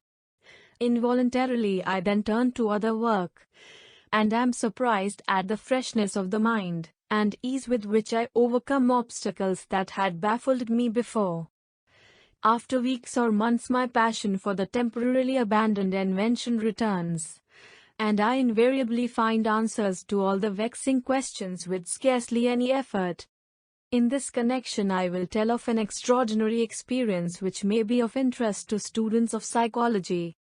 Speaker 1: Involuntarily, I then turn to other work, and am surprised at the freshness of the mind and ease with which I overcome obstacles that had baffled me before. After weeks or months, my passion for the temporarily abandoned invention returns, and I invariably find answers to all the vexing questions with scarcely any effort. In this connection, I will tell of an extraordinary experience which may be of interest to students of psychology.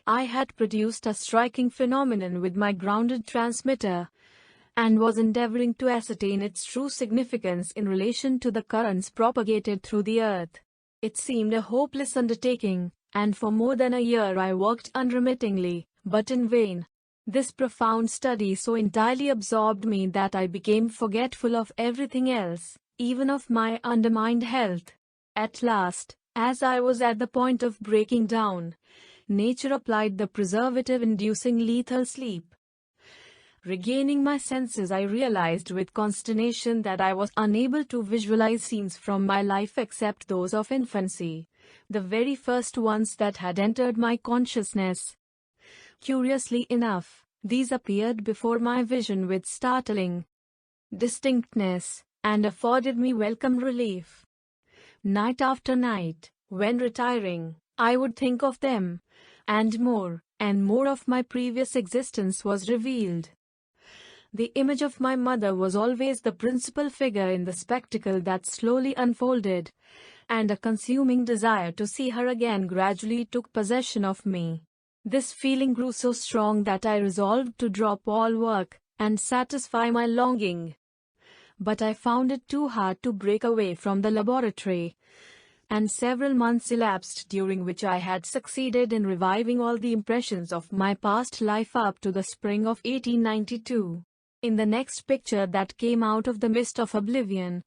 Speaker 1: I had produced a striking phenomenon with my grounded transmitter, and was endeavoring to ascertain its true significance in relation to the currents propagated through the earth. It seemed a hopeless undertaking, and for more than a year I worked unremittingly, but in vain. This profound study so entirely absorbed me that I became forgetful of everything else, even of my undermined health. At last, as I was at the point of breaking down, nature applied the preservative-inducing lethal sleep. Regaining my senses, I realized with consternation that I was unable to visualize scenes from my life except those of infancy, the very first ones that had entered my consciousness. Curiously enough, these appeared before my vision with startling distinctness, and afforded me welcome relief. Night after night, when retiring, I would think of them, and more of my previous existence was revealed. The image of my mother was always the principal figure in the spectacle that slowly unfolded, and a consuming desire to see her again gradually took possession of me. This feeling grew so strong that I resolved to drop all work and satisfy my longing. But I found it too hard to break away from the laboratory, and several months elapsed during which I had succeeded in reviving all the impressions of my past life up to the spring of 1892. In the next picture that came out of the mist of oblivion,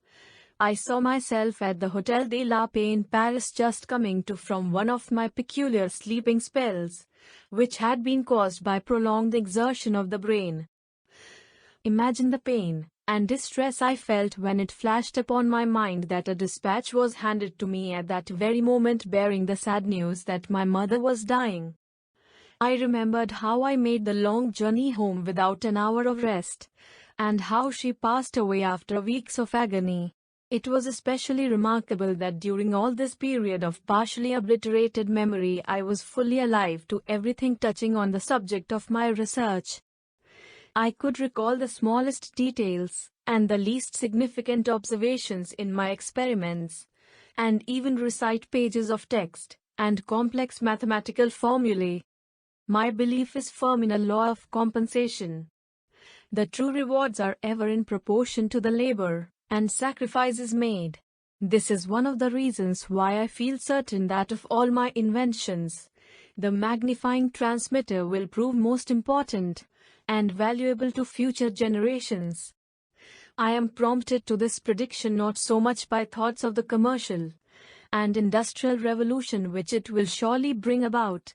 Speaker 1: I saw myself at the Hotel de la Paix in Paris, just coming to from one of my peculiar sleeping spells, which had been caused by prolonged exertion of the brain. Imagine the pain and distress I felt when it flashed upon my mind that a dispatch was handed to me at that very moment bearing the sad news that my mother was dying. I remembered how I made the long journey home without an hour of rest, and how she passed away after weeks of agony. It was especially remarkable that during all this period of partially obliterated memory I was fully alive to everything touching on the subject of my research. I could recall the smallest details and the least significant observations in my experiments, and even recite pages of text and complex mathematical formulae. My belief is firm in a law of compensation. The true rewards are ever in proportion to the labor and sacrifices made. This is one of the reasons why I feel certain that of all my inventions, the magnifying transmitter will prove most important and valuable to future generations. I am prompted to this prediction not so much by thoughts of the commercial and industrial revolution which it will surely bring about,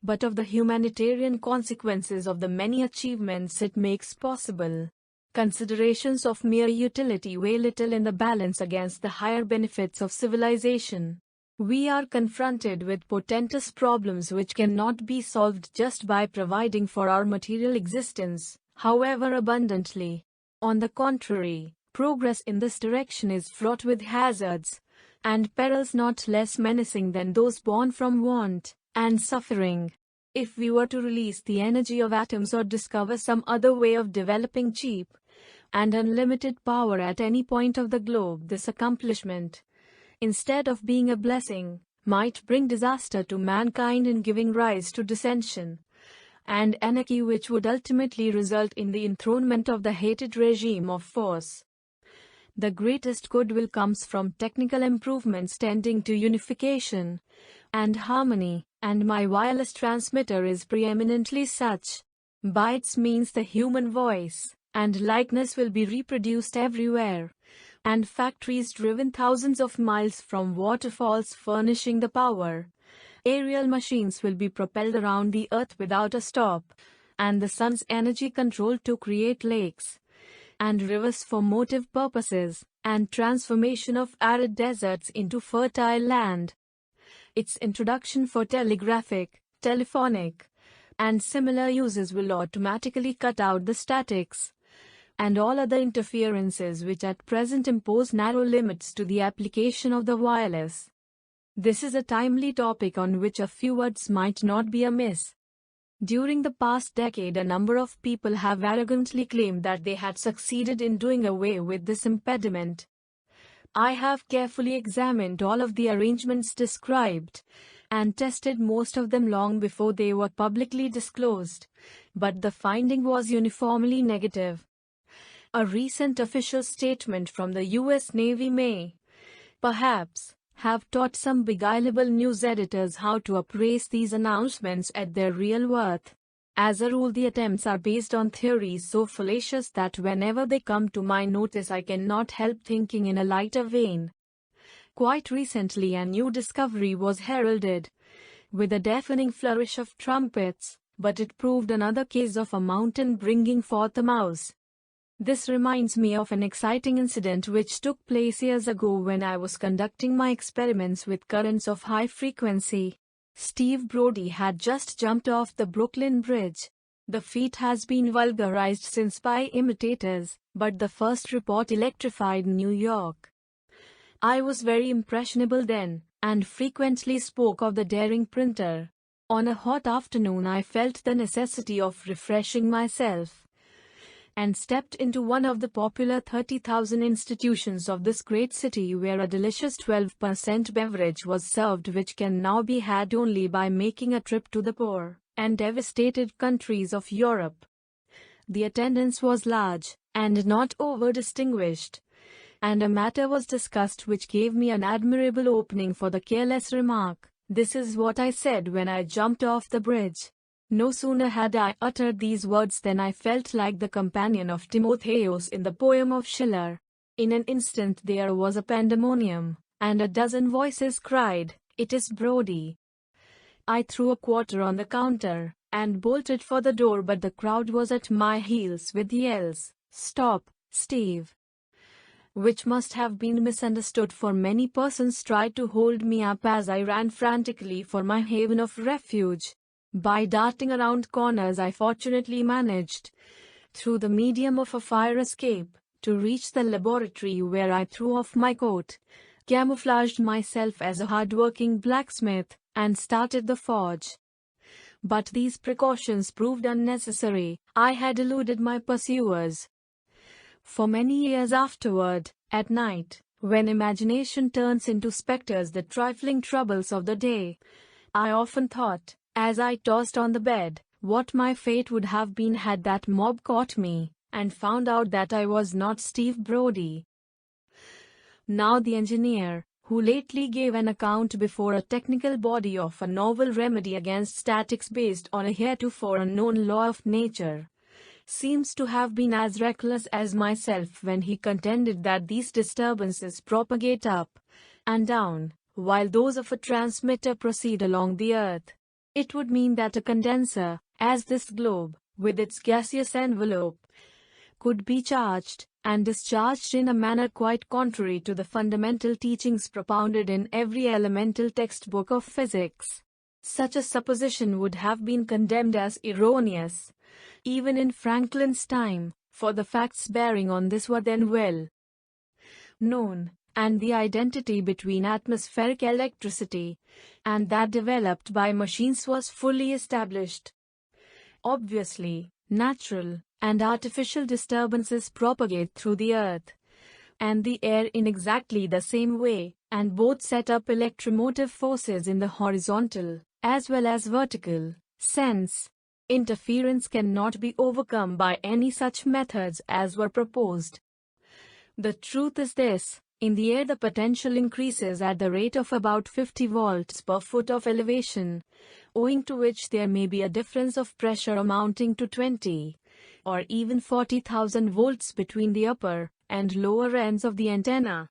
Speaker 1: but of the humanitarian consequences of the many achievements it makes possible. Considerations of mere utility weigh little in the balance against the higher benefits of civilization. We are confronted with portentous problems which cannot be solved just by providing for our material existence, however abundantly. On the contrary, progress in this direction is fraught with hazards and perils not less menacing than those born from want and suffering. If we were to release the energy of atoms or discover some other way of developing cheap and unlimited power at any point of the globe, this accomplishment, instead of being a blessing, might bring disaster to mankind in giving rise to dissension and anarchy, which would ultimately result in the enthronement of the hated regime of force. The greatest goodwill comes from technical improvements tending to unification and harmony, and my wireless transmitter is preeminently such. By its means the human voice and likeness will be reproduced everywhere, and factories driven thousands of miles from waterfalls furnishing the power. Aerial machines will be propelled around the earth without a stop, and the sun's energy controlled to create lakes and rivers for motive purposes, and transformation of arid deserts into fertile land. Its introduction for telegraphic, telephonic, and similar uses will automatically cut out the statics and all other interferences which at present impose narrow limits to the application of the wireless. This is a timely topic on which a few words might not be amiss. During the past decade, a number of people have arrogantly claimed that they had succeeded in doing away with this impediment. I have carefully examined all of the arrangements described and tested most of them long before they were publicly disclosed, but the finding was uniformly negative. A recent official statement from the U.S. Navy may, perhaps, have taught some beguilable news editors how to appraise these announcements at their real worth. As a rule, the attempts are based on theories so fallacious that whenever they come to my notice I cannot help thinking in a lighter vein. Quite recently a new discovery was heralded with a deafening flourish of trumpets, but it proved another case of a mountain bringing forth a mouse. This reminds me of an exciting incident which took place years ago when I was conducting my experiments with currents of high frequency. Steve Brody had just jumped off the Brooklyn Bridge. The feat has been vulgarized since by imitators, but the first report electrified New York. I was very impressionable then, and frequently spoke of the daring printer. On a hot afternoon I felt the necessity of refreshing myself, and stepped into one of the popular 30,000 institutions of this great city, where a delicious 12% beverage was served which can now be had only by making a trip to the poor and devastated countries of Europe. The attendance was large, and not over-distinguished, and a matter was discussed which gave me an admirable opening for the careless remark. "This is what I said when I jumped off the bridge." No sooner had I uttered these words than I felt like the companion of Timotheus in the poem of Schiller. In an instant there was a pandemonium, and a dozen voices cried, "It is Brodie." I threw a quarter on the counter, and bolted for the door, but the crowd was at my heels with yells, "Stop, Steve!" which must have been misunderstood, for many persons tried to hold me up as I ran frantically for my haven of refuge. By darting around corners I fortunately managed, through the medium of a fire escape, to reach the laboratory, where I threw off my coat, camouflaged myself as a hard-working blacksmith, and started the forge. But these precautions proved unnecessary. I had eluded my pursuers. For many years afterward, at night, when imagination turns into specters the trifling troubles of the day, I often thought, as I tossed on the bed, what my fate would have been had that mob caught me, and found out that I was not Steve Brodie. Now the engineer, who lately gave an account before a technical body of a novel remedy against statics based on a heretofore unknown law of nature, seems to have been as reckless as myself when he contended that these disturbances propagate up and down, while those of a transmitter proceed along the earth. It would mean that a condenser, as this globe, with its gaseous envelope, could be charged and discharged in a manner quite contrary to the fundamental teachings propounded in every elemental textbook of physics. Such a supposition would have been condemned as erroneous, even in Franklin's time, for the facts bearing on this were then well known, and the identity between atmospheric electricity and that developed by machines was fully established. Obviously, natural and artificial disturbances propagate through the earth and the air in exactly the same way, and both set up electromotive forces in the horizontal as well as vertical sense. Interference cannot be overcome by any such methods as were proposed. The truth is this: in the air the potential increases at the rate of about 50 volts per foot of elevation, owing to which there may be a difference of pressure amounting to 20 or even 40,000 volts between the upper and lower ends of the antenna.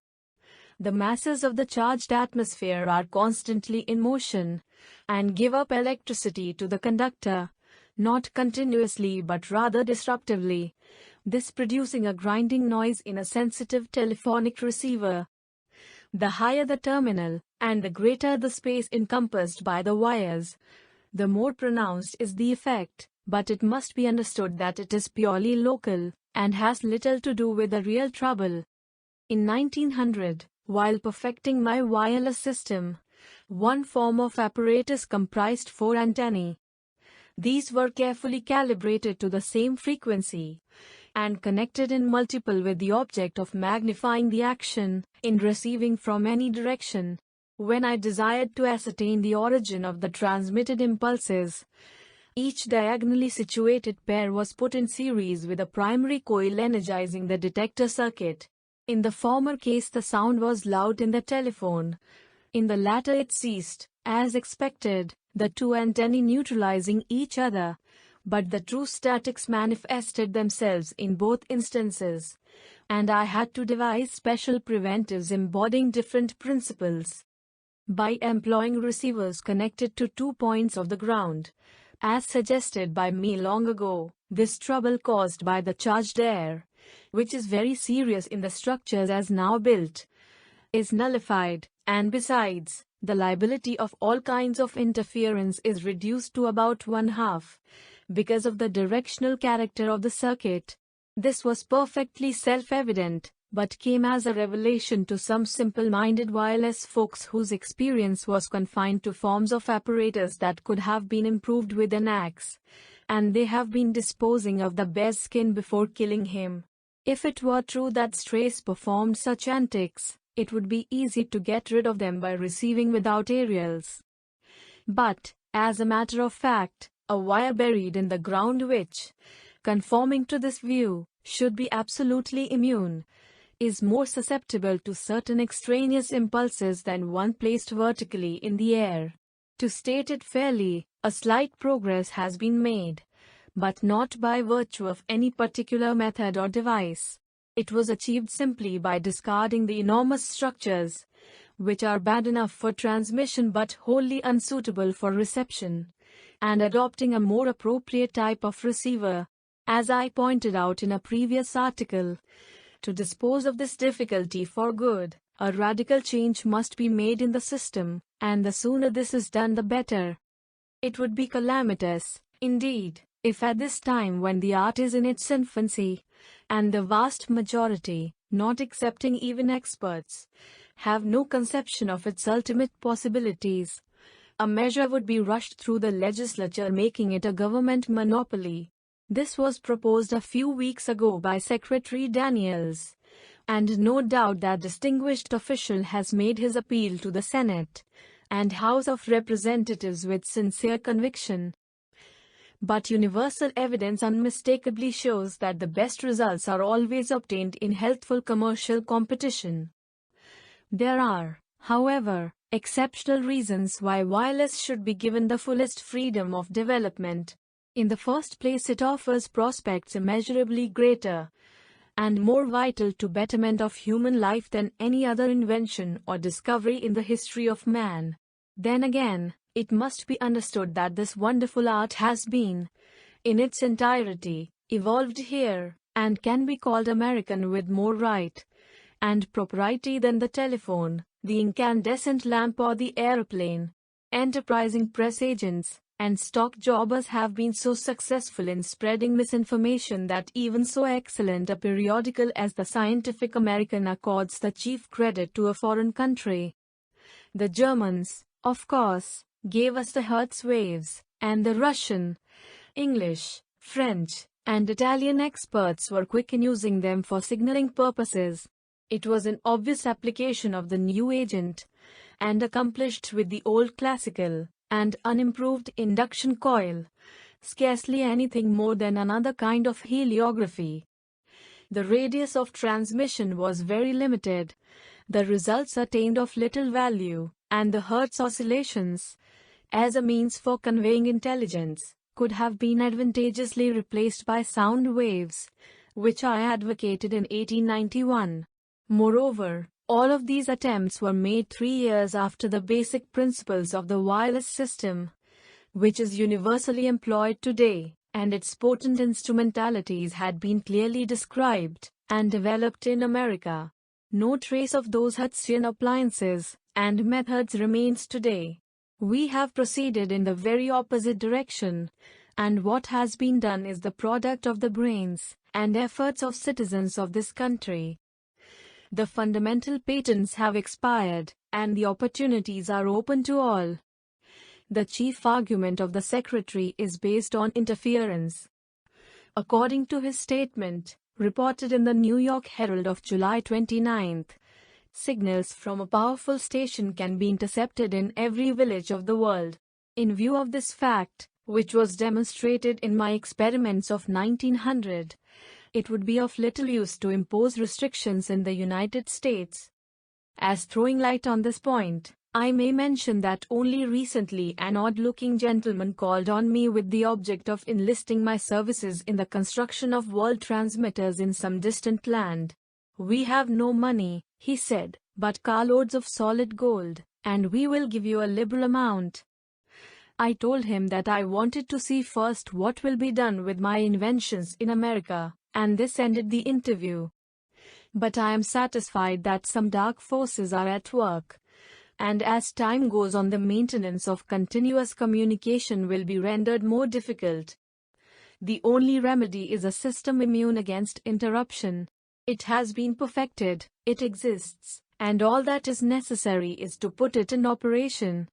Speaker 1: The masses of the charged atmosphere are constantly in motion and give up electricity to the conductor, not continuously but rather disruptively, this producing a grinding noise in a sensitive telephonic receiver. The higher the terminal, and the greater the space encompassed by the wires, the more pronounced is the effect, but it must be understood that it is purely local, and has little to do with the real trouble. In 1900, while perfecting my wireless system, one form of apparatus comprised 4 antennae. These were carefully calibrated to the same frequency, and connected in multiple with the object of magnifying the action in receiving from any direction. When I desired to ascertain the origin of the transmitted impulses, each diagonally situated pair was put in series with a primary coil energizing the detector circuit. In the former case the sound was loud in the telephone. In the latter it ceased, as expected, the 2 antennae neutralizing each other. But the true statics manifested themselves in both instances, and I had to devise special preventives embodying different principles. By employing receivers connected to 2 points of the ground, as suggested by me long ago, this trouble caused by the charged air, which is very serious in the structures as now built, is nullified, and besides, the liability of all kinds of interference is reduced to about 1/2, because of the directional character of the circuit. This was perfectly self-evident, but came as a revelation to some simple-minded wireless folks whose experience was confined to forms of apparatus that could have been improved with an axe, and they have been disposing of the bear's skin before killing him. If it were true that strays performed such antics, it would be easy to get rid of them by receiving without aerials. But, as a matter of fact, a wire buried in the ground which, conforming to this view, should be absolutely immune, is more susceptible to certain extraneous impulses than one placed vertically in the air. To state it fairly, a slight progress has been made, but not by virtue of any particular method or device. It was achieved simply by discarding the enormous structures, which are bad enough for transmission but wholly unsuitable for reception, and adopting a more appropriate type of receiver. As I pointed out in a previous article, to dispose of this difficulty for good, a radical change must be made in the system, and the sooner this is done the better. It would be calamitous, indeed, if at this time when the art is in its infancy, and the vast majority, not excepting even experts, have no conception of its ultimate possibilities, a measure would be rushed through the legislature making it a government monopoly. This was proposed a few weeks ago by Secretary Daniels, and no doubt that distinguished official has made his appeal to the Senate and House of Representatives with sincere conviction. But universal evidence unmistakably shows that the best results are always obtained in healthful commercial competition. There are, however, exceptional reasons why wireless should be given the fullest freedom of development. In the first place, it offers prospects immeasurably greater and more vital to betterment of human life than any other invention or discovery in the history of man. Then again, it must be understood that this wonderful art has been, in its entirety, evolved here, and can be called American with more right and propriety than the telephone, the incandescent lamp or the aeroplane. Enterprising press agents and stock jobbers have been so successful in spreading misinformation that even so excellent a periodical as the Scientific American accords the chief credit to a foreign country. The Germans, of course, gave us the Hertz waves, and the Russian, English, French, and Italian experts were quick in using them for signaling purposes. It was an obvious application of the new agent, and accomplished with the old classical and unimproved induction coil, scarcely anything more than another kind of heliography. The radius of transmission was very limited, the results attained of little value, and the Hertz oscillations, as a means for conveying intelligence, could have been advantageously replaced by sound waves, which I advocated in 1891. Moreover, all of these attempts were made 3 years after the basic principles of the wireless system, which is universally employed today, and its potent instrumentalities had been clearly described and developed in America. No trace of those Hertzian appliances and methods remains today. We have proceeded in the very opposite direction, and what has been done is the product of the brains and efforts of citizens of this country. The fundamental patents have expired, and the opportunities are open to all. The chief argument of the Secretary is based on interference. According to his statement, reported in the New York Herald of July 29, signals from a powerful station can be intercepted in every village of the world. In view of this fact, which was demonstrated in my experiments of 1900, it would be of little use to impose restrictions in the United States. As throwing light on this point, I may mention that only recently an odd-looking gentleman called on me with the object of enlisting my services in the construction of world transmitters in some distant land. "We have no money," he said, "but carloads of solid gold, and we will give you a liberal amount." I told him that I wanted to see first what will be done with my inventions in America, and this ended the interview. But I am satisfied that some dark forces are at work, and as time goes on the maintenance of continuous communication will be rendered more difficult. The only remedy is a system immune against interruption. It has been perfected, it exists, and all that is necessary is to put it in operation.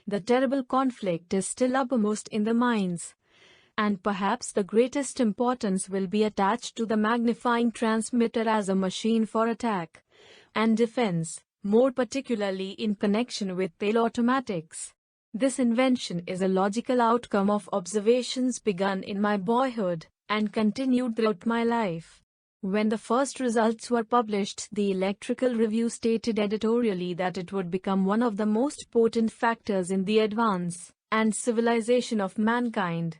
Speaker 1: The terrible conflict is still uppermost in the minds, and perhaps the greatest importance will be attached to the magnifying transmitter as a machine for attack and defense, more particularly in connection with teleautomatics. This invention is a logical outcome of observations begun in my boyhood and continued throughout my life. When the first results were published, the Electrical Review stated editorially that it would become one of the most potent factors in the advance and civilization of mankind.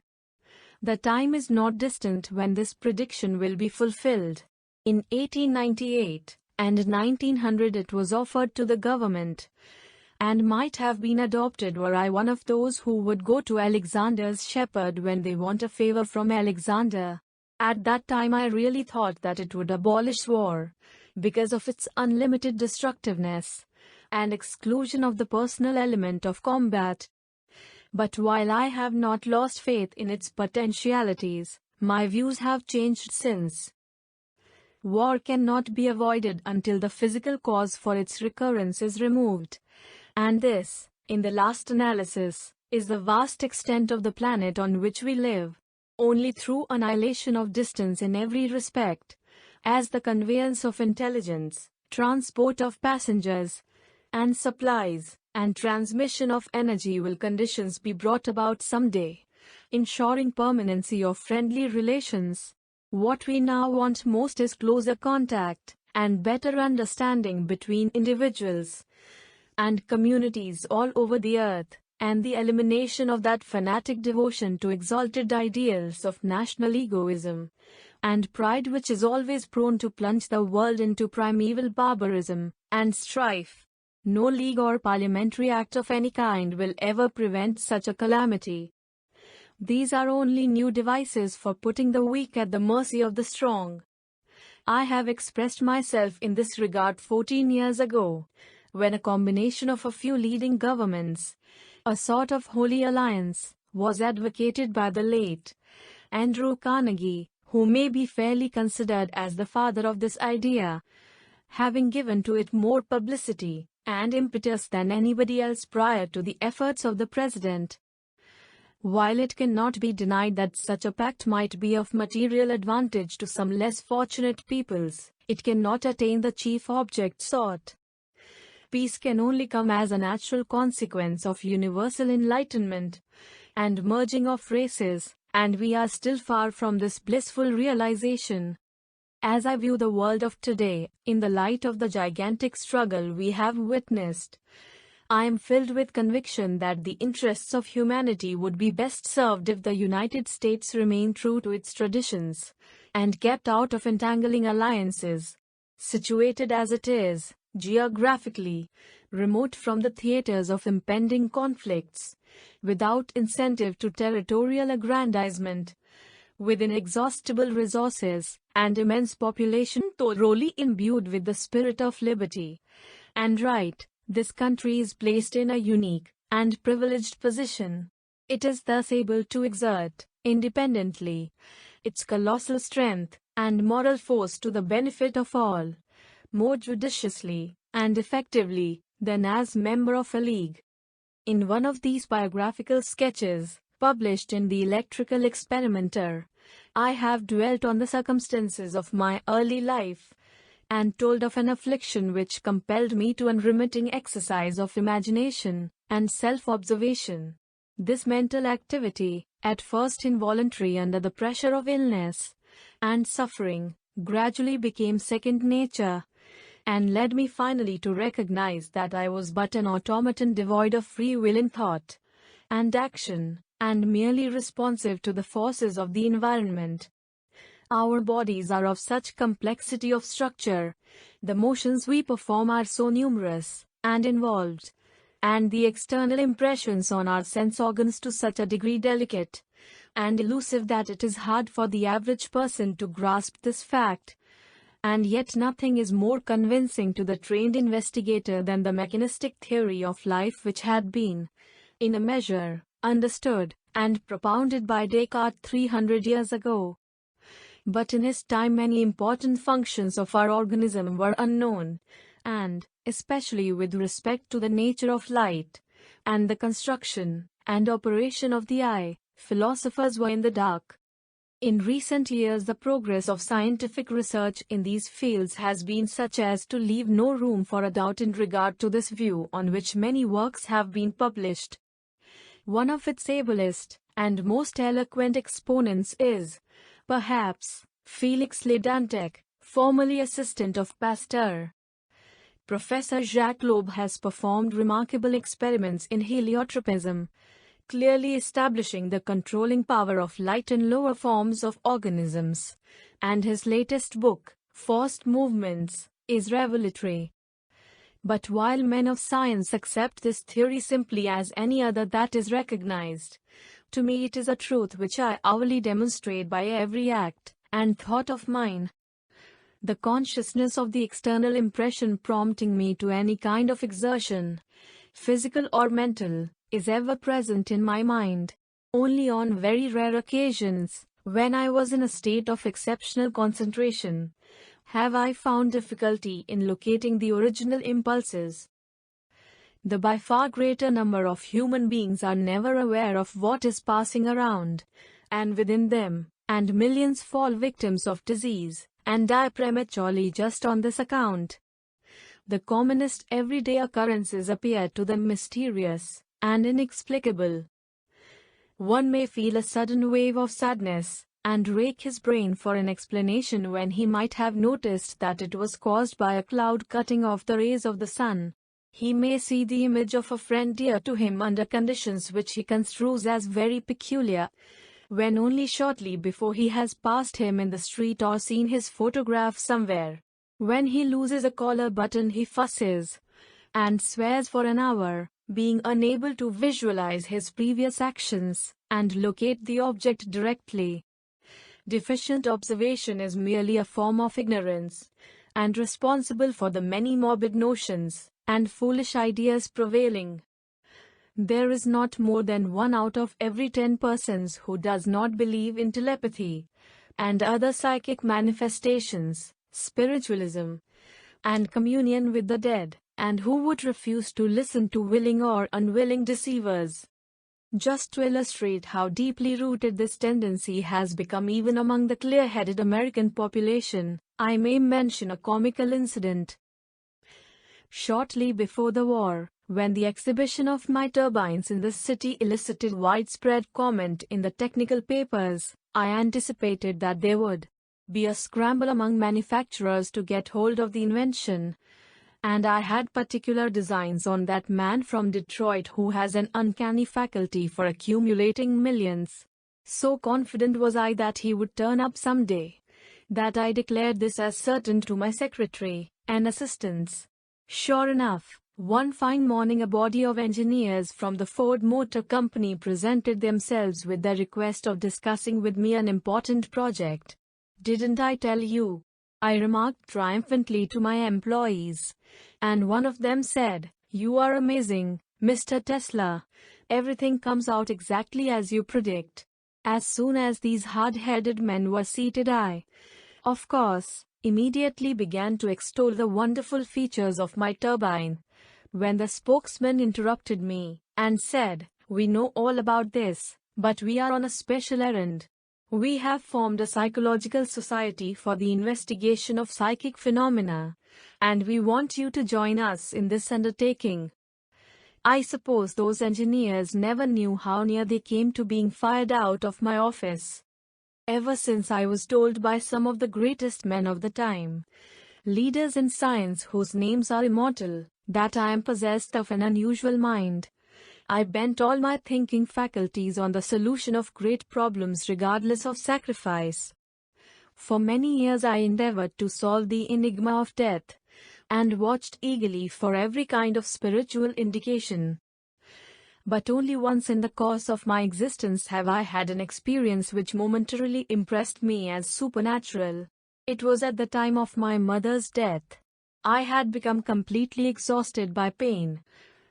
Speaker 1: The time is not distant when this prediction will be fulfilled. In 1898 and 1900 it was offered to the government, and might have been adopted were I one of those who would go to Alexander's shepherd when they want a favor from Alexander. At that time I really thought that it would abolish war, because of its unlimited destructiveness and exclusion of the personal element of combat. But while I have not lost faith in its potentialities, my views have changed since. War cannot be avoided until the physical cause for its recurrence is removed. And this, in the last analysis, is the vast extent of the planet on which we live. Only through annihilation of distance in every respect, as the conveyance of intelligence, transport of passengers and supplies, and transmission of energy will conditions be brought about someday, ensuring permanency of friendly relations. What we now want most is closer contact and better understanding between individuals and communities all over the earth, and the elimination of that fanatic devotion to exalted ideals of national egoism and pride which is always prone to plunge the world into primeval barbarism and strife. No league or parliamentary act of any kind will ever prevent such a calamity. These are only new devices for putting the weak at the mercy of the strong. I have expressed myself in this regard 14 years ago, when a combination of a few leading governments, a sort of holy alliance, was advocated by the late Andrew Carnegie, who may be fairly considered as the father of this idea, having given to it more publicity and impetus than anybody else prior to the efforts of the President. While it cannot be denied that such a pact might be of material advantage to some less fortunate peoples, it cannot attain the chief object sought. Peace can only come as a natural consequence of universal enlightenment and merging of races, and we are still far from this blissful realization. As I view the world of today, in the light of the gigantic struggle we have witnessed, I am filled with conviction that the interests of humanity would be best served if the United States remained true to its traditions and kept out of entangling alliances. Situated as it is, geographically, remote from the theaters of impending conflicts, without incentive to territorial aggrandizement, with inexhaustible resources and immense population thoroughly imbued with the spirit of liberty and right, this country is placed in a unique and privileged position. It is thus able to exert, independently, its colossal strength and moral force to the benefit of all, more judiciously and effectively than as member of a league. In one of these biographical sketches, published in the Electrical Experimenter, I have dwelt on the circumstances of my early life, and told of an affliction which compelled me to unremitting exercise of imagination and self-observation. This mental activity, at first involuntary under the pressure of illness and suffering, gradually became second nature, and led me finally to recognize that I was but an automaton devoid of free will in thought and action, and merely responsive to the forces of the environment. Our bodies are of such complexity of structure, the motions we perform are so numerous and involved, and the external impressions on our sense organs to such a degree delicate and elusive that it is hard for the average person to grasp this fact. And yet nothing is more convincing to the trained investigator than the mechanistic theory of life which had been, in a measure, understood and propounded by Descartes 300 years ago. But in his time many important functions of our organism were unknown, and, especially with respect to the nature of light, and the construction and operation of the eye, philosophers were in the dark. In recent years the progress of scientific research in these fields has been such as to leave no room for a doubt in regard to this view, on which many works have been published. One of its ablest and most eloquent exponents is, perhaps, Félix Ledantec, formerly assistant of Pasteur. Professor Jacques Loeb has performed remarkable experiments in heliotropism, clearly establishing the controlling power of light in lower forms of organisms, and his latest book, Forced Movements, is revelatory. But while men of science accept this theory simply as any other that is recognized, to me it is a truth which I hourly demonstrate by every act and thought of mine. The consciousness of the external impression prompting me to any kind of exertion, physical or mental, is ever present in my mind. Only on very rare occasions, when I was in a state of exceptional concentration, have I found difficulty in locating the original impulses. The by far greater number of human beings are never aware of what is passing around and within them, and millions fall victims of disease and die prematurely just on this account. The commonest everyday occurrences appear to them mysterious and inexplicable. One may feel a sudden wave of sadness, and rake his brain for an explanation when he might have noticed that it was caused by a cloud cutting off the rays of the sun. He may see the image of a friend dear to him under conditions which he construes as very peculiar, when only shortly before he has passed him in the street or seen his photograph somewhere. When he loses a collar button he fusses and swears for an hour, being unable to visualize his previous actions and locate the object directly. Deficient observation is merely a form of ignorance, and responsible for the many morbid notions and foolish ideas prevailing. There is not more than 1 out of every 10 persons who does not believe in telepathy and other psychic manifestations, spiritualism, and communion with the dead, and who would refuse to listen to willing or unwilling deceivers. Just to illustrate how deeply rooted this tendency has become even among the clear-headed American population, I may mention a comical incident. Shortly before the war, when the exhibition of my turbines in this city elicited widespread comment in the technical papers, I anticipated that there would be a scramble among manufacturers to get hold of the invention, and I had particular designs on that man from Detroit who has an uncanny faculty for accumulating millions. So confident was I that he would turn up someday, that I declared this as certain to my secretary and assistants. Sure enough, one fine morning a body of engineers from the Ford Motor Company presented themselves with the request of discussing with me an important project. "Didn't I tell you?" I remarked triumphantly to my employees. And one of them said, "You are amazing, Mr. Tesla. Everything comes out exactly as you predict." As soon as these hard-headed men were seated I, of course, immediately began to extol the wonderful features of my turbine, when the spokesman interrupted me and said, "We know all about this, but we are on a special errand. We have formed a psychological society for the investigation of psychic phenomena, and we want you to join us in this undertaking." I suppose those engineers never knew how near they came to being fired out of my office. Ever since I was told by some of the greatest men of the time, leaders in science whose names are immortal, that I am possessed of an unusual mind, I bent all my thinking faculties on the solution of great problems regardless of sacrifice. For many years I endeavored to solve the enigma of death, and watched eagerly for every kind of spiritual indication. But only once in the course of my existence have I had an experience which momentarily impressed me as supernatural. It was at the time of my mother's death. I had become completely exhausted by pain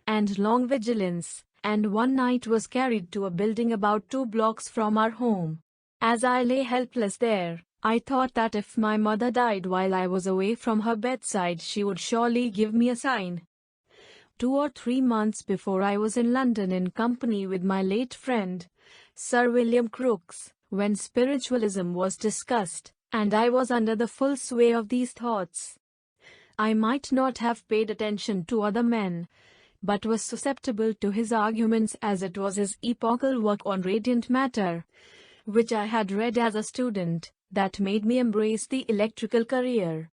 Speaker 1: and long vigilance, and one night was carried to a building about 2 blocks from our home. As I lay helpless there, I thought that if my mother died while I was away from her bedside, she would surely give me a sign. 2 or 3 months before, I was in London in company with my late friend, Sir William Crookes, when spiritualism was discussed, and I was under the full sway of these thoughts. I might not have paid attention to other men, but was susceptible to his arguments, as it was his epochal work on radiant matter, which I had read as a student, that made me embrace the electrical career.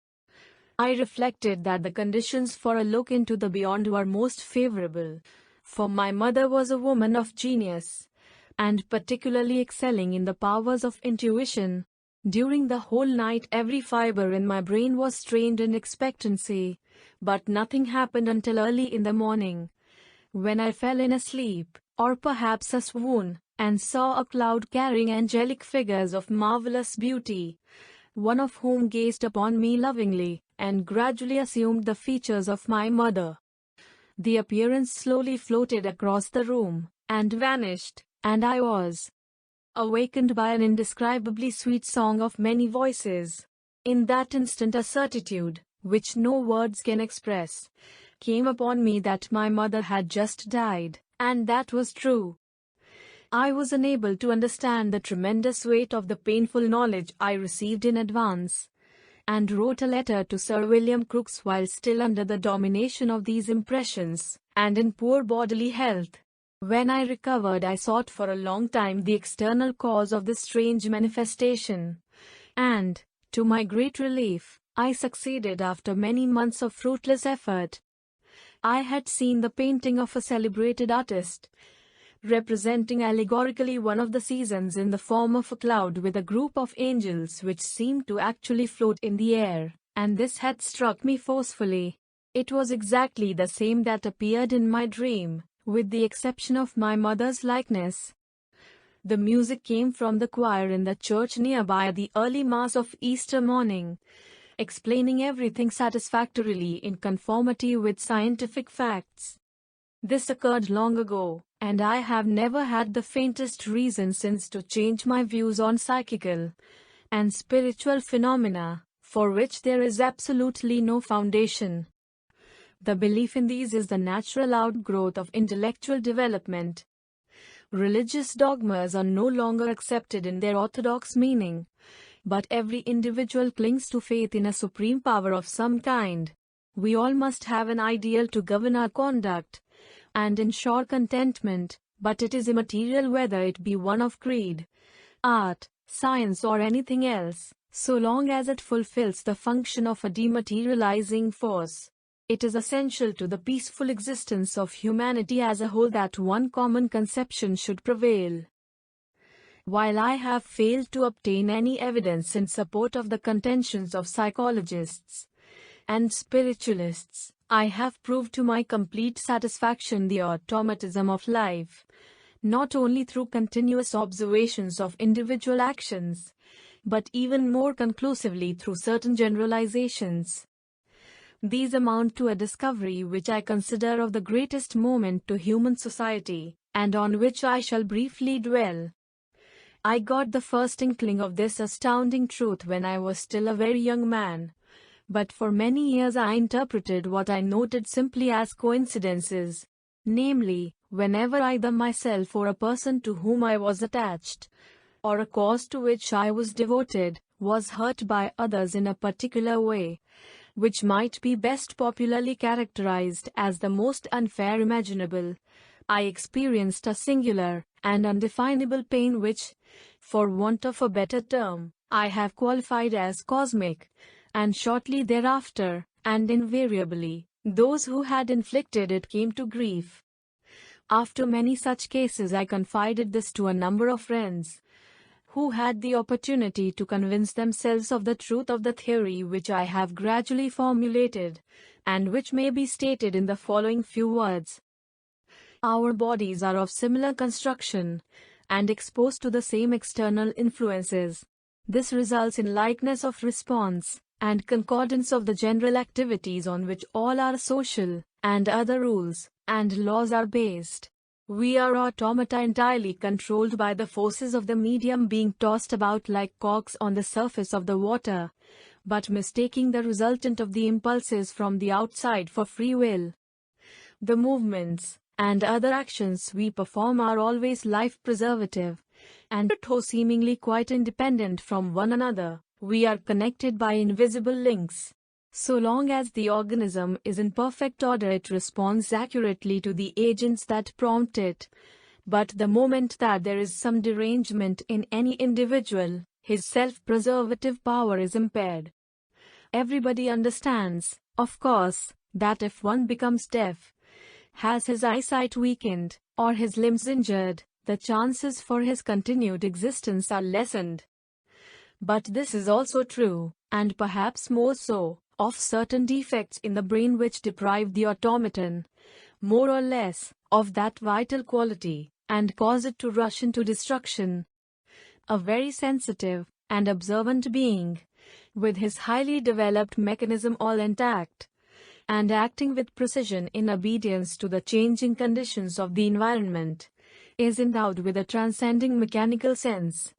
Speaker 1: I reflected that the conditions for a look into the beyond were most favorable, for my mother was a woman of genius, and particularly excelling in the powers of intuition. During the whole night every fiber in my brain was strained in expectancy, but nothing happened until early in the morning, when I fell in a sleep, or perhaps a swoon, and saw a cloud carrying angelic figures of marvelous beauty, one of whom gazed upon me lovingly, and gradually assumed the features of my mother. The appearance slowly floated across the room, and vanished, and I was awakened by an indescribably sweet song of many voices. In that instant a certitude, which no words can express, came upon me that my mother had just died, and that was true. I was unable to understand the tremendous weight of the painful knowledge I received in advance, and wrote a letter to Sir William Crookes while still under the domination of these impressions, and in poor bodily health. When I recovered, I sought for a long time the external cause of this strange manifestation, and, to my great relief, I succeeded after many months of fruitless effort. I had seen the painting of a celebrated artist, representing allegorically one of the seasons in the form of a cloud with a group of angels which seemed to actually float in the air, and this had struck me forcefully. It was exactly the same that appeared in my dream, with the exception of my mother's likeness. The music came from the choir in the church nearby at the early Mass of Easter morning, explaining everything satisfactorily in conformity with scientific facts. This occurred long ago, and I have never had the faintest reason since to change my views on psychical and spiritual phenomena, for which there is absolutely no foundation. The belief in these is the natural outgrowth of intellectual development. Religious dogmas are no longer accepted in their orthodox meaning, but every individual clings to faith in a supreme power of some kind. We all must have an ideal to govern our conduct and ensure contentment, but it is immaterial whether it be one of creed, art, science or anything else, so long as it fulfills the function of a dematerializing force. It is essential to the peaceful existence of humanity as a whole that one common conception should prevail. While I have failed to obtain any evidence in support of the contentions of psychologists and spiritualists, I have proved to my complete satisfaction the automatism of life, not only through continuous observations of individual actions, but even more conclusively through certain generalizations. These amount to a discovery which I consider of the greatest moment to human society, and on which I shall briefly dwell. I got the first inkling of this astounding truth when I was still a very young man, but for many years I interpreted what I noted simply as coincidences, namely, whenever either myself or a person to whom I was attached, or a cause to which I was devoted, was hurt by others in a particular way, which might be best popularly characterized as the most unfair imaginable, I experienced a singular and undefinable pain which, for want of a better term, I have qualified as cosmic, and shortly thereafter, and invariably, those who had inflicted it came to grief. After many such cases I confided this to a number of friends, who had the opportunity to convince themselves of the truth of the theory which I have gradually formulated, and which may be stated in the following few words. Our bodies are of similar construction, and exposed to the same external influences. This results in likeness of response, and concordance of the general activities on which all our social and other rules and laws are based. We are automata entirely controlled by the forces of the medium, being tossed about like corks on the surface of the water, but mistaking the resultant of the impulses from the outside for free will. The movements and other actions we perform are always life-preservative, and though seemingly quite independent from one another, we are connected by invisible links. So long as the organism is in perfect order, it responds accurately to the agents that prompt it. But the moment that there is some derangement in any individual, his self-preservative power is impaired. Everybody understands, of course, that if one becomes deaf, has his eyesight weakened, or his limbs injured, the chances for his continued existence are lessened. But this is also true, and perhaps more so, of certain defects in the brain which deprive the automaton, more or less, of that vital quality, and cause it to rush into destruction. A very sensitive and observant being, with his highly developed mechanism all intact, and acting with precision in obedience to the changing conditions of the environment, is endowed with a transcending mechanical sense,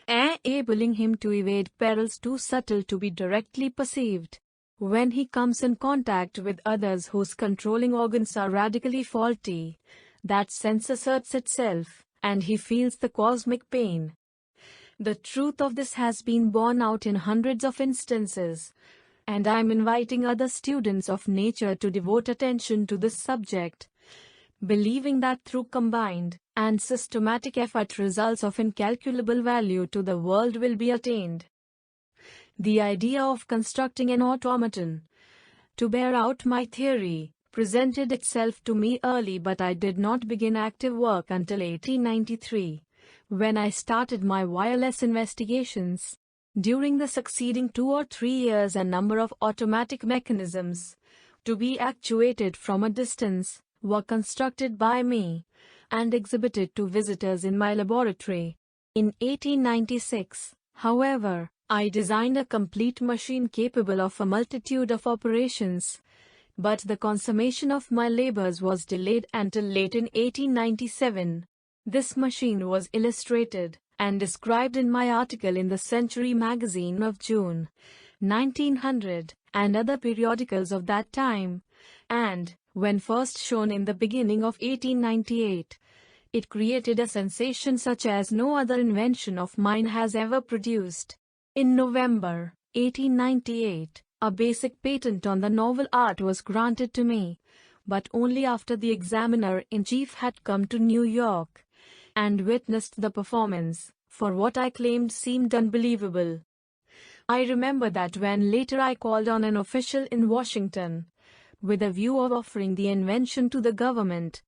Speaker 1: enabling him to evade perils too subtle to be directly perceived. When he comes in contact with others whose controlling organs are radically faulty, that sense asserts itself, and he feels the cosmic pain. The truth of this has been borne out in hundreds of instances, and I am inviting other students of nature to devote attention to this subject, believing that through combined and systematic effort results of incalculable value to the world will be attained. The idea of constructing an automaton to bear out my theory presented itself to me early, but I did not begin active work until 1893, when I started my wireless investigations. During the succeeding 2 or 3 years, a number of automatic mechanisms, to be actuated from a distance, were constructed by me and exhibited to visitors in my laboratory. In 1896, however, I designed a complete machine capable of a multitude of operations, but the consummation of my labors was delayed until late in 1897. This machine was illustrated and described in my article in the Century magazine of June 1900 and other periodicals of that time, and, when first shown in the beginning of 1898, it created a sensation such as no other invention of mine has ever produced. In November 1898, a basic patent on the novel art was granted to me, but only after the examiner-in-chief had come to New York and witnessed the performance, for what I claimed seemed unbelievable. I remember that when later I called on an official in Washington, with a view of offering the invention to the government,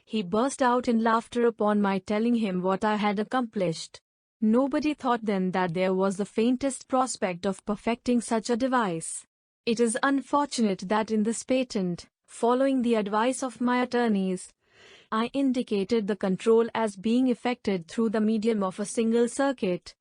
Speaker 1: he burst out in laughter upon my telling him what I had accomplished. Nobody thought then that there was the faintest prospect of perfecting such a device. It is unfortunate that in this patent, following the advice of my attorneys, I indicated the control as being effected through the medium of a single circuit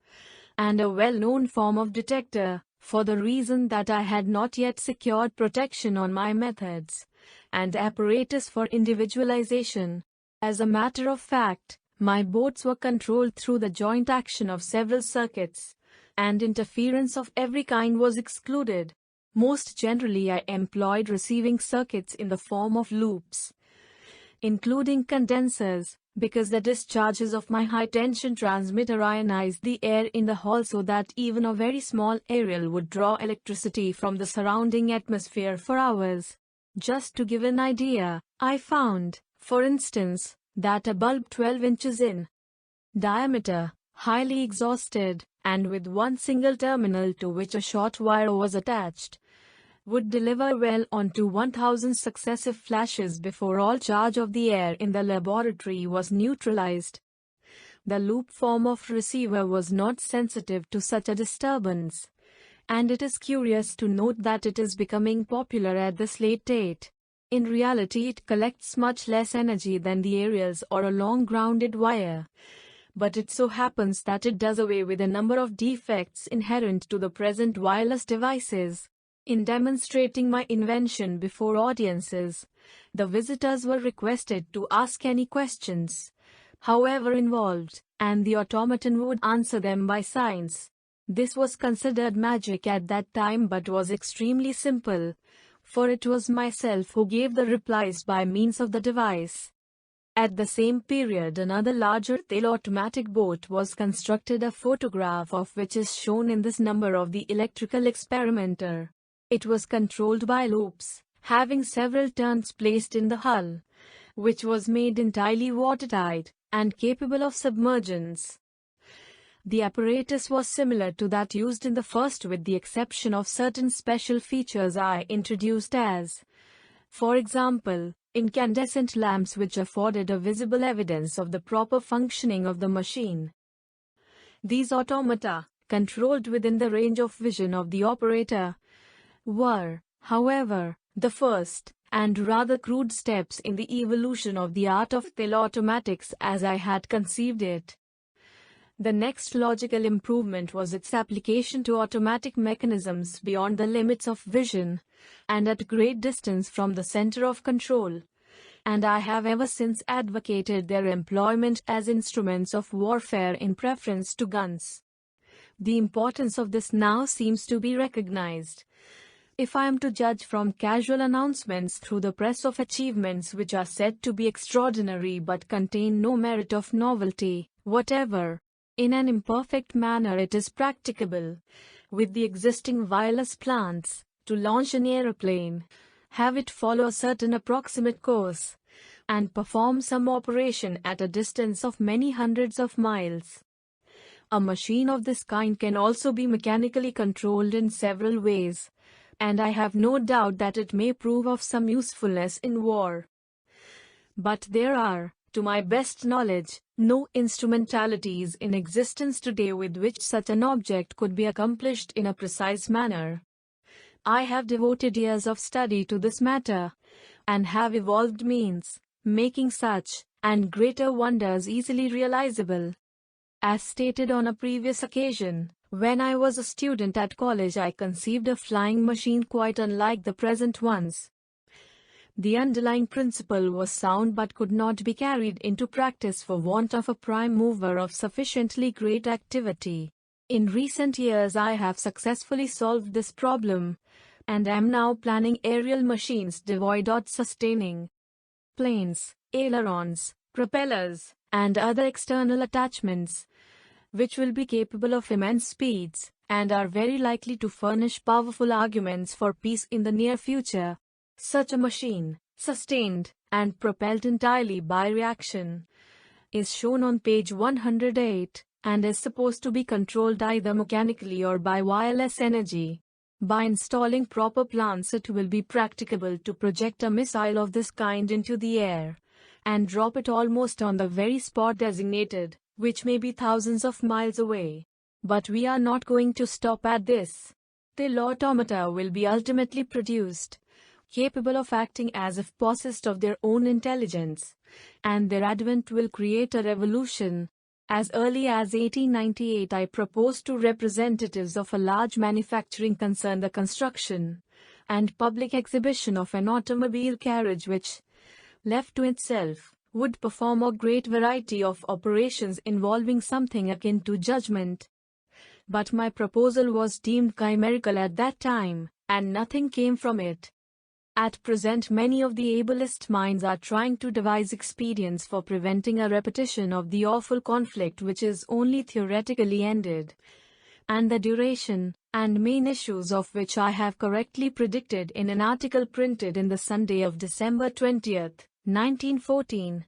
Speaker 1: and a well-known form of detector, for the reason that I had not yet secured protection on my methods and apparatus for individualization. As a matter of fact, my boats were controlled through the joint action of several circuits, and interference of every kind was excluded. Most generally I employed receiving circuits in the form of loops, including condensers, because the discharges of my high-tension transmitter ionized the air in the hall so that even a very small aerial would draw electricity from the surrounding atmosphere for hours. Just to give an idea, I found, for instance, that a bulb 12 inches in diameter, highly exhausted, and with one single terminal to which a short wire was attached, would deliver well on to 1,000 successive flashes before all charge of the air in the laboratory was neutralized. The loop form of receiver was not sensitive to such a disturbance, and it is curious to note that it is becoming popular at this late date. In reality, it collects much less energy than the aerials or a long grounded wire, but it so happens that it does away with a number of defects inherent to the present wireless devices. In demonstrating my invention before audiences, the visitors were requested to ask any questions, however involved, and the automaton would answer them by signs. This was considered magic at that time but was extremely simple, for it was myself who gave the replies by means of the device. At the same period, another larger automatic boat was constructed, a photograph of which is shown in this number of the Electrical Experimenter. It was controlled by loops, having several turns placed in the hull, which was made entirely watertight and capable of submergence. The apparatus was similar to that used in the first with the exception of certain special features I introduced as, for example, incandescent lamps which afforded a visible evidence of the proper functioning of the machine. These automata, controlled within the range of vision of the operator, were, however, the first and rather crude steps in the evolution of the art of teleautomatics as I had conceived it. The next logical improvement was its application to automatic mechanisms beyond the limits of vision, and at great distance from the center of control, and I have ever since advocated their employment as instruments of warfare in preference to guns. The importance of this now seems to be recognized. If I am to judge from casual announcements through the press of achievements which are said to be extraordinary but contain no merit of novelty whatever, in an imperfect manner it is practicable, with the existing wireless plants, to launch an aeroplane, have it follow a certain approximate course, and perform some operation at a distance of many hundreds of miles. A machine of this kind can also be mechanically controlled in several ways, and I have no doubt that it may prove of some usefulness in war. But there are, to my best knowledge, no instrumentalities in existence today with which such an object could be accomplished in a precise manner. I have devoted years of study to this matter, and have evolved means, making such, and greater wonders easily realizable. As stated on a previous occasion, when I was a student at college I conceived a flying machine quite unlike the present ones. The underlying principle was sound but could not be carried into practice for want of a prime mover of sufficiently great activity. In recent years I have successfully solved this problem, and am now planning aerial machines devoid of sustaining planes, ailerons, propellers, and other external attachments, which will be capable of immense speeds, and are very likely to furnish powerful arguments for peace in the near future. Such a machine, sustained and propelled entirely by reaction, is shown on page 108, and is supposed to be controlled either mechanically or by wireless energy. By installing proper plants it will be practicable to project a missile of this kind into the air, and drop it almost on the very spot designated, which may be thousands of miles away. But we are not going to stop at this. The automata will be ultimately produced, capable of acting as if possessed of their own intelligence, and their advent will create a revolution. As early as 1898 I proposed to representatives of a large manufacturing concern the construction and public exhibition of an automobile carriage which, left to itself, would perform a great variety of operations involving something akin to judgment. But my proposal was deemed chimerical at that time, and nothing came from it. At present many of the ablest minds are trying to devise expedients for preventing a repetition of the awful conflict which is only theoretically ended, and the duration and main issues of which I have correctly predicted in an article printed in the Sunday of December 20th, 1914.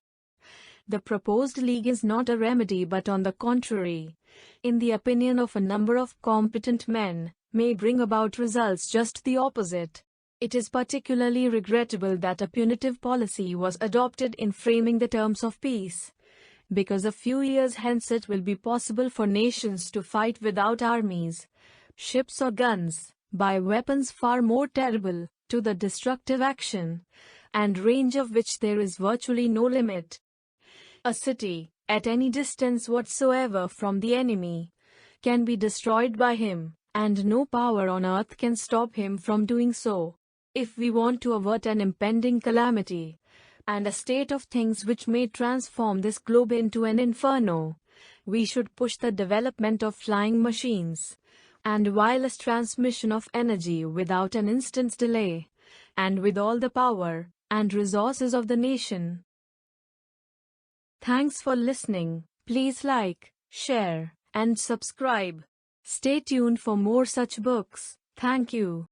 Speaker 1: The proposed league is not a remedy but on the contrary, in the opinion of a number of competent men, may bring about results just the opposite. It is particularly regrettable that a punitive policy was adopted in framing the terms of peace, because a few years hence it will be possible for nations to fight without armies, ships or guns, by weapons far more terrible to the destructive action, and range of which there is virtually no limit. A city, at any distance whatsoever from the enemy, can be destroyed by him, and no power on earth can stop him from doing so. If we want to avert an impending calamity, and a state of things which may transform this globe into an inferno, we should push the development of flying machines and wireless transmission of energy without an instant's delay, and with all the power and resources of the nation. Thanks for listening. Please like, share, and subscribe. Stay tuned for more such books. Thank you.